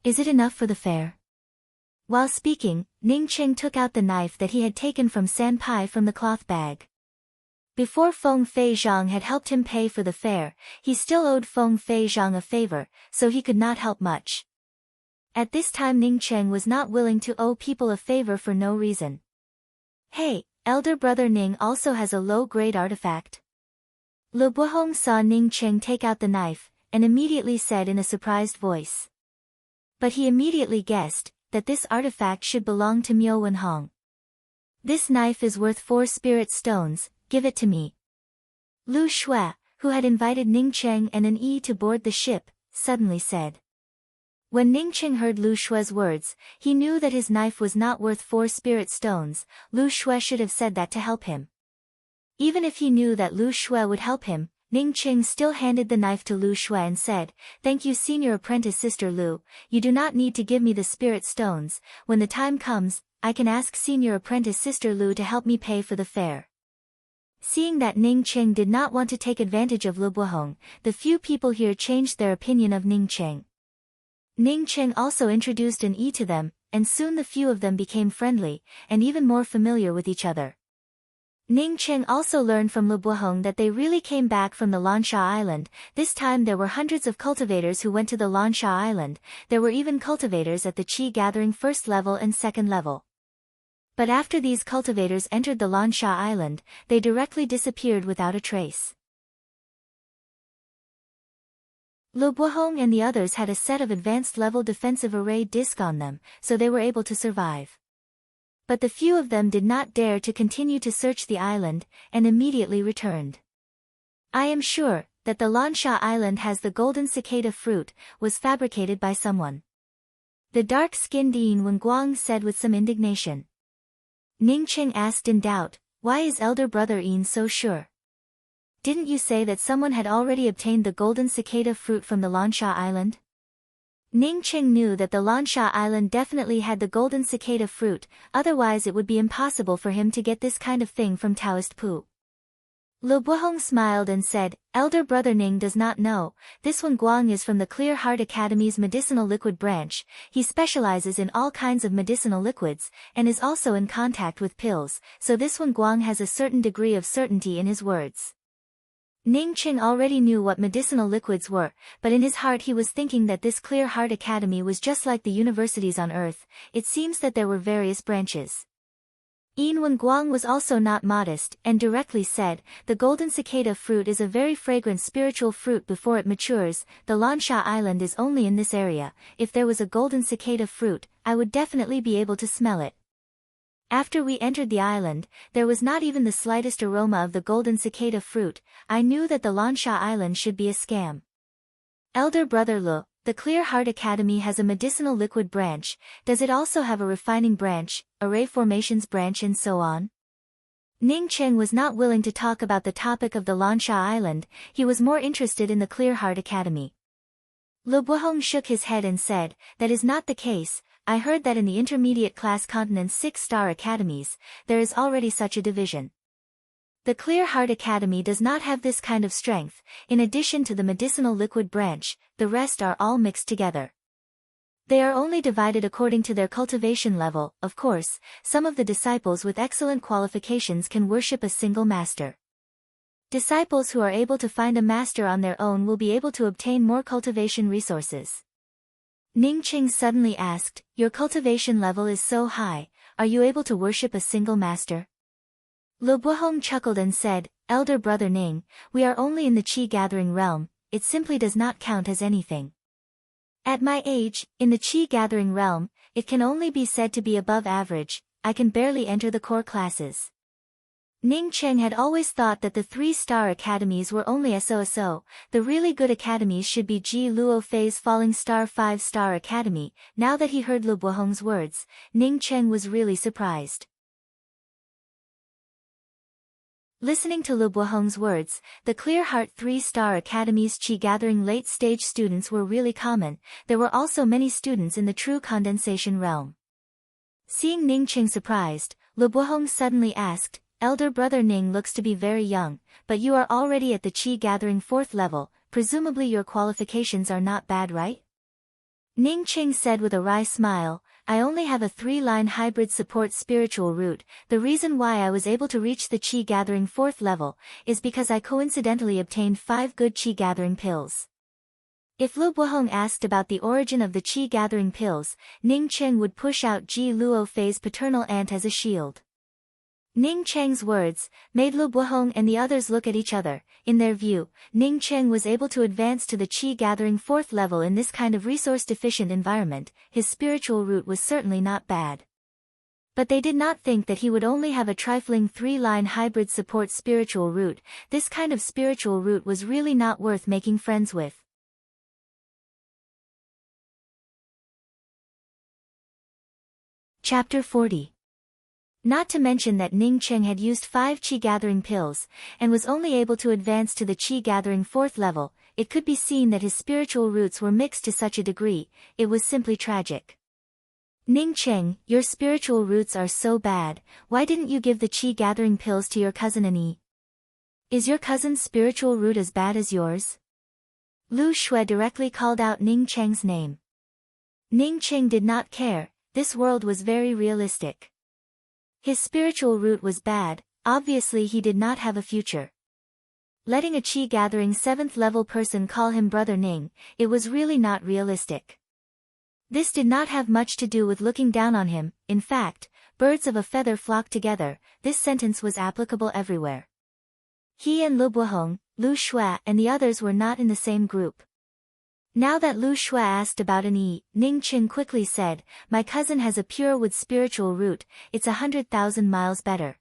Is it enough for the fare? While speaking, Ning Cheng took out the knife that he had taken from Sanpai from the cloth bag. Before Feng Fei Zhang had helped him pay for the fare, he still owed Feng Fei Zhang a favor, so he could not help much. At this time Ning Cheng was not willing to owe people a favor for no reason. Hey, elder brother Ning also has a low-grade artifact. Lu Buhong saw Ning Cheng take out the knife, and immediately said in a surprised voice. But he immediately guessed that this artifact should belong to Miao Wenhong. This knife is worth 4 spirit stones, give it to me. Lu Shui, who had invited Ning Cheng and an Yi to board the ship, suddenly said. When Ning Cheng heard Lu Shui's words, he knew that his knife was not worth 4 spirit stones. Lu Shui should have said that to help him. Even if he knew that Lu Shui would help him, Ning Cheng still handed the knife to Lu Shui and said, "Thank you, senior apprentice Sister Lu, you do not need to give me the spirit stones. When the time comes, I can ask senior apprentice Sister Lu to help me pay for the fare." Seeing that Ning Cheng did not want to take advantage of Lu Buhong, the few people here changed their opinion of Ning Cheng. Ning Cheng also introduced an Yi to them, and soon the few of them became friendly, and even more familiar with each other. Ning Cheng also learned from Lu Buhong that they really came back from the Lansha Island. This time there were hundreds of cultivators who went to the Lansha Island. There were even cultivators at the Qi Gathering first level and second level. But after these cultivators entered the Lansha Island, they directly disappeared without a trace. Lu Buhong and the others had a set of advanced level defensive array disc on them, so they were able to survive. But the few of them did not dare to continue to search the island, and immediately returned. "I am sure that the Lansha Island has the golden cicada fruit, was fabricated by someone," the dark-skinned Yin Wenguang said with some indignation. Ning Cheng asked in doubt, "Why is elder brother Yin so sure? Didn't you say that someone had already obtained the golden cicada fruit from the Lansha Island?" Ning Cheng knew that the Lansha Island definitely had the golden cicada fruit, otherwise it would be impossible for him to get this kind of thing from Taoist Pu. Lu Buhong smiled and said, "Elder brother Ning does not know, this Wenguang is from the Clear Heart Academy's medicinal liquid branch. He specializes in all kinds of medicinal liquids, and is also in contact with pills, so this Wenguang has a certain degree of certainty in his words." Ning Cheng already knew what medicinal liquids were, but in his heart he was thinking that this Clear Heart Academy was just like the universities on Earth. It seems that there were various branches. Yin Wenguang was also not modest, and directly said, "The golden cicada fruit is a very fragrant spiritual fruit before it matures. The Lansha Island is only in this area. If there was a golden cicada fruit, I would definitely be able to smell it. After we entered the island, there was not even the slightest aroma of the golden cicada fruit. I knew that the Lansha Island should be a scam." "Elder brother Lu, the Clear Heart Academy has a medicinal liquid branch. Does it also have a refining branch, array formations branch and so on?" Ning Cheng was not willing to talk about the topic of the Lansha Island. He was more interested in the Clear Heart Academy. Lu Buhong shook his head and said, "That is not the case. I heard that in the intermediate class continent's 6-star academies, there is already such a division. The Clear Heart Academy does not have this kind of strength. In addition to the medicinal liquid branch, the rest are all mixed together. They are only divided according to their cultivation level. Of course, some of the disciples with excellent qualifications can worship a single master. Disciples who are able to find a master on their own will be able to obtain more cultivation resources." Ning Cheng suddenly asked, "Your cultivation level is so high, are you able to worship a single master?" Lu Buhong chuckled and said, "Elder brother Ning, we are only in the Qi Gathering realm, it simply does not count as anything. At my age, in the Qi Gathering realm, it can only be said to be above average. I can barely enter the core classes." Ning Cheng had always thought that the 3-star academies were only SO. The really good academies should be Ji Luo Fei's Falling Star 5-star academy. Now that he heard Lu Buhong's words, Ning Cheng was really surprised. Listening to Lu Buhong's words, the Clear Heart 3-star academy's Qi Gathering late-stage students were really common. There were also many students in the true condensation realm. Seeing Ning Cheng surprised, Lu Buhong suddenly asked, "Elder brother Ning looks to be very young, but you are already at the Qi Gathering 4th level, presumably your qualifications are not bad, right?" Ning Cheng said with a wry smile, "I only have a 3-line hybrid support spiritual root. The reason why I was able to reach the Qi Gathering 4th level is because I coincidentally obtained 5 good Qi Gathering pills." If Lu Buhong asked about the origin of the Qi Gathering pills, Ning Cheng would push out Ji Luo Fei's paternal aunt as a shield. Ning Cheng's words made Lu Buhong and the others look at each other. In their view, Ning Cheng was able to advance to the Qi gathering 4th level in this kind of resource-deficient environment. His spiritual root was certainly not bad. But they did not think that he would only have a trifling 3-line hybrid support spiritual root. This kind of spiritual root was really not worth making friends with. Chapter 40. Not to mention that Ning Cheng had used 5 Qi gathering pills, and was only able to advance to the Qi gathering 4th level, it could be seen that his spiritual roots were mixed to such a degree, it was simply tragic. Ning Cheng, your spiritual roots are so bad, why didn't you give the Qi gathering pills to your cousin Ani? Is your cousin's spiritual root as bad as yours? Lu Shui directly called out Ning Cheng's name. Ning Cheng did not care, this world was very realistic. His spiritual root was bad, obviously he did not have a future. Letting a Qi gathering 7th level person call him Brother Ning, it was really not realistic. This did not have much to do with looking down on him, in fact, birds of a feather flock together, this sentence was applicable everywhere. He and Lu Buhong, Lu Shui and the others were not in the same group. Now that Lu Shui asked about Ani, Ning Cheng quickly said, my cousin has a pure wood spiritual root, it's 100,000 miles better.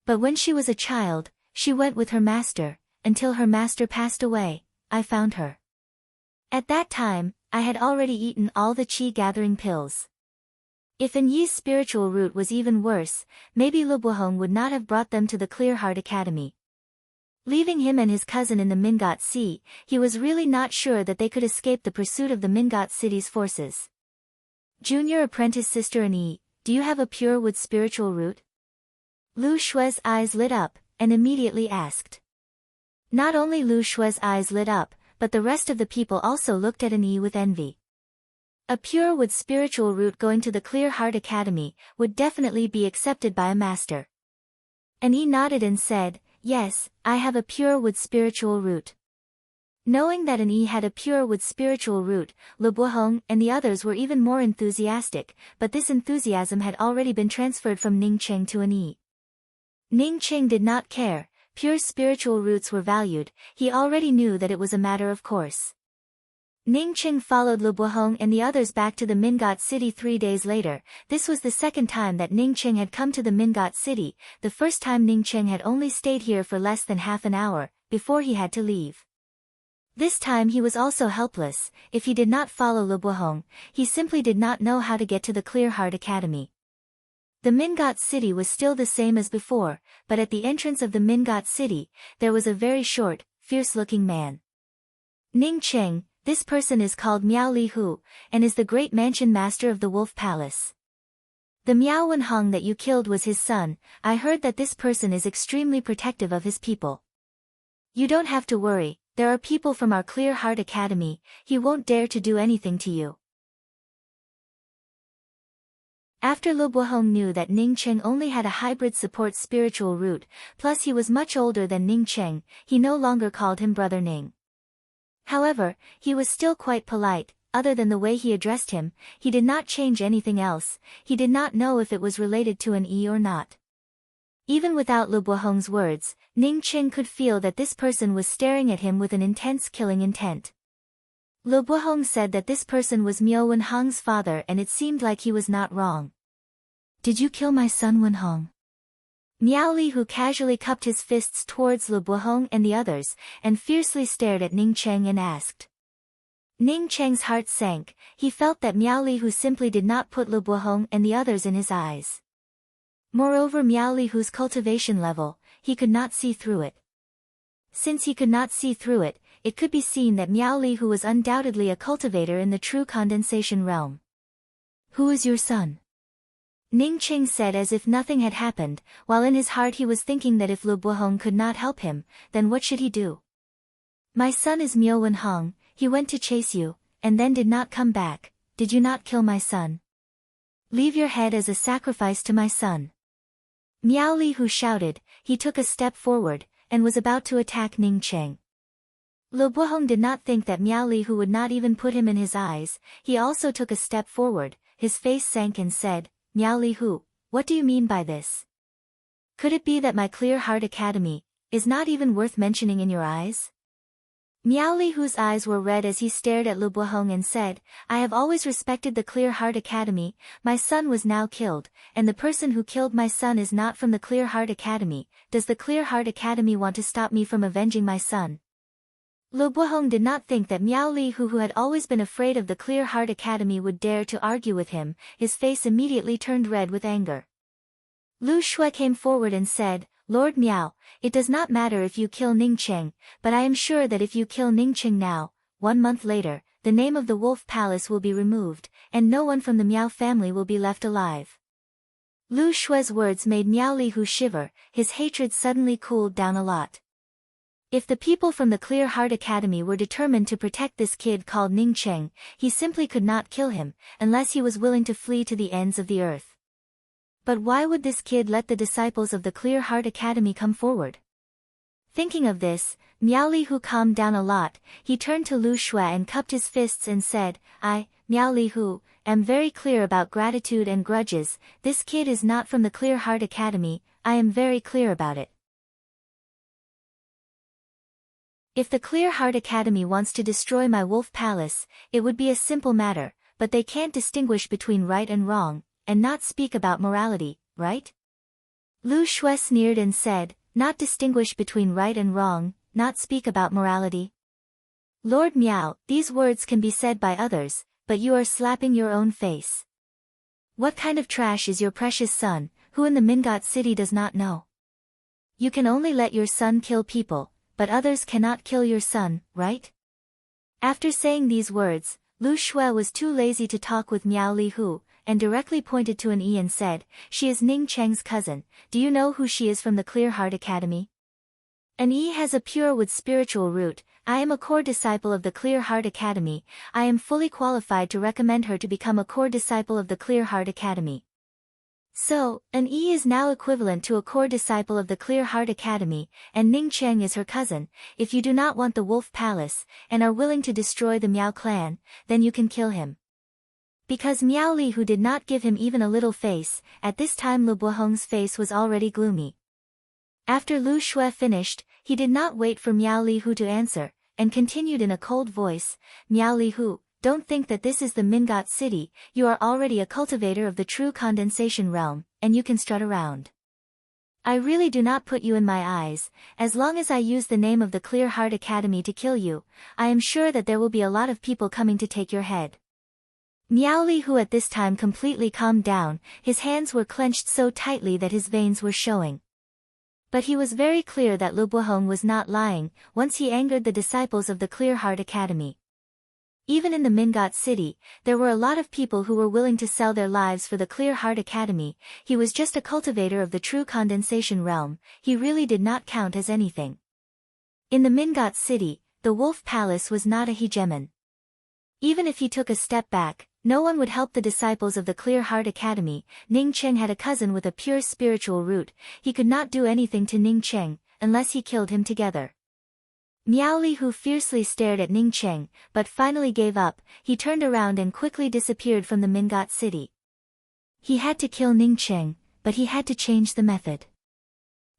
But when she was a child, she went with her master, until her master passed away, I found her. At that time, I had already eaten all the Qi gathering pills. If Anyi's spiritual root was even worse, maybe Lu Buhong would not have brought them to the Clear Heart Academy. Leaving him and his cousin in the Mingot Sea, he was really not sure that they could escape the pursuit of the Mingot City's forces. Junior apprentice Sister Ani, do you have a pure wood spiritual root? Lu Shui's eyes lit up, and immediately asked. Not only Lu Shui's eyes lit up, but the rest of the people also looked at Ani with envy. A pure wood spiritual root going to the Clear Heart Academy would definitely be accepted by a master. Ani nodded and said, yes, I have a pure wood spiritual root. Knowing that Ani had a pure wood spiritual root, Lu Buhong and the others were even more enthusiastic, but this enthusiasm had already been transferred from Ning Cheng to Ani. Ning Cheng did not care, pure spiritual roots were valued, he already knew that it was a matter of course. Ning Cheng followed Lu Buhong and the others back to the Mingot City 3 days later. This was the second time that Ning Cheng had come to the Mingot City. The first time Ning Cheng had only stayed here for less than half an hour, before he had to leave. This time he was also helpless. If he did not follow Lu Buhong, he simply did not know how to get to the Clear Heart Academy. The Mingot City was still the same as before, but at the entrance of the Mingot City, there was a very short, fierce-looking man. Ning Cheng, this person is called Miao Li Hu, and is the great mansion master of the Wolf Palace. The Miao Wenhong that you killed was his son. I heard that this person is extremely protective of his people. You don't have to worry, there are people from our Clear Heart Academy, he won't dare to do anything to you. After Lu Buhong knew that Ning Cheng only had a hybrid support spiritual root, plus he was much older than Ning Cheng, he no longer called him Brother Ning. However, he was still quite polite, other than the way he addressed him, he did not change anything else, he did not know if it was related to an E or not. Even without Lu Buhong's words, Ning Cheng could feel that this person was staring at him with an intense killing intent. Lu Buhong said that this person was Miao Wenhong's father and it seemed like he was not wrong. Did you kill my son Wenhong? Miao Li Hu casually cupped his fists towards Lu Buhong and the others, and fiercely stared at Ning Cheng and asked. Ning Cheng's heart sank, he felt that Miao Li Hu simply did not put Lu Buhong and the others in his eyes. Moreover, Miao Li Hu's cultivation level, he could not see through it. Since he could not see through it, it could be seen that Miao Li Hu was undoubtedly a cultivator in the true condensation realm. Who is your son? Ning Cheng said as if nothing had happened, while in his heart he was thinking that if Lu Buhong could not help him, then what should he do? My son is Miao Wenhong, he went to chase you, and then did not come back. Did you not kill my son? Leave your head as a sacrifice to my son. Miao Li Hu shouted, he took a step forward, and was about to attack Ning Cheng. Lu Buhong did not think that Miao Li Hu would not even put him in his eyes, he also took a step forward, his face sank and said, Miao Li Hu, what do you mean by this? Could it be that my Clear Heart Academy is not even worth mentioning in your eyes? Miao Li Hu's eyes were red as he stared at Lu Buhong and said, I have always respected the Clear Heart Academy. My son was now killed, and the person who killed my son is not from the Clear Heart Academy. Does the Clear Heart Academy want to stop me from avenging my son? Lu Buhong did not think that Miao Li Hu, who had always been afraid of the Clear Heart Academy, would dare to argue with him. His face immediately turned red with anger. Lu Shui came forward and said, Lord Miao, it does not matter if you kill Ning Cheng, but I am sure that if you kill Ning Cheng now, 1 month later, the name of the Wolf Palace will be removed, and no one from the Miao family will be left alive. Lu Shui's words made Miao Li Hu shiver. His hatred suddenly cooled down a lot. If the people from the Clear Heart Academy were determined to protect this kid called Ning Cheng, he simply could not kill him, unless he was willing to flee to the ends of the earth. But why would this kid let the disciples of the Clear Heart Academy come forward? Thinking of this, Miao Li Hu calmed down a lot. He turned to Lu Shui and cupped his fists and said, I, Miao Li Hu, am very clear about gratitude and grudges. This kid is not from the Clear Heart Academy. I am very clear about it. If the Clear Heart Academy wants to destroy my Wolf Palace, it would be a simple matter, but they can't distinguish between right and wrong, and not speak about morality, right? Lu Shui sneered and said, not distinguish between right and wrong, not speak about morality. Lord Miao, these words can be said by others, but you are slapping your own face. What kind of trash is your precious son, who in the Mingot city does not know? You can only let your son kill people, but others cannot kill your son, right? After saying these words, Lu Shui was too lazy to talk with Miao Li Hu, and directly pointed to an Yi and said, she is Ning Cheng's cousin. Do you know who she is from the Clear Heart Academy? An Yi has a pure wood spiritual root. I am a core disciple of the Clear Heart Academy. I am fully qualified to recommend her to become a core disciple of the Clear Heart Academy. So, an Yi is now equivalent to a core disciple of the Clear Heart Academy, and Ning Cheng is her cousin. If you do not want the Wolf Palace, and are willing to destroy the Miao clan, then you can kill him. Because Miao Li Hu did not give him even a little face, at this time Lu Buhong's face was already gloomy. After Lu Shui finished, he did not wait for Miao Li Hu to answer, and continued in a cold voice, Miao Li Hu, don't think that this is the Mingot city. You are already a cultivator of the true condensation realm, and you can strut around. I really do not put you in my eyes. As long as I use the name of the Clear Heart Academy to kill you, I am sure that there will be a lot of people coming to take your head. Miao Li Hu at this time completely calmed down. His hands were clenched so tightly that his veins were showing. But he was very clear that Lu Buhong was not lying, once he angered the disciples of the Clear Heart Academy. Even in the Mingot city, there were a lot of people who were willing to sell their lives for the Clear Heart Academy. He was just a cultivator of the true condensation realm. He really did not count as anything. In the Mingot city, the Wolf Palace was not a hegemon. Even if he took a step back, no one would help the disciples of the Clear Heart Academy. Ning Cheng had a cousin with a pure spiritual root. He could not do anything to Ning Cheng, unless he killed him together. Miao Li Hu fiercely stared at Ning Cheng, but finally gave up. He turned around and quickly disappeared from the Mingot city. He had to kill Ning Cheng, but he had to change the method.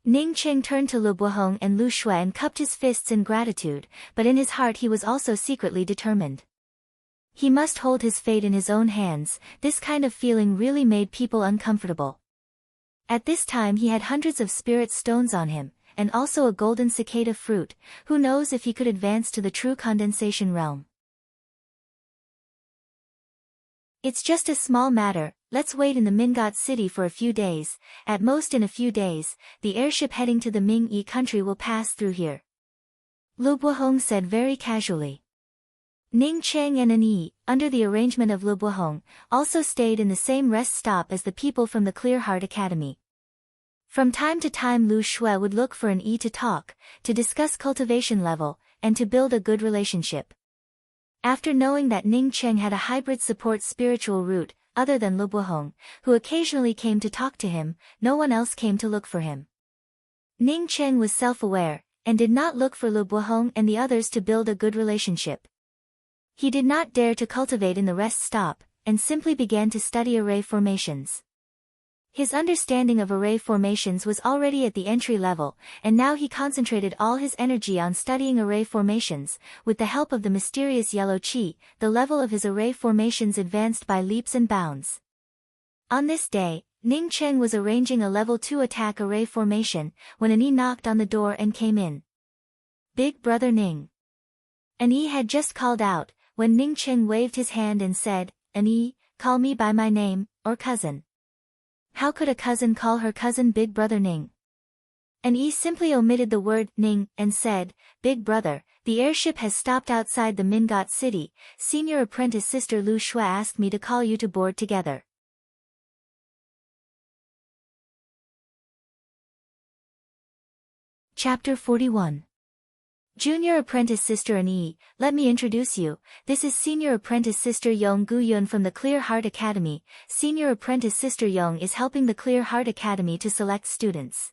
Ning Cheng turned to Lu Buhong and Lu Shui and cupped his fists in gratitude, but in his heart he was also secretly determined. He must hold his fate in his own hands. This kind of feeling really made people uncomfortable. At this time he had hundreds of spirit stones on him, and also a golden cicada fruit. Who knows if he could advance to the true condensation realm. It's just a small matter. Let's wait in the Mingot city for a few days. At most in a few days, the airship heading to the Ming-Yi country will pass through here. Lu Buhong said very casually. Ning Cheng and An Yi, under the arrangement of Lu Buhong, also stayed in the same rest stop as the people from the Clear Heart Academy. From time to time Lu Shui would look for An Yi to talk, to discuss cultivation level, and to build a good relationship. After knowing that Ning Cheng had a hybrid support spiritual root, other than Lu Buhong, who occasionally came to talk to him, no one else came to look for him. Ning Cheng was self-aware, and did not look for Lu Buhong and the others to build a good relationship. He did not dare to cultivate in the rest stop, and simply began to study array formations. His understanding of array formations was already at the entry level, and now he concentrated all his energy on studying array formations. With the help of the mysterious yellow chi, the level of his array formations advanced by leaps and bounds. On this day, Ning Cheng was arranging a level 2 attack array formation, when An Yi knocked on the door and came in. "Big brother Ning." An Yi had just called out, when Ning Cheng waved his hand and said, "An Yi, call me by my name, or cousin." How could a cousin call her cousin Big Brother Ning? An Yi simply omitted the word Ning and said, "Big brother, the airship has stopped outside the Mingot city. Senior apprentice sister Lu Shui asked me to call you to board together." Chapter 41. Junior apprentice sister An Yi, let me introduce you. This is senior apprentice sister Yong Guyun from the Clear Heart Academy. Senior apprentice sister Yong is helping the Clear Heart Academy to select students.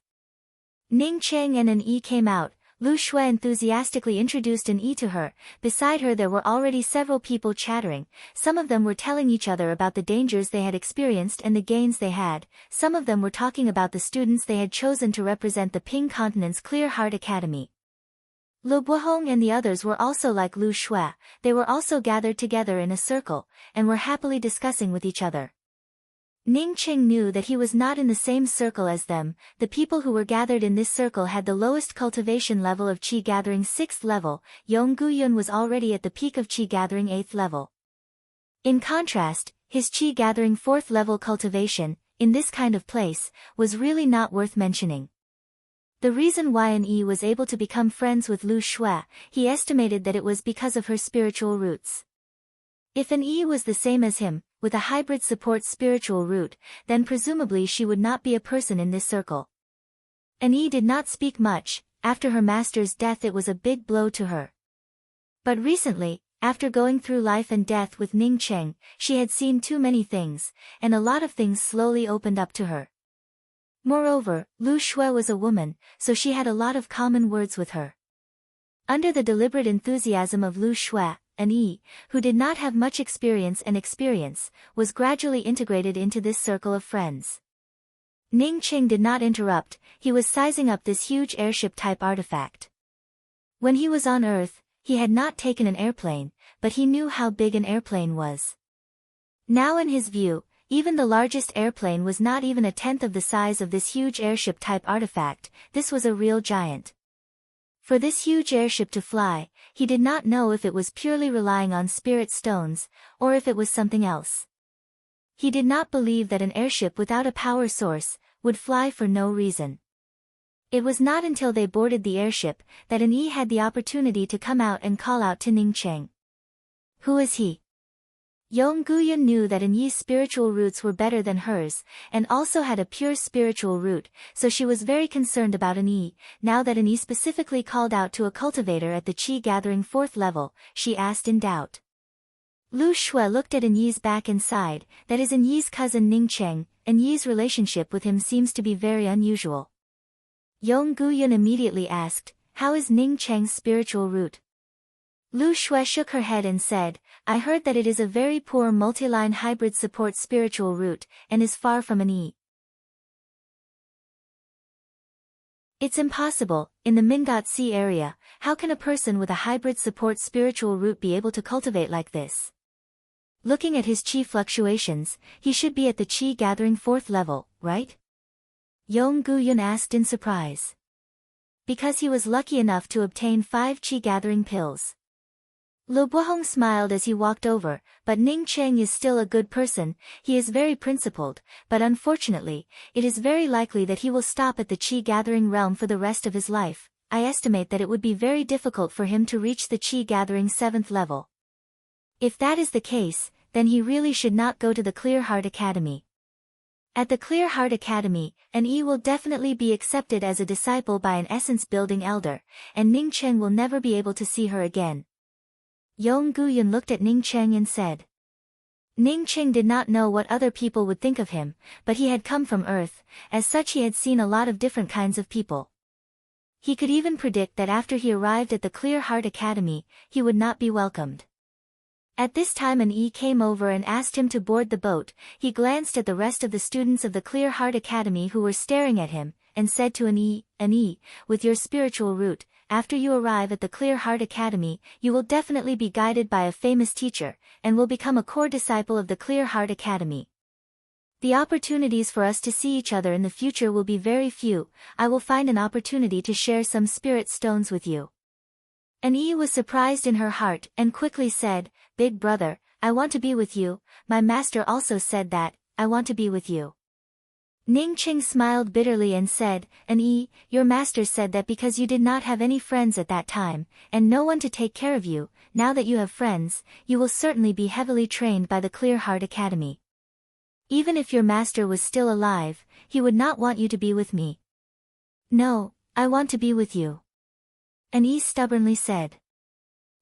Ning Cheng and An Yi came out. Lu Shui enthusiastically introduced An Yi to her. Beside her there were already several people chattering. Some of them were telling each other about the dangers they had experienced and the gains they had. Some of them were talking about the students they had chosen to represent the Ping Continent's Clear Heart Academy. Lu Buhong and the others were also like Lu Shui. They were also gathered together in a circle, and were happily discussing with each other. Ning Cheng knew that he was not in the same circle as them. The people who were gathered in this circle had the lowest cultivation level of Qi gathering 6th level. Yong Guyun was already at the peak of Qi gathering 8th level. In contrast, his Qi gathering 4th level cultivation, in this kind of place, was really not worth mentioning. The reason why An Yi was able to become friends with Lu Shui, he estimated that it was because of her spiritual roots. If An Yi was the same as him, with a hybrid support spiritual root, then presumably she would not be a person in this circle. An Yi did not speak much. After her master's death it was a big blow to her. But recently, after going through life and death with Ning Cheng, she had seen too many things, and a lot of things slowly opened up to her. Moreover, Lu Shui was a woman, so she had a lot of common words with her. Under the deliberate enthusiasm of Lu Shui, An Yi, who did not have much experience, was gradually integrated into this circle of friends. Ning Cheng did not interrupt. He was sizing up this huge airship-type artifact. When he was on Earth, he had not taken an airplane, but he knew how big an airplane was. Now in his view, even the largest airplane was not even a tenth of the size of this huge airship-type artifact. This was a real giant. For this huge airship to fly, he did not know if it was purely relying on spirit stones, or if it was something else. He did not believe that an airship without a power source would fly for no reason. It was not until they boarded the airship that An Yi had the opportunity to come out and call out to Ning Cheng. "Who is he?" Yong Guyun knew that An Yi's spiritual roots were better than hers, and also had a pure spiritual root, so she was very concerned about An Yi. Now that An Yi specifically called out to a cultivator at the Qi gathering 4th level, she asked in doubt. Lu Shui looked at An Yi's back and sighed. That is An Yi's cousin Ning Cheng. An Yi's relationship with him seems to be very unusual. Yong Guyun immediately asked, "How is Ning Cheng's spiritual root?" Lu Shui shook her head and said, "I heard that it is a very poor multi-line hybrid support spiritual root, and is far from An Yi." "It's impossible. In the Mingot Sea area, how can a person with a hybrid support spiritual root be able to cultivate like this? Looking at his Qi fluctuations, he should be at the Qi gathering 4th level, right?" Yong Guyun asked in surprise. "Because he was lucky enough to obtain 5 Qi gathering pills." Lu Buhong smiled as he walked over. "But Ning Cheng is still a good person. He is very principled, but unfortunately, it is very likely that he will stop at the Qi gathering realm for the rest of his life. I estimate that it would be very difficult for him to reach the Qi gathering 7th level. If that is the case, then he really should not go to the Clear Heart Academy. At the Clear Heart Academy, An Yi will definitely be accepted as a disciple by an essence-building elder, and Ning Cheng will never be able to see her again." Yong Guyun looked at Ning Cheng and said. Ning Cheng did not know what other people would think of him, but he had come from Earth. As such, he had seen a lot of different kinds of people. He could even predict that after he arrived at the Clear Heart Academy, he would not be welcomed. At this time an E came over and asked him to board the boat. He glanced at the rest of the students of the Clear Heart Academy who were staring at him, and said to an E, with your spiritual root, after you arrive at the Clear Heart Academy, you will definitely be guided by a famous teacher, and will become a core disciple of the Clear Heart Academy. The opportunities for us to see each other in the future will be very few. I will find an opportunity to share some spirit stones with you. An E was surprised in her heart and quickly said, Big brother, I want to be with you. My master also said that, I want to be with you. Ning Qing smiled bitterly and said, An E, your master said that because you did not have any friends at that time, and no one to take care of you, now that you have friends, you will certainly be heavily trained by the Clear Heart Academy. Even if your master was still alive, he would not want you to be with me. No, I want to be with you. An E stubbornly said.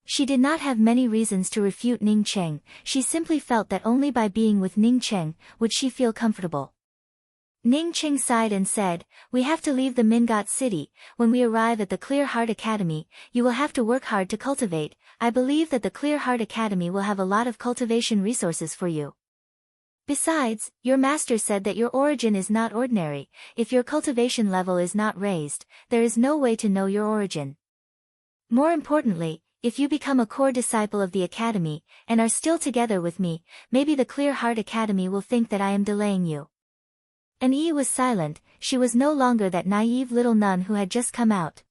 She did not have many reasons to refute Ning Cheng. She simply felt that only by being with Ning Cheng would she feel comfortable. Ning Cheng sighed and said, We have to leave the Mingot city. When we arrive at the Clear Heart Academy, you will have to work hard to cultivate. I believe that the Clear Heart Academy will have a lot of cultivation resources for you. Besides, your master said that your origin is not ordinary. If your cultivation level is not raised, there is no way to know your origin. More importantly, if you become a core disciple of the Academy, and are still together with me, maybe the Clear Heart Academy will think that I am delaying you. An E was silent. She was no longer that naive little nun who had just come out.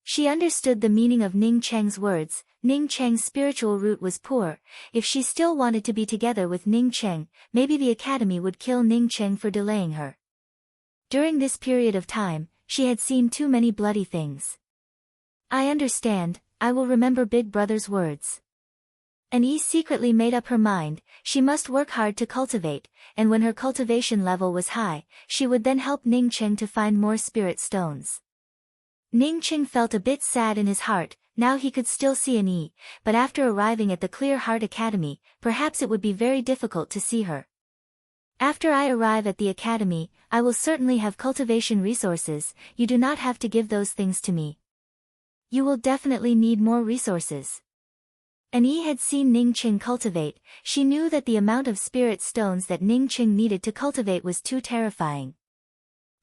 She understood the meaning of Ning Cheng's words. Ning Cheng's spiritual root was poor. If she still wanted to be together with Ning Cheng, maybe the Academy would kill Ning Cheng for delaying her. During this period of time, she had seen too many bloody things. I understand, I will remember Big Brother's words. An E secretly made up her mind, she must work hard to cultivate, and when her cultivation level was high, she would then help Ning Cheng to find more spirit stones. Ning Cheng felt a bit sad in his heart. Now he could still see An E, but after arriving at the Clear Heart Academy, perhaps it would be very difficult to see her. After I arrive at the Academy, I will certainly have cultivation resources. You do not have to give those things to me. You will definitely need more resources. An E had seen Ning Cheng cultivate. She knew that the amount of spirit stones that Ning Cheng needed to cultivate was too terrifying.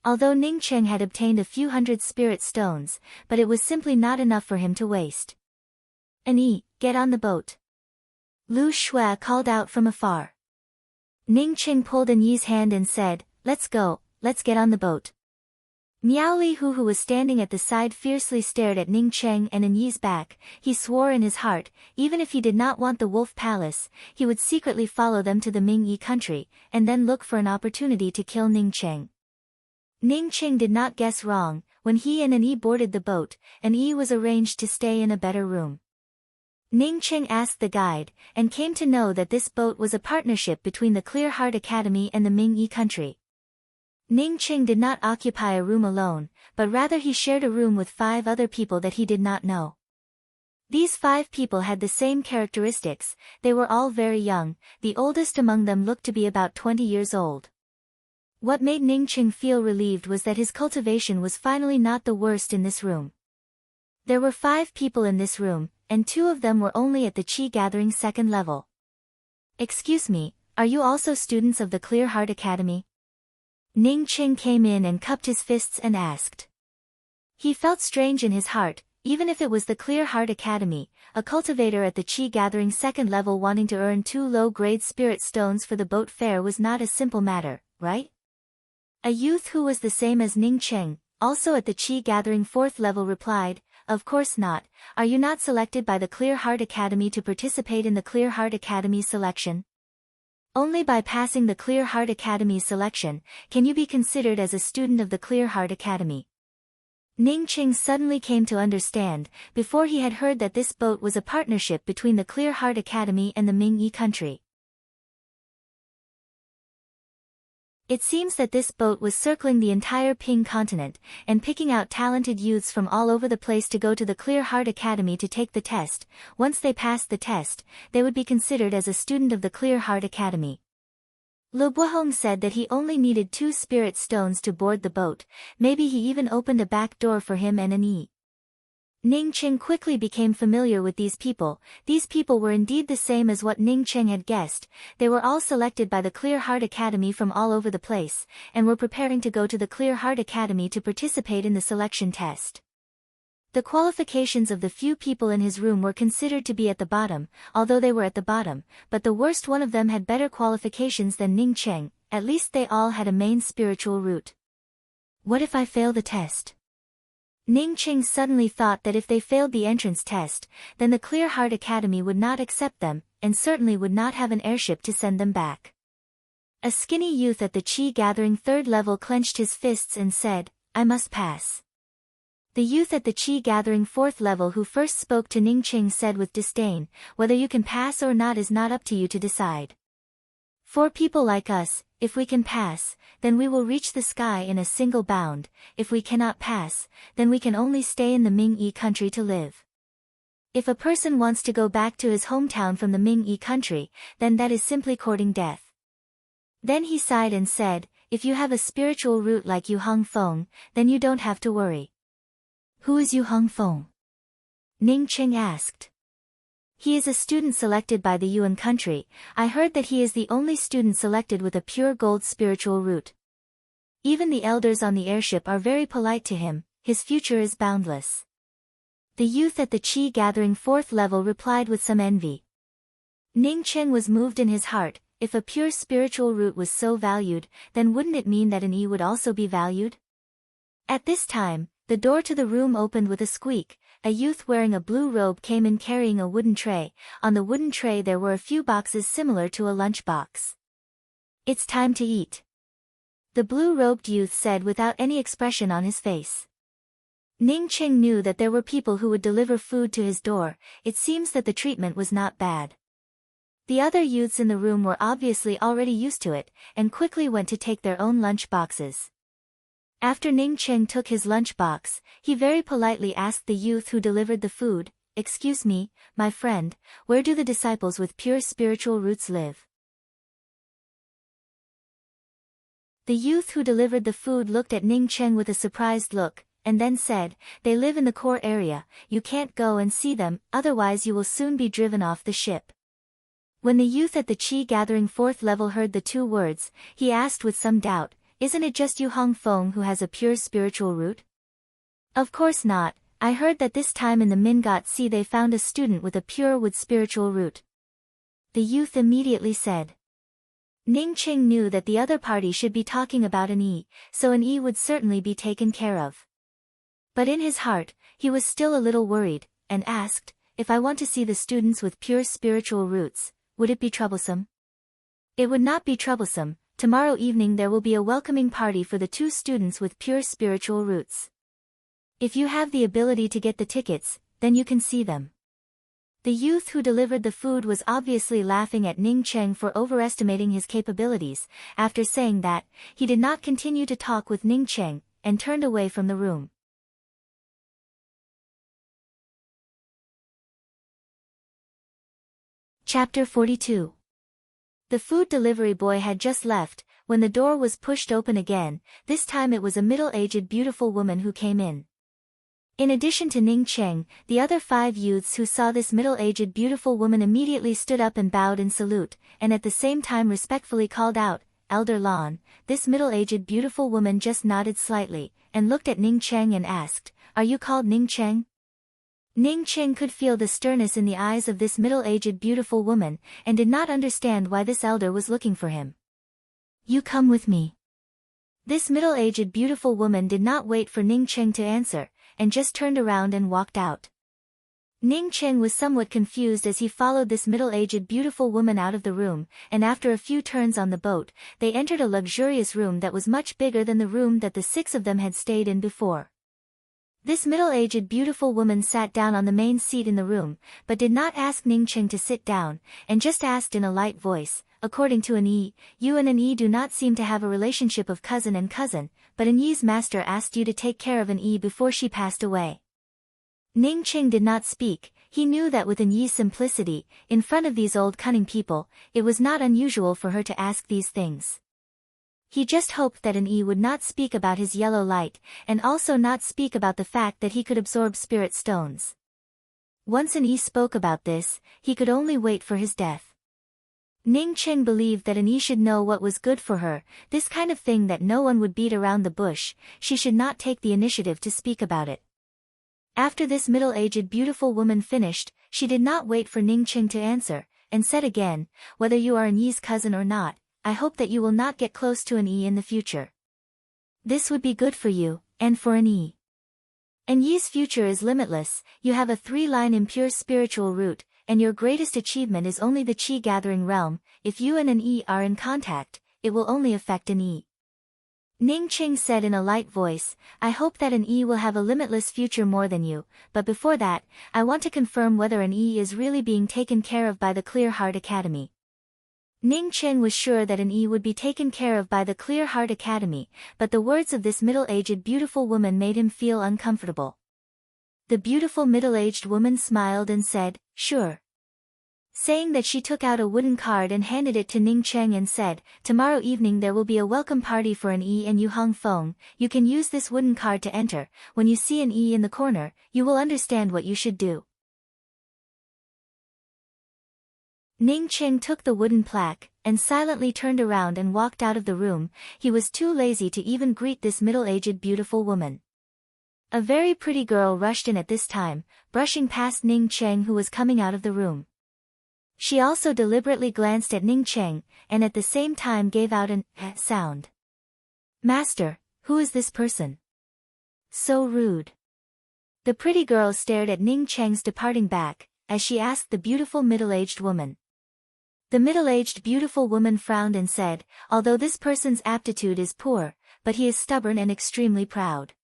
Although Ning Cheng had obtained a few hundred spirit stones, but it was simply not enough for him to waste. An E, get on the boat. Lu Shui called out from afar. Ning Cheng pulled An Yi's hand and said, Let's go, let's get on the boat. Miao Li who was standing at the side fiercely stared at Ning Cheng and An Yi's back. He swore in his heart, even if he did not want the Wolf Palace, he would secretly follow them to the Ming Yi country, and then look for an opportunity to kill Ning Cheng. Ning Cheng did not guess wrong. When he and An E boarded the boat, An E was arranged to stay in a better room. Ning Cheng asked the guide, and came to know that this boat was a partnership between the Clear Heart Academy and the Ming Yi country. Ning Cheng did not occupy a room alone, but rather he shared a room with 5 other people that he did not know. These 5 people had the same characteristics. They were all very young. The oldest among them looked to be about 20 years old. What made Ning Cheng feel relieved was that his cultivation was finally not the worst in this room. There were 5 people in this room, and 2 of them were only at the Qi Gathering 2nd level. Excuse me, are you also students of the Clear Heart Academy? Ning Cheng came in and cupped his fists and asked. He felt strange in his heart. Even if it was the Clear Heart Academy, a cultivator at the Qi Gathering 2nd level wanting to earn 2 low-grade spirit stones for the boat fare was not a simple matter, right? A youth who was the same as Ning Cheng, also at the Qi Gathering 4th level replied, Of course not. Are you not selected by the Clear Heart Academy to participate in the Clear Heart Academy selection? Only by passing the Clear Heart Academy selection can you be considered as a student of the Clear Heart Academy. Ning Cheng suddenly came to understand. Before he had heard that this boat was a partnership between the Clear Heart Academy and the Ming Yi country. It seems that this boat was circling the entire Ping continent, and picking out talented youths from all over the place to go to the Clear Heart Academy to take the test. Once they passed the test, they would be considered as a student of the Clear Heart Academy. Lu Buhong said that he only needed 2 spirit stones to board the boat. Maybe he even opened a back door for him and An E. Ning Cheng quickly became familiar with these people. These people were indeed the same as what Ning Cheng had guessed. They were all selected by the Clear Heart Academy from all over the place, and were preparing to go to the Clear Heart Academy to participate in the selection test. The qualifications of the few people in his room were considered to be at the bottom, although they were at the bottom, but the worst one of them had better qualifications than Ning Cheng. At least they all had a main spiritual root. What if I fail the test? Ning Cheng suddenly thought that if they failed the entrance test, then the Clear Heart Academy would not accept them, and certainly would not have an airship to send them back. A skinny youth at the Chi Gathering 3rd level clenched his fists and said, I must pass. The youth at the Chi Gathering 4th level who first spoke to Ning Cheng said with disdain, whether you can pass or not is not up to you to decide. For people like us, if we can pass, then we will reach the sky in a single bound. If we cannot pass, then we can only stay in the Ming-Yi country to live. If a person wants to go back to his hometown from the Ming-Yi country, then that is simply courting death. Then he sighed and said, if you have a spiritual root like Yu Hong Feng, then you don't have to worry. Who is Yu Hong Feng? Ning Cheng asked. He is a student selected by the Yuan country. I heard that he is the only student selected with a pure gold spiritual root. Even the elders on the airship are very polite to him. His future is boundless. The youth at the Chi Gathering 4th level replied with some envy. Ning Cheng was moved in his heart. If a pure spiritual root was so valued, then wouldn't it mean that an E would also be valued? At this time, the door to the room opened with a squeak. A youth wearing a blue robe came in carrying a wooden tray. On the wooden tray there were a few boxes similar to a lunch box. It's time to eat, the blue-robed youth said without any expression on his face. Ning Cheng knew that there were people who would deliver food to his door. It seems that the treatment was not bad. The other youths in the room were obviously already used to it, and quickly went to take their own lunch boxes. After Ning Cheng took his lunch box, he very politely asked the youth who delivered the food, excuse me, my friend, where do the disciples with pure spiritual roots live? The youth who delivered the food looked at Ning Cheng with a surprised look, and then said, they live in the core area. You can't go and see them, otherwise you will soon be driven off the ship. When the youth at the Chi Gathering 4th level heard the two words, he asked with some doubt, isn't it just Yu Hong Feng who has a pure spiritual root? Of course not. I heard that this time in the Mingot Sea they found a student with a pure wood spiritual root. The youth immediately said. Ning Cheng knew that the other party should be talking about an E, so an E would certainly be taken care of. But in his heart, he was still a little worried, and asked, if I want to see the students with pure spiritual roots, would it be troublesome? It would not be troublesome. Tomorrow evening there will be a welcoming party for the two students with pure spiritual roots. If you have the ability to get the tickets, then you can see them. The youth who delivered the food was obviously laughing at Ning Cheng for overestimating his capabilities. After saying that, he did not continue to talk with Ning Cheng, and turned away from the room. Chapter 42. The food delivery boy had just left, when the door was pushed open again. This time it was a middle-aged beautiful woman who came in. In addition to Ning Cheng, the other 5 youths who saw this middle-aged beautiful woman immediately stood up and bowed in salute, and at the same time respectfully called out, Elder Lan. This middle-aged beautiful woman just nodded slightly, and looked at Ning Cheng and asked, are you called Ning Cheng? Ning Cheng could feel the sternness in the eyes of this middle-aged beautiful woman, and did not understand why this elder was looking for him. You come with me. This middle-aged beautiful woman did not wait for Ning Cheng to answer, and just turned around and walked out. Ning Cheng was somewhat confused as he followed this middle-aged beautiful woman out of the room, and after a few turns on the boat, they entered a luxurious room that was much bigger than the room that the 6 of them had stayed in before. This middle-aged beautiful woman sat down on the main seat in the room, but did not ask Ning Cheng to sit down, and just asked in a light voice, according to an E, you and an E do not seem to have a relationship of cousin and cousin, but an E's master asked you to take care of an E before she passed away. Ning Cheng did not speak. He knew that with an E's simplicity, in front of these old cunning people, it was not unusual for her to ask these things. He just hoped that an E would not speak about his yellow light, and also not speak about the fact that he could absorb spirit stones. Once an E spoke about this, he could only wait for his death. Ning Qing believed that an E should know what was good for her, this kind of thing that no one would beat around the bush. She should not take the initiative to speak about it. After this middle-aged beautiful woman finished, she did not wait for Ning Qing to answer, and said again, "Whether you are an Yi's cousin or not, I hope that you will not get close to an Yi in the future. This would be good for you, and for an Yi. An Yi's future is limitless. You have a 3-line impure spiritual root, and your greatest achievement is only the Qi-gathering realm. If you and an Yi are in contact, it will only affect an Yi." Ning Qing said in a light voice, "I hope that an Yi will have a limitless future more than you, but before that, I want to confirm whether an Yi is really being taken care of by the Clear Heart Academy." Ning Qing was sure that an E would be taken care of by the Clear Heart Academy, but the words of this middle-aged beautiful woman made him feel uncomfortable. The beautiful middle-aged woman smiled and said, "Sure." Saying that, she took out a wooden card and handed it to Ning Qing and said, "Tomorrow evening there will be a welcome party for an E and Yu Hong Feng. You can use this wooden card to enter. When you see an E in the corner, you will understand what you should do." Ning Qing took the wooden plaque, and silently turned around and walked out of the room. He was too lazy to even greet this middle-aged beautiful woman. A very pretty girl rushed in at this time, brushing past Ning Qing, who was coming out of the room. She also deliberately glanced at Ning Qing, and at the same time gave out an sound. "Master, who is this person? So rude." The pretty girl stared at Ning Qing's departing back, as she asked the beautiful middle-aged woman. The middle-aged beautiful woman frowned and said, "Although this person's aptitude is poor, but he is stubborn and extremely proud.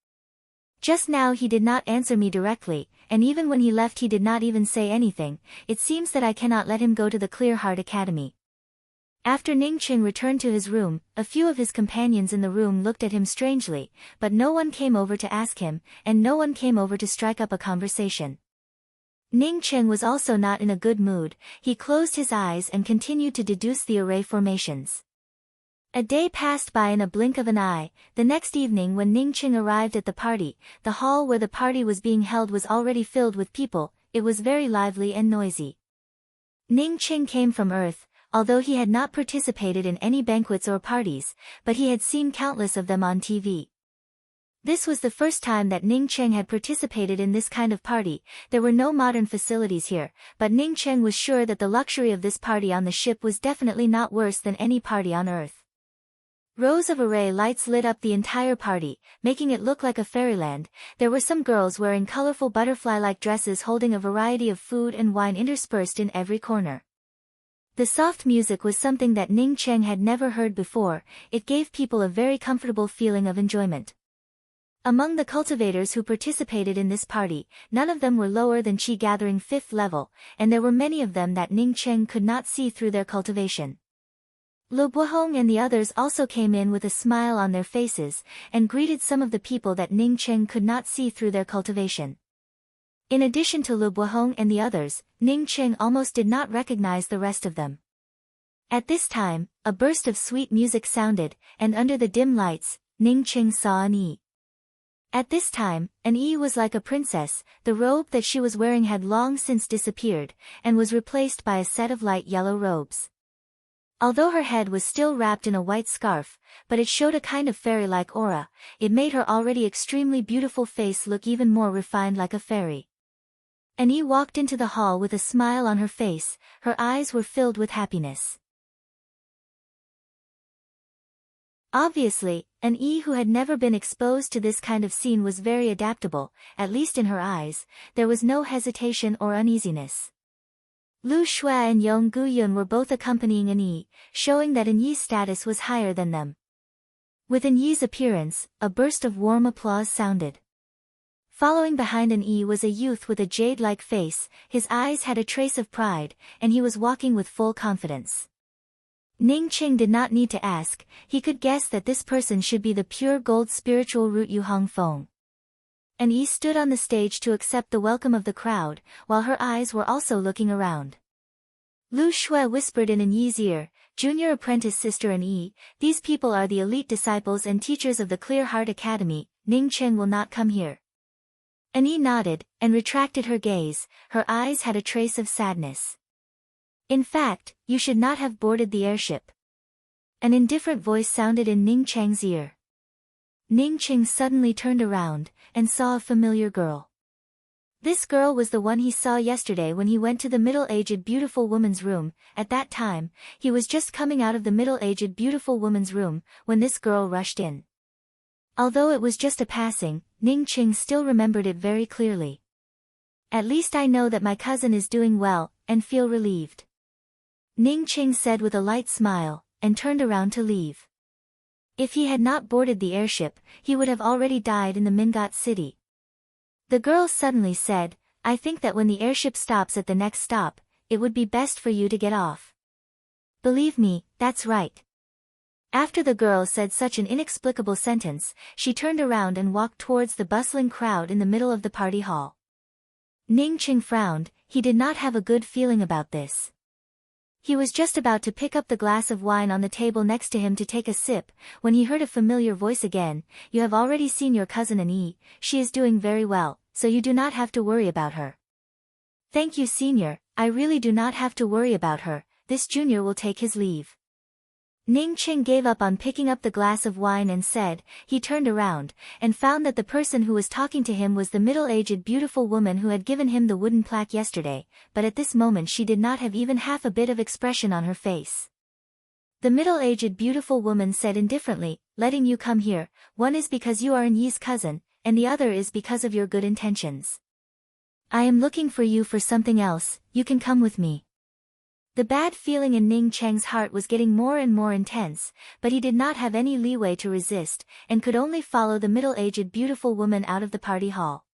Just now he did not answer me directly, and even when he left he did not even say anything. It seems that I cannot let him go to the Clear Heart Academy." After Ning Qing returned to his room, a few of his companions in the room looked at him strangely, but no one came over to ask him, and no one came over to strike up a conversation. Ning Qing was also not in a good mood. He closed his eyes and continued to deduce the array formations. A day passed by in a blink of an eye. The next evening, when Ning Qing arrived at the party, the hall where the party was being held was already filled with people. It was very lively and noisy. Ning Qing came from Earth, although he had not participated in any banquets or parties, but he had seen countless of them on TV. This was the first time that Ning Qing had participated in this kind of party. There were no modern facilities here, but Ning Qing was sure that the luxury of this party on the ship was definitely not worse than any party on Earth. Rows of array lights lit up the entire party, making it look like a fairyland. There were some girls wearing colorful butterfly-like dresses holding a variety of food and wine interspersed in every corner. The soft music was something that Ning Qing had never heard before. It gave people a very comfortable feeling of enjoyment. Among the cultivators who participated in this party, none of them were lower than Qi gathering 5th level, and there were many of them that Ning Qing could not see through their cultivation. Lu Buhong and the others also came in with a smile on their faces, and greeted some of the people that Ning Qing could not see through their cultivation. In addition to Lu Buhong and the others, Ning Qing almost did not recognize the rest of them. At this time, a burst of sweet music sounded, and under the dim lights, Ning Qing saw an E. At this time, an E was like a princess. The robe that she was wearing had long since disappeared, and was replaced by a set of light yellow robes. Although her head was still wrapped in a white scarf, but it showed a kind of fairy-like aura. It made her already extremely beautiful face look even more refined, like a fairy. An E walked into the hall with a smile on her face. Her eyes were filled with happiness. Obviously, an E who had never been exposed to this kind of scene was very adaptable. At least in her eyes, there was no hesitation or uneasiness. Lu Shui and Yong Guyun were both accompanying an E, showing that an Yi's status was higher than them. With an Yi's appearance, a burst of warm applause sounded. Following behind an E was a youth with a jade-like face. His eyes had a trace of pride, and he was walking with full confidence. Ning Qing did not need to ask. He could guess that this person should be the pure gold spiritual root Yu Hong Feng. An E stood on the stage to accept the welcome of the crowd, while her eyes were also looking around. Lu Shui whispered in Yi's ear, junior apprentice sister and Yi, these people are the elite disciples and teachers of the Clear Heart Academy, Ning Cheng will not come here. Yi nodded, and retracted her gaze, her eyes had a trace of sadness. In fact, you should not have boarded the airship. An indifferent voice sounded in Ning Cheng's ear. Ning Cheng suddenly turned around, and saw a familiar girl. This girl was the one he saw yesterday when he went to the middle-aged beautiful woman's room. At that time, he was just coming out of the middle-aged beautiful woman's room, when this girl rushed in. Although it was just a passing, Ning Cheng still remembered it very clearly. At least I know that my cousin is doing well, and feel relieved. Ning Cheng said with a light smile, and turned around to leave. If he had not boarded the airship, he would have already died in the Mingot city. The girl suddenly said, I think that when the airship stops at the next stop, it would be best for you to get off. Believe me, that's right. After the girl said such an inexplicable sentence, she turned around and walked towards the bustling crowd in the middle of the party hall. Ning Cheng frowned, he did not have a good feeling about this. He was just about to pick up the glass of wine on the table next to him to take a sip, when he heard a familiar voice again, you have already seen your cousin Yi, she is doing very well, so you do not have to worry about her. Thank you senior, I really do not have to worry about her, this junior will take his leave. Ning Cheng gave up on picking up the glass of wine and said, he turned around, and found that the person who was talking to him was the middle-aged beautiful woman who had given him the wooden plaque yesterday, but at this moment she did not have even half a bit of expression on her face. The middle-aged beautiful woman said indifferently, letting you come here, one is because you are Yi's cousin, and the other is because of your good intentions. I am looking for you for something else, you can come with me. The bad feeling in Ning Cheng's heart was getting more and more intense, but he did not have any leeway to resist, and could only follow the middle-aged beautiful woman out of the party hall.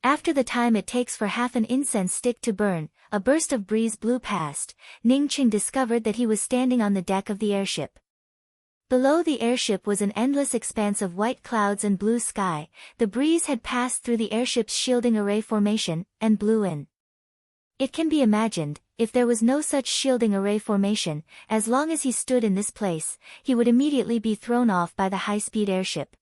After the time it takes for half an incense stick to burn, a burst of breeze blew past. Ning Cheng discovered that he was standing on the deck of the airship. Below the airship was an endless expanse of white clouds and blue sky. The breeze had passed through the airship's shielding array formation, and blew in. It can be imagined, if there was no such shielding array formation, as long as he stood in this place, he would immediately be thrown off by the high-speed airship.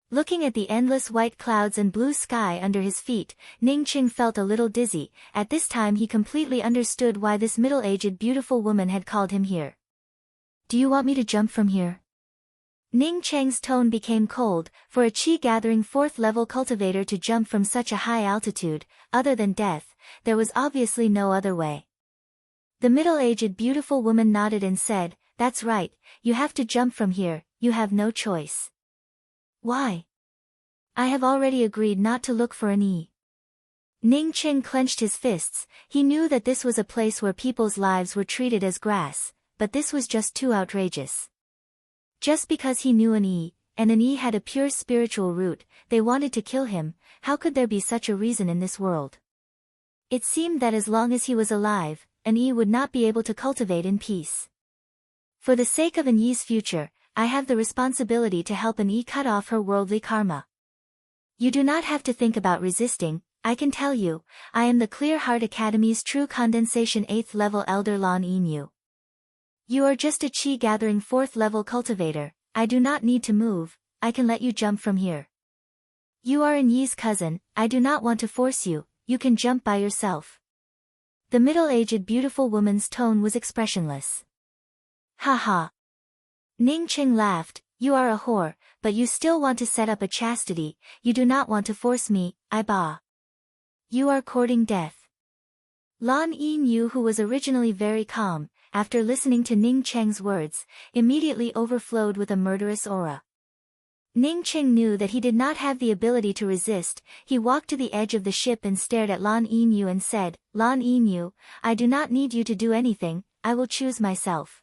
Looking at the endless white clouds and blue sky under his feet, Ning Cheng felt a little dizzy. At this time he completely understood why this middle-aged beautiful woman had called him here. Do you want me to jump from here? Ning Cheng's tone became cold. For a chi-gathering 4th-level cultivator to jump from such a high altitude, other than death, there was obviously no other way. The middle-aged beautiful woman nodded and said, that's right, you have to jump from here, you have no choice. Why? I have already agreed not to look for Yi. Ning Cheng clenched his fists. He knew that this was a place where people's lives were treated as grass, but this was just too outrageous. Just because he knew Yi, and Yi had a pure spiritual root, they wanted to kill him. How could there be such a reason in this world? It seemed that as long as he was alive, Yi would not be able to cultivate in peace. For the sake of Yi's future, I have the responsibility to help Yi cut off her worldly karma. You do not have to think about resisting, I can tell you, I am the Clear Heart Academy's true condensation 8th level elder Lan Yin. You are just a chi-gathering 4th-level cultivator, I do not need to move, I can let you jump from here. You are Yi's cousin, I do not want to force you, you can jump by yourself. The middle-aged beautiful woman's tone was expressionless. Ha ha. Ning Cheng laughed, you are a whore, but you still want to set up a chastity, you do not want to force me, I bah. You are courting death. Lan Yin, who was originally very calm, after listening to Ning Cheng's words, immediately overflowed with a murderous aura. Ning Cheng knew that he did not have the ability to resist. He walked to the edge of the ship and stared at Lan Yin and said, Lan Yin, I do not need you to do anything, I will choose myself.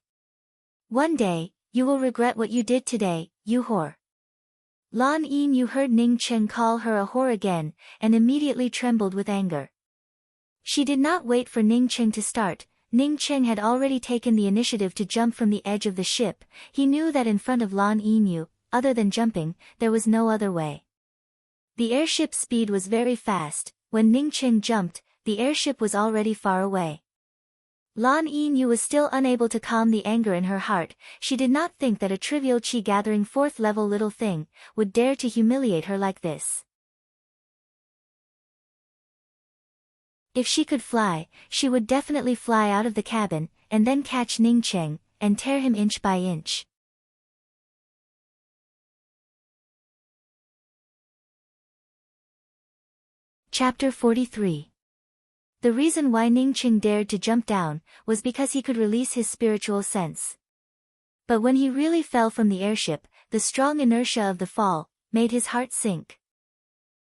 One day, you will regret what you did today, you whore. Lan Yin heard Ning Cheng call her a whore again, and immediately trembled with anger. She did not wait for Ning Cheng to start. Ning Cheng had already taken the initiative to jump from the edge of the ship. He knew that in front of Lan Yin, other than jumping, there was no other way. The airship's speed was very fast. When Ning Cheng jumped, the airship was already far away. Lan Yu was still unable to calm the anger in her heart. She did not think that a trivial chi-gathering 4th level little thing would dare to humiliate her like this. If she could fly, she would definitely fly out of the cabin, and then catch Ning Cheng, and tear him inch by inch. Chapter 43. The reason why Ning Cheng dared to jump down was because he could release his spiritual sense. But when he really fell from the airship, the strong inertia of the fall made his heart sink.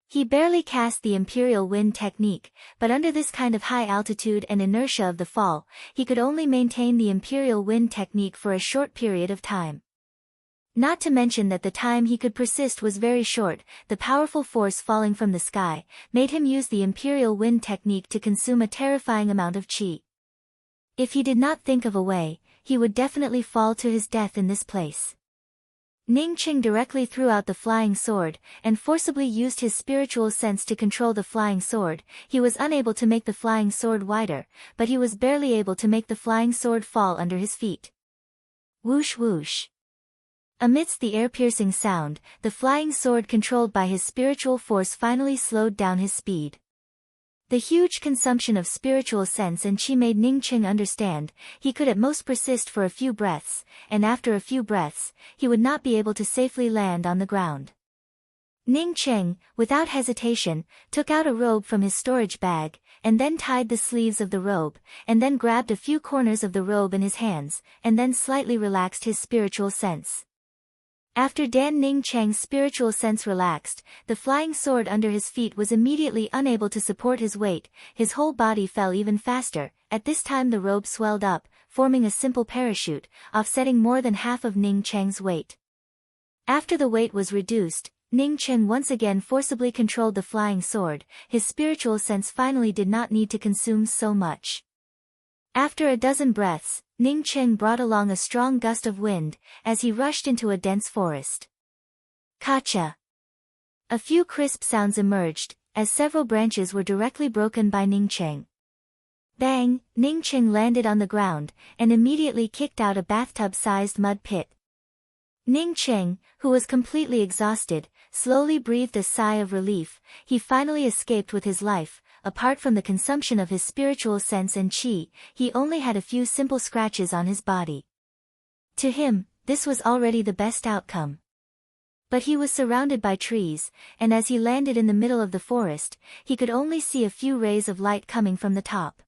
He barely cast the Imperial Wind technique, but under this kind of high altitude and inertia of the fall, he could only maintain the Imperial Wind technique for a short period of time. Not to mention that the time he could persist was very short. The powerful force falling from the sky made him use the Imperial Wind technique to consume a terrifying amount of chi. If he did not think of a way, he would definitely fall to his death in this place. Ning Cheng directly threw out the flying sword, and forcibly used his spiritual sense to control the flying sword. He was unable to make the flying sword wider, but he was barely able to make the flying sword fall under his feet. Whoosh whoosh. Amidst the air-piercing sound, the flying sword controlled by his spiritual force finally slowed down his speed. The huge consumption of spiritual sense and chi made Ning Cheng understand he could at most persist for a few breaths, and after a few breaths, he would not be able to safely land on the ground. Ning Cheng, without hesitation, took out a robe from his storage bag, and then tied the sleeves of the robe, and then grabbed a few corners of the robe in his hands, and then slightly relaxed his spiritual sense. After Dan Ning Cheng's spiritual sense relaxed, the flying sword under his feet was immediately unable to support his weight. His whole body fell even faster. At this time the robe swelled up, forming a simple parachute, offsetting more than half of Ning Cheng's weight. After the weight was reduced, Ning Cheng once again forcibly controlled the flying sword. His spiritual sense finally did not need to consume so much. After a dozen breaths, Ning Cheng brought along a strong gust of wind, as he rushed into a dense forest. Kacha! A few crisp sounds emerged, as several branches were directly broken by Ning Cheng. Bang! Ning Cheng landed on the ground, and immediately kicked out a bathtub-sized mud pit. Ning Cheng, who was completely exhausted, slowly breathed a sigh of relief. He finally escaped with his life. Apart from the consumption of his spiritual sense and chi, he only had a few simple scratches on his body. To him, this was already the best outcome. But he was surrounded by trees, and as he landed in the middle of the forest, he could only see a few rays of light coming from the top.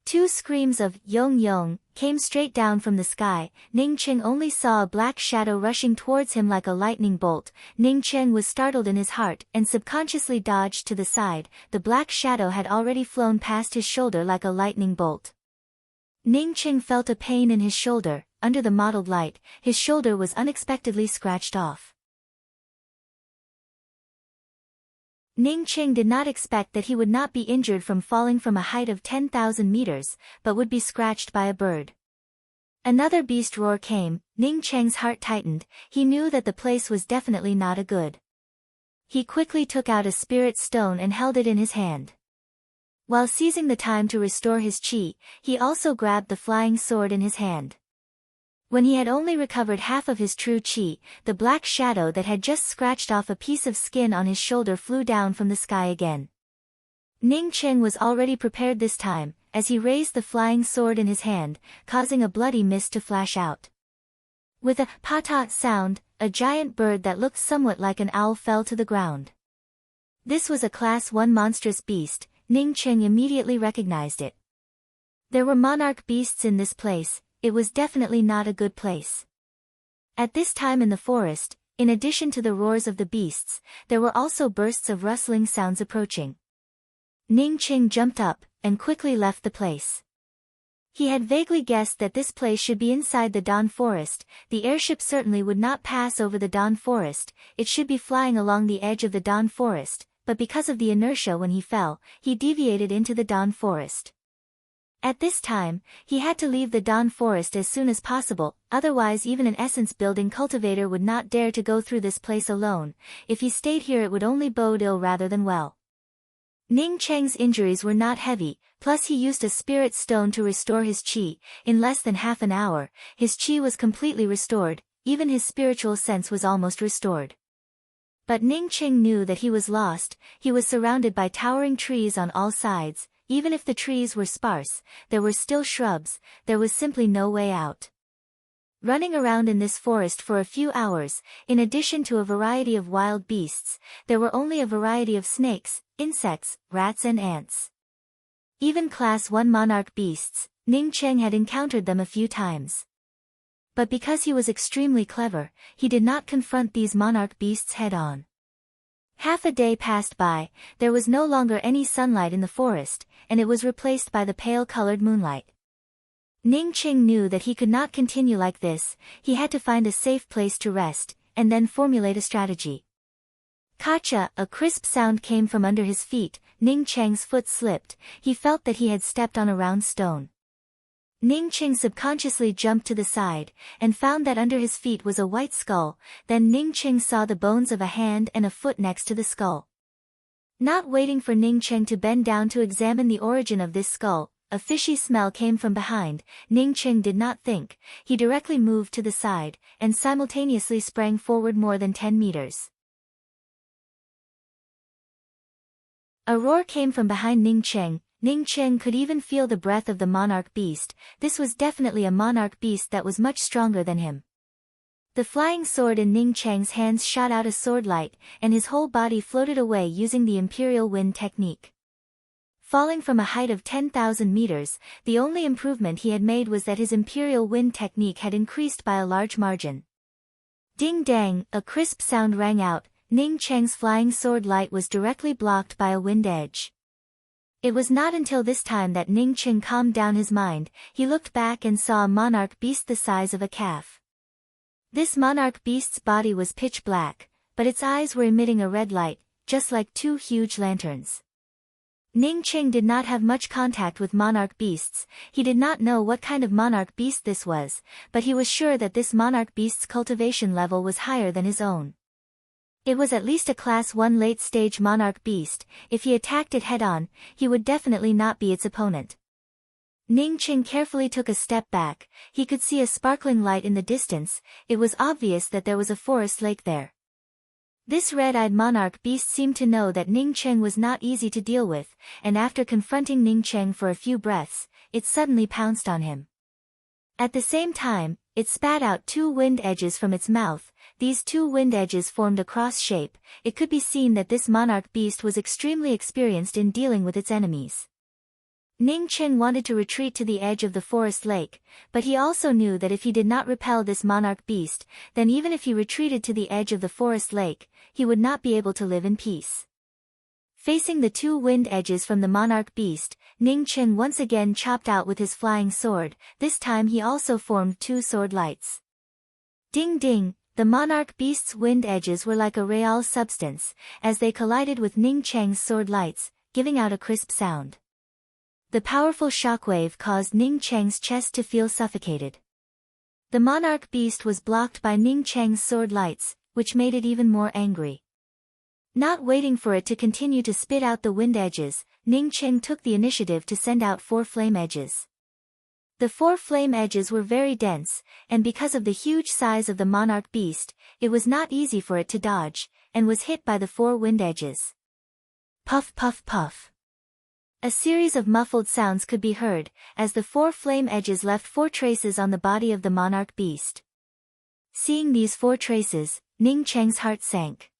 Two screams of "Yong Yong" came straight down from the sky. Ning Cheng only saw a black shadow rushing towards him like a lightning bolt. Ning Cheng was startled in his heart and subconsciously dodged to the side. The black shadow had already flown past his shoulder like a lightning bolt. Ning Cheng felt a pain in his shoulder. Under the mottled light, his shoulder was unexpectedly scratched off. Ning Cheng did not expect that he would not be injured from falling from a height of 10,000 meters, but would be scratched by a bird. Another beast roar came. Ning Cheng's heart tightened. He knew that the place was definitely not a good. He quickly took out a spirit stone and held it in his hand. While seizing the time to restore his chi, he also grabbed the flying sword in his hand. When he had only recovered half of his true chi, the black shadow that had just scratched off a piece of skin on his shoulder flew down from the sky again. Ning Cheng was already prepared this time, as he raised the flying sword in his hand, causing a bloody mist to flash out. With a "pata" sound, a giant bird that looked somewhat like an owl fell to the ground. This was a Class 1 monstrous beast. Ning Cheng immediately recognized it. There were monarch beasts in this place. It was definitely not a good place. At this time in the forest, in addition to the roars of the beasts, there were also bursts of rustling sounds approaching. Ning Cheng jumped up, and quickly left the place. He had vaguely guessed that this place should be inside the Dawn Forest. The airship certainly would not pass over the Dawn Forest, it should be flying along the edge of the Dawn Forest, but because of the inertia when he fell, he deviated into the Dawn Forest. At this time, he had to leave the Dawn Forest as soon as possible, otherwise even an essence-building cultivator would not dare to go through this place alone. If he stayed here it would only bode ill rather than well. Ning Cheng's injuries were not heavy, plus he used a spirit stone to restore his qi. In less than half an hour, his qi was completely restored, even his spiritual sense was almost restored. But Ning Cheng knew that he was lost. He was surrounded by towering trees on all sides. Even if the trees were sparse, there were still shrubs, there was simply no way out. Running around in this forest for a few hours, in addition to a variety of wild beasts, there were only a variety of snakes, insects, rats and ants. Even Class 1 monarch beasts, Ning Cheng had encountered them a few times. But because he was extremely clever, he did not confront these monarch beasts head-on. Half a day passed by, there was no longer any sunlight in the forest, and it was replaced by the pale-colored moonlight. Ning Cheng knew that he could not continue like this. He had to find a safe place to rest, and then formulate a strategy. Kacha, a crisp sound came from under his feet. Ning Cheng's foot slipped. He felt that he had stepped on a round stone. Ning Cheng subconsciously jumped to the side, and found that under his feet was a white skull. Then Ning Cheng saw the bones of a hand and a foot next to the skull. Not waiting for Ning Cheng to bend down to examine the origin of this skull, a fishy smell came from behind. Ning Cheng did not think. He directly moved to the side, and simultaneously sprang forward more than 10 meters. A roar came from behind Ning Cheng. Ning Cheng could even feel the breath of the monarch beast. This was definitely a monarch beast that was much stronger than him. The flying sword in Ning Cheng's hands shot out a sword light, and his whole body floated away using the imperial wind technique. Falling from a height of 10,000 meters, the only improvement he had made was that his imperial wind technique had increased by a large margin. Ding dang, a crisp sound rang out. Ning Cheng's flying sword light was directly blocked by a wind edge. It was not until this time that Ning Cheng calmed down his mind. He looked back and saw a monarch beast the size of a calf. This monarch beast's body was pitch black, but its eyes were emitting a red light, just like two huge lanterns. Ning Cheng did not have much contact with monarch beasts. He did not know what kind of monarch beast this was, but he was sure that this monarch beast's cultivation level was higher than his own. It was at least a Class 1 late-stage monarch beast. If he attacked it head-on, he would definitely not be its opponent. Ning Cheng carefully took a step back. He could see a sparkling light in the distance. It was obvious that there was a forest lake there. This red-eyed monarch beast seemed to know that Ning Cheng was not easy to deal with, and after confronting Ning Cheng for a few breaths, it suddenly pounced on him. At the same time, it spat out two wind edges from its mouth. These two wind edges formed a cross shape. It could be seen that this monarch beast was extremely experienced in dealing with its enemies. Ning Cheng wanted to retreat to the edge of the forest lake, but he also knew that if he did not repel this monarch beast, then even if he retreated to the edge of the forest lake, he would not be able to live in peace. Facing the two wind edges from the monarch beast, Ning Cheng once again chopped out with his flying sword. This time he also formed two sword lights. Ding ding, the monarch beast's wind edges were like a real substance, as they collided with Ning Cheng's sword lights, giving out a crisp sound. The powerful shockwave caused Ning Cheng's chest to feel suffocated. The monarch beast was blocked by Ning Cheng's sword lights, which made it even more angry. Not waiting for it to continue to spit out the wind edges, Ning Cheng took the initiative to send out 4 flame edges. The 4 flame edges were very dense, and because of the huge size of the monarch beast, it was not easy for it to dodge, and was hit by the 4 wind edges. Puff puff puff. A series of muffled sounds could be heard, as the 4 flame edges left 4 traces on the body of the monarch beast. Seeing these 4 traces, Ning Cheng's heart sank.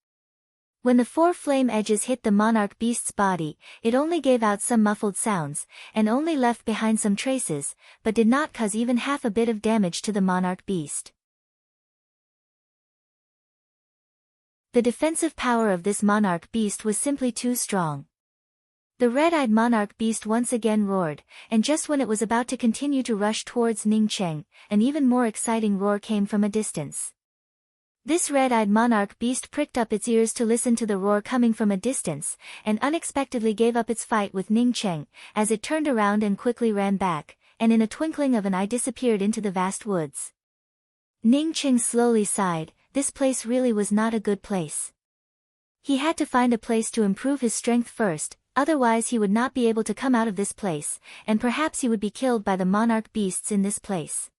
When the 4 flame edges hit the monarch beast's body, it only gave out some muffled sounds, and only left behind some traces, but did not cause even half a bit of damage to the monarch beast. The defensive power of this monarch beast was simply too strong. The red-eyed monarch beast once again roared, and just when it was about to continue to rush towards Ning Cheng, an even more exciting roar came from a distance. This red-eyed monarch beast pricked up its ears to listen to the roar coming from a distance, and unexpectedly gave up its fight with Ning Cheng, as it turned around and quickly ran back, and in a twinkling of an eye disappeared into the vast woods. Ning Cheng slowly sighed. This place really was not a good place. He had to find a place to improve his strength first. otherwise he would not be able to come out of this place, and perhaps he would be killed by the monarch beasts in this place.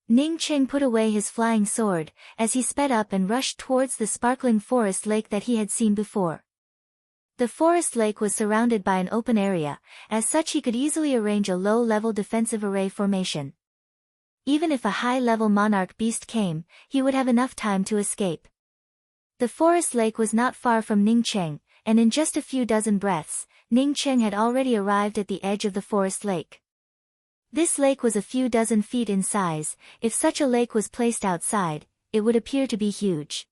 Ning Ching put away his flying sword, as he sped up and rushed towards the sparkling forest lake that he had seen before. The forest lake was surrounded by an open area, as such he could easily arrange a low-level defensive array formation. Even if a high-level monarch beast came, he would have enough time to escape. The forest lake was not far from Ning Ching, and in just a few dozen breaths, Ning Ching had already arrived at the edge of the forest lake. This lake was a few dozen feet in size. If such a lake was placed outside, it would appear to be huge.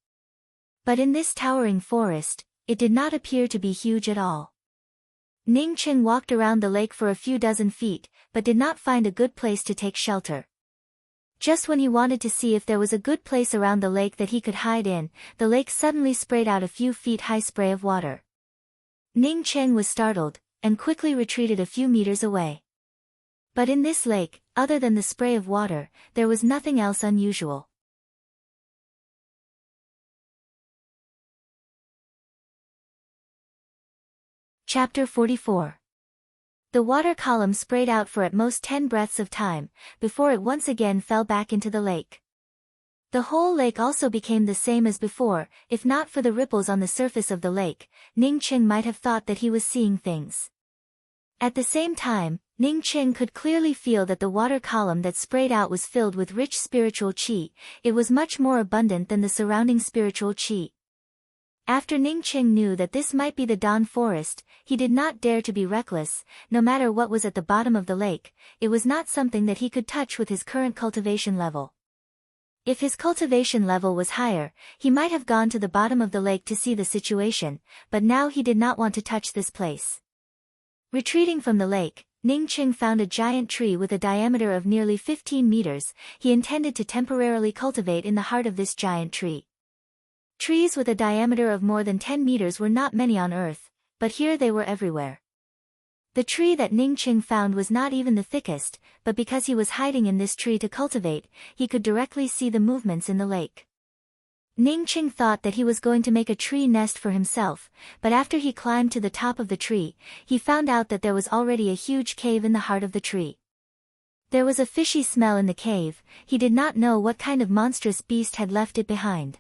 But in this towering forest, it did not appear to be huge at all. Ning Ching walked around the lake for a few dozen feet, but did not find a good place to take shelter. Just when he wanted to see if there was a good place around the lake that he could hide in, the lake suddenly sprayed out a few feet high spray of water. Ning Ching was startled, and quickly retreated a few meters away. But in this lake, other than the spray of water, there was nothing else unusual. Chapter 44. The water column sprayed out for at most 10 breaths of time, before it once again fell back into the lake. The whole lake also became the same as before. If not for the ripples on the surface of the lake, Ning Ching might have thought that he was seeing things. At the same time, Ning Ching could clearly feel that the water column that sprayed out was filled with rich spiritual qi. It was much more abundant than the surrounding spiritual qi. After Ning Ching knew that this might be the Dawn Forest, he did not dare to be reckless. No matter what was at the bottom of the lake, it was not something that he could touch with his current cultivation level. If his cultivation level was higher, he might have gone to the bottom of the lake to see the situation, but now he did not want to touch this place. Retreating from the lake, Ning Ching found a giant tree with a diameter of nearly 15 meters. He intended to temporarily cultivate in the heart of this giant tree. Trees with a diameter of more than 10 meters were not many on Earth, but here they were everywhere. The tree that Ning Ching found was not even the thickest, but because he was hiding in this tree to cultivate, he could directly see the movements in the lake. Ning Ching thought that he was going to make a tree nest for himself, but after he climbed to the top of the tree, he found out that there was already a huge cave in the heart of the tree. There was a fishy smell in the cave. He did not know what kind of monstrous beast had left it behind.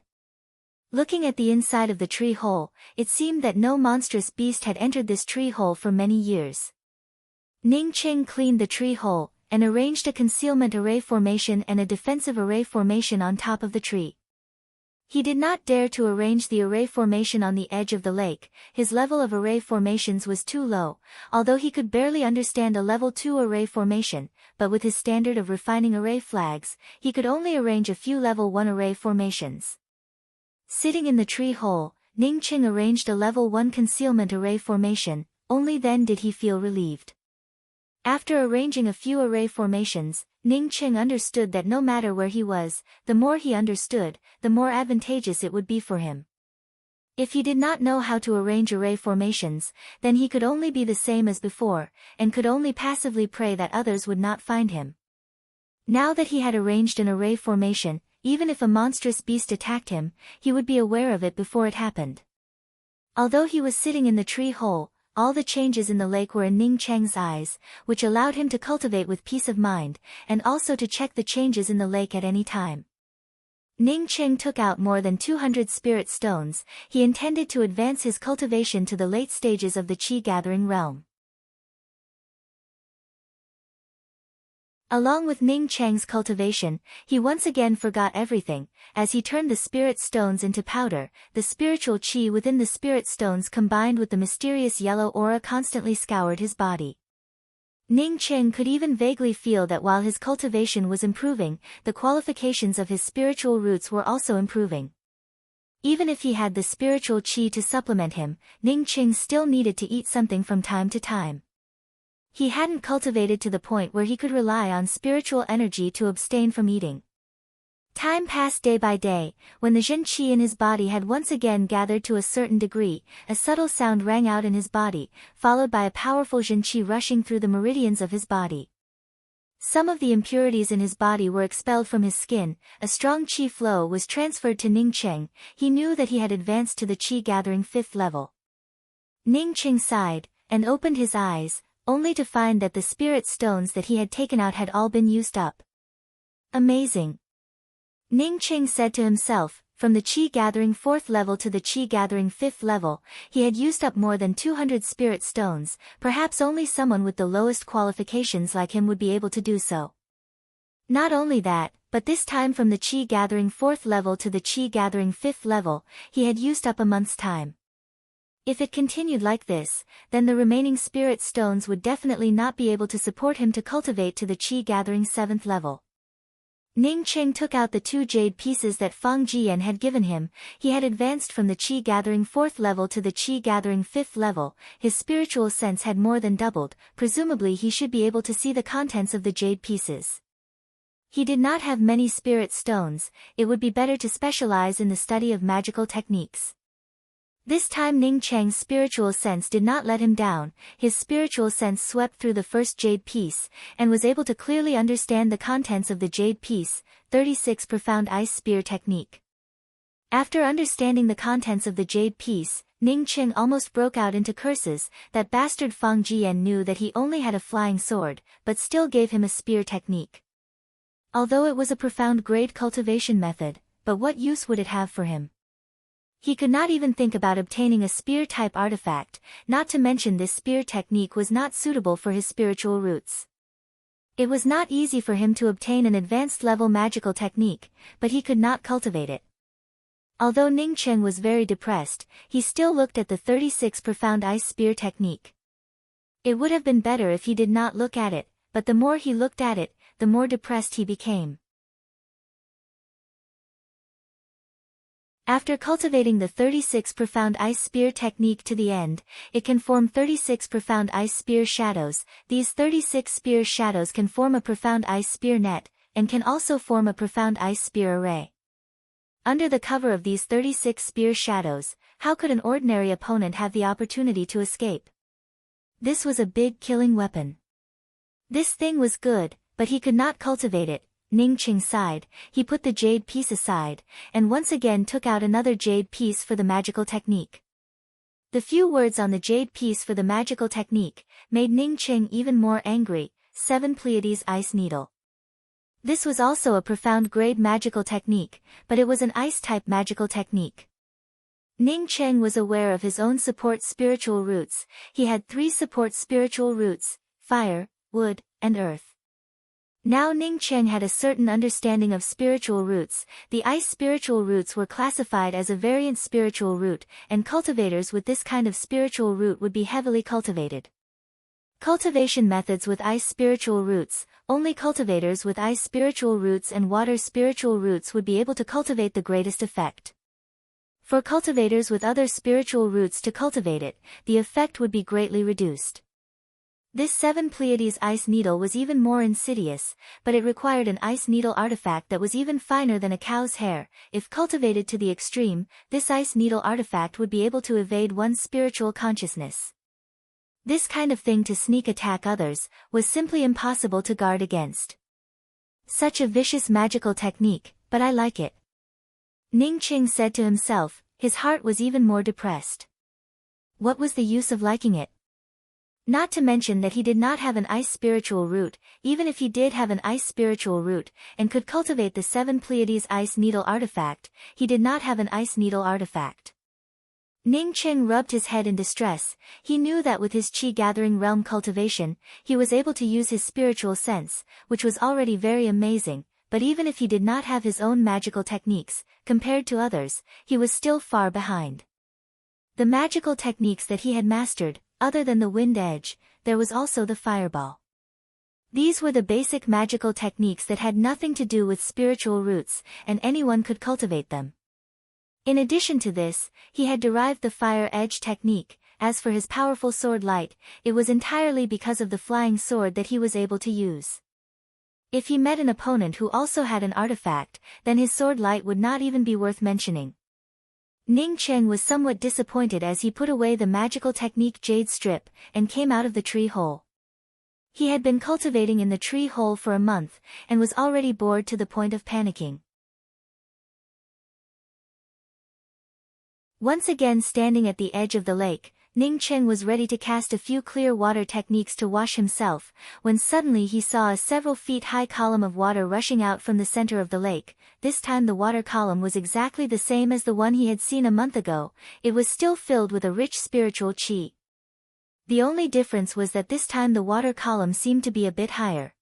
Looking at the inside of the tree hole, it seemed that no monstrous beast had entered this tree hole for many years. Ning Ching cleaned the tree hole, and arranged a concealment array formation and a defensive array formation on top of the tree. He did not dare to arrange the array formation on the edge of the lake. His level of array formations was too low, although he could barely understand a level 2 array formation, but with his standard of refining array flags, he could only arrange a few level 1 array formations. Sitting in the tree hole, Ning Ching arranged a level 1 concealment array formation. Only then did he feel relieved. After arranging a few array formations, Ning Ching understood that no matter where he was, the more he understood, the more advantageous it would be for him. If he did not know how to arrange array formations, then he could only be the same as before, and could only passively pray that others would not find him. Now that he had arranged an array formation, even if a monstrous beast attacked him, he would be aware of it before it happened. Although he was sitting in the tree hole, all the changes in the lake were in Ning Cheng's eyes, which allowed him to cultivate with peace of mind, and also to check the changes in the lake at any time. Ning Cheng took out more than 200 spirit stones. He intended to advance his cultivation to the late stages of the Qi-gathering realm. Along with Ning Cheng's cultivation, he once again forgot everything. As he turned the spirit stones into powder, the spiritual qi within the spirit stones combined with the mysterious yellow aura constantly scoured his body. Ning Cheng could even vaguely feel that while his cultivation was improving, the qualifications of his spiritual roots were also improving. Even if he had the spiritual qi to supplement him, Ning Cheng still needed to eat something from time to time. He hadn't cultivated to the point where he could rely on spiritual energy to abstain from eating. Time passed day by day. When the Jin Qi in his body had once again gathered to a certain degree, a subtle sound rang out in his body, followed by a powerful Jin Qi rushing through the meridians of his body. Some of the impurities in his body were expelled from his skin. A strong Qi flow was transferred to Ning Cheng. He knew that he had advanced to the Qi gathering 5th level. Ning Cheng sighed, and opened his eyes, only to find that the spirit stones that he had taken out had all been used up. Amazing. Ning Qing said to himself, from the Qi gathering 4th level to the Qi gathering 5th level, he had used up more than 200 spirit stones, perhaps only someone with the lowest qualifications like him would be able to do so. Not only that, but this time from the Qi gathering 4th level to the Qi gathering 5th level, he had used up a month's time. If it continued like this, then the remaining spirit stones would definitely not be able to support him to cultivate to the Qi gathering 7th level. Ning Qing took out the 2 jade pieces that Fang Jian had given him. He had advanced from the Qi gathering 4th level to the Qi gathering 5th level, his spiritual sense had more than doubled, presumably he should be able to see the contents of the jade pieces. He did not have many spirit stones, it would be better to specialize in the study of magical techniques. This time Ning Cheng's spiritual sense did not let him down, his spiritual sense swept through the first jade piece, and was able to clearly understand the contents of the jade piece, 36 Profound Ice Spear Technique. After understanding the contents of the jade piece, Ning Qing almost broke out into curses. That bastard Fang Jian knew that he only had a flying sword, but still gave him a spear technique. Although it was a profound grade cultivation method, but what use would it have for him? He could not even think about obtaining a spear-type artifact, not to mention this spear technique was not suitable for his spiritual roots. It was not easy for him to obtain an advanced-level magical technique, but he could not cultivate it. Although Ning Cheng was very depressed, he still looked at the 36 Profound Ice Spear technique. It would have been better if he did not look at it, but the more he looked at it, the more depressed he became. After cultivating the 36 Profound Ice Spear technique to the end, it can form 36 Profound Ice Spear shadows. These 36 spear shadows can form a Profound Ice Spear net, and can also form a Profound Ice Spear array. Under the cover of these 36 spear shadows, how could an ordinary opponent have the opportunity to escape? This was a big killing weapon. This thing was good, but he could not cultivate it. Ning Qing sighed, he put the jade piece aside, and once again took out another jade piece for the magical technique. The few words on the jade piece for the magical technique made Ning Qing even more angry. 7 Pleiades Ice Needle. This was also a profound grade magical technique, but it was an ice-type magical technique. Ning Cheng was aware of his own support spiritual roots. He had 3 support spiritual roots, fire, wood, and earth. Now Ning Cheng had a certain understanding of spiritual roots. The ice spiritual roots were classified as a variant spiritual root, and cultivators with this kind of spiritual root would be heavily cultivated. Cultivation methods with ice spiritual roots. Only cultivators with ice spiritual roots and water spiritual roots would be able to cultivate the greatest effect. For cultivators with other spiritual roots to cultivate it, the effect would be greatly reduced. This 7 Pleiades ice needle was even more insidious, but it required an ice needle artifact that was even finer than a cow's hair. If cultivated to the extreme, this ice needle artifact would be able to evade one's spiritual consciousness. This kind of thing to sneak attack others was simply impossible to guard against. Such a vicious magical technique, but I like it. Ning Qing said to himself, his heart was even more depressed. What was the use of liking it? Not to mention that he did not have an ice spiritual root. Even if he did have an ice spiritual root, and could cultivate the 7 Pleiades ice needle artifact, he did not have an ice needle artifact. Ning Qing rubbed his head in distress. He knew that with his Qi gathering realm cultivation, he was able to use his spiritual sense, which was already very amazing, but even if he did not have his own magical techniques, compared to others, he was still far behind. The magical techniques that he had mastered, other than the wind edge, there was also the fireball. These were the basic magical techniques that had nothing to do with spiritual roots, and anyone could cultivate them. In addition to this, he had derived the fire edge technique. As for his powerful sword light, it was entirely because of the flying sword that he was able to use. If he met an opponent who also had an artifact, then his sword light would not even be worth mentioning. Ning Cheng was somewhat disappointed as he put away the magical technique jade strip, and came out of the tree hole. He had been cultivating in the tree hole for a month, and was already bored to the point of panicking. Once again standing at the edge of the lake, Ning Cheng was ready to cast a few clear water techniques to wash himself, when suddenly he saw a several feet high column of water rushing out from the center of the lake. This time the water column was exactly the same as the one he had seen a month ago. It was still filled with a rich spiritual qi. The only difference was that this time the water column seemed to be a bit higher.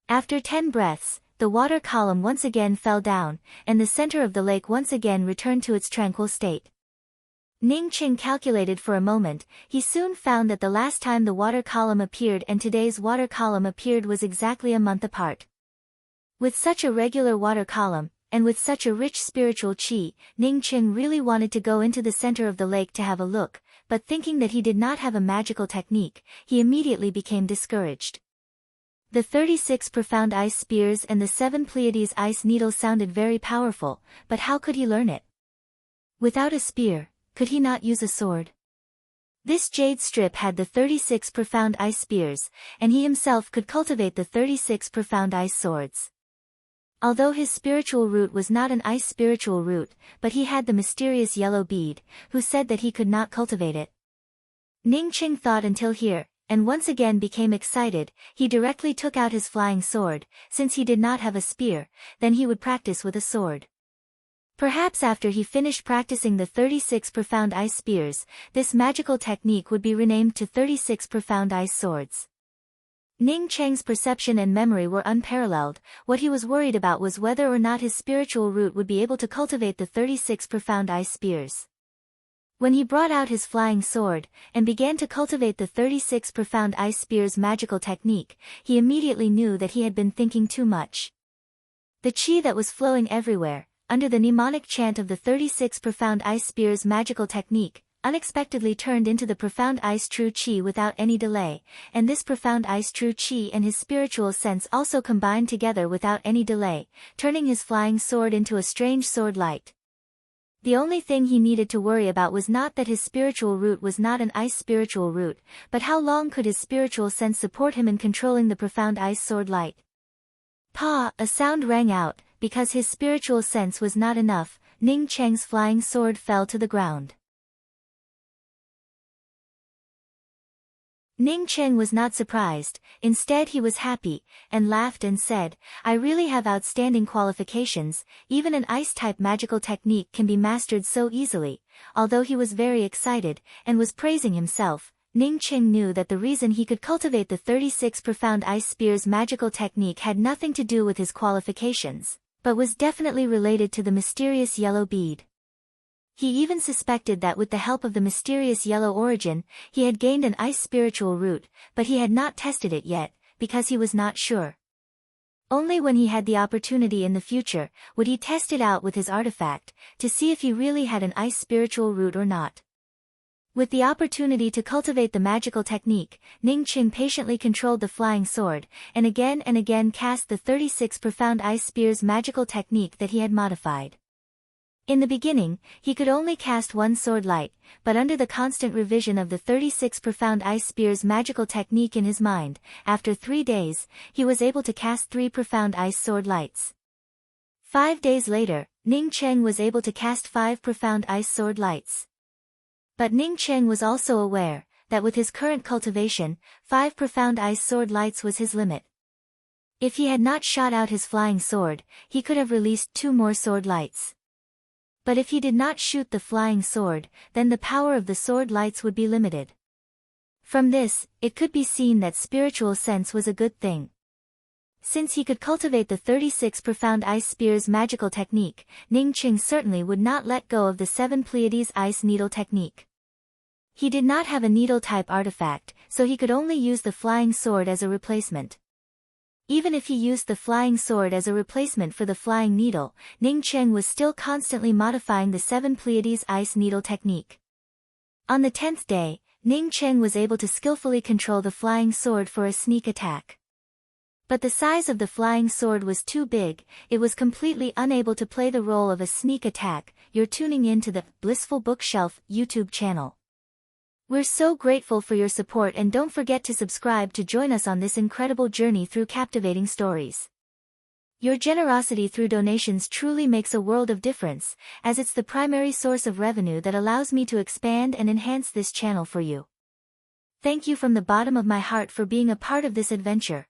After 10 breaths, the water column once again fell down, and the center of the lake once again returned to its tranquil state. Ning Cheng calculated for a moment. He soon found that the last time the water column appeared and today's water column appeared was exactly a month apart. With such a regular water column, and with such a rich spiritual qi, Ning Cheng really wanted to go into the center of the lake to have a look, but thinking that he did not have a magical technique, he immediately became discouraged. The 36 profound ice spears and the 7 Pleiades ice needles sounded very powerful, but how could he learn it? Without a spear, could he not use a sword? This jade strip had the 36 profound ice spears, and he himself could cultivate the 36 profound ice swords. Although his spiritual root was not an ice spiritual root, but he had the mysterious yellow bead, who said that he could not cultivate it. Ning Cheng thought until here, and once again became excited. He directly took out his flying sword. Since he did not have a spear, then he would practice with a sword. Perhaps after he finished practicing the 36 profound ice spears, this magical technique would be renamed to 36 profound ice swords. Ning Cheng's perception and memory were unparalleled. What he was worried about was whether or not his spiritual root would be able to cultivate the 36 profound ice spears. When he brought out his flying sword, and began to cultivate the 36 profound ice spears magical technique, he immediately knew that he had been thinking too much. The qi that was flowing everywhere, under the mnemonic chant of the 36 profound ice spears magical technique, unexpectedly turned into the profound ice true qi without any delay, and this profound ice true qi and his spiritual sense also combined together without any delay, turning his flying sword into a strange sword light. The only thing he needed to worry about was not that his spiritual root was not an ice spiritual root, but how long could his spiritual sense support him in controlling the profound ice sword light. Pa! A sound rang out. Because his spiritual sense was not enough, Ning Cheng's flying sword fell to the ground. Ning Cheng was not surprised. Instead he was happy, and laughed and said, "I really have outstanding qualifications. Even an ice-type magical technique can be mastered so easily." Although he was very excited, and was praising himself, Ning Cheng knew that the reason he could cultivate the 36 profound ice spears magical technique had nothing to do with his qualifications, but was definitely related to the mysterious yellow bead. He even suspected that with the help of the mysterious yellow origin, he had gained an ice spiritual root, but he had not tested it yet, because he was not sure. Only when he had the opportunity in the future, would he test it out with his artifact, to see if he really had an ice spiritual root or not. With the opportunity to cultivate the magical technique, Ning Cheng patiently controlled the flying sword, and again cast the 36 profound ice spears magical technique that he had modified. In the beginning, he could only cast one sword light, but under the constant revision of the 36 profound ice spears magical technique in his mind, after 3 days, he was able to cast 3 profound ice sword lights. 5 days later, Ning Cheng was able to cast 5 profound ice sword lights. But Ning Cheng was also aware that with his current cultivation, 5 profound ice sword lights was his limit. If he had not shot out his flying sword, he could have released 2 more sword lights. But if he did not shoot the flying sword, then the power of the sword lights would be limited. From this, it could be seen that spiritual sense was a good thing. Since he could cultivate the 36 profound ice spears magical technique, Ning Cheng certainly would not let go of the 7 Pleiades ice needle technique. He did not have a needle-type artifact, so he could only use the flying sword as a replacement. Even if he used the flying sword as a replacement for the flying needle, Ning Cheng was still constantly modifying the 7 Pleiades ice needle technique. On the 10th day, Ning Cheng was able to skillfully control the flying sword for a sneak attack. But the size of the flying sword was too big, it was completely unable to play the role of a sneak attack. You're tuning in to the Blissful Bookshelf YouTube channel. We're so grateful for your support, and don't forget to subscribe to join us on this incredible journey through captivating stories. Your generosity through donations truly makes a world of difference, as it's the primary source of revenue that allows me to expand and enhance this channel for you. Thank you from the bottom of my heart for being a part of this adventure.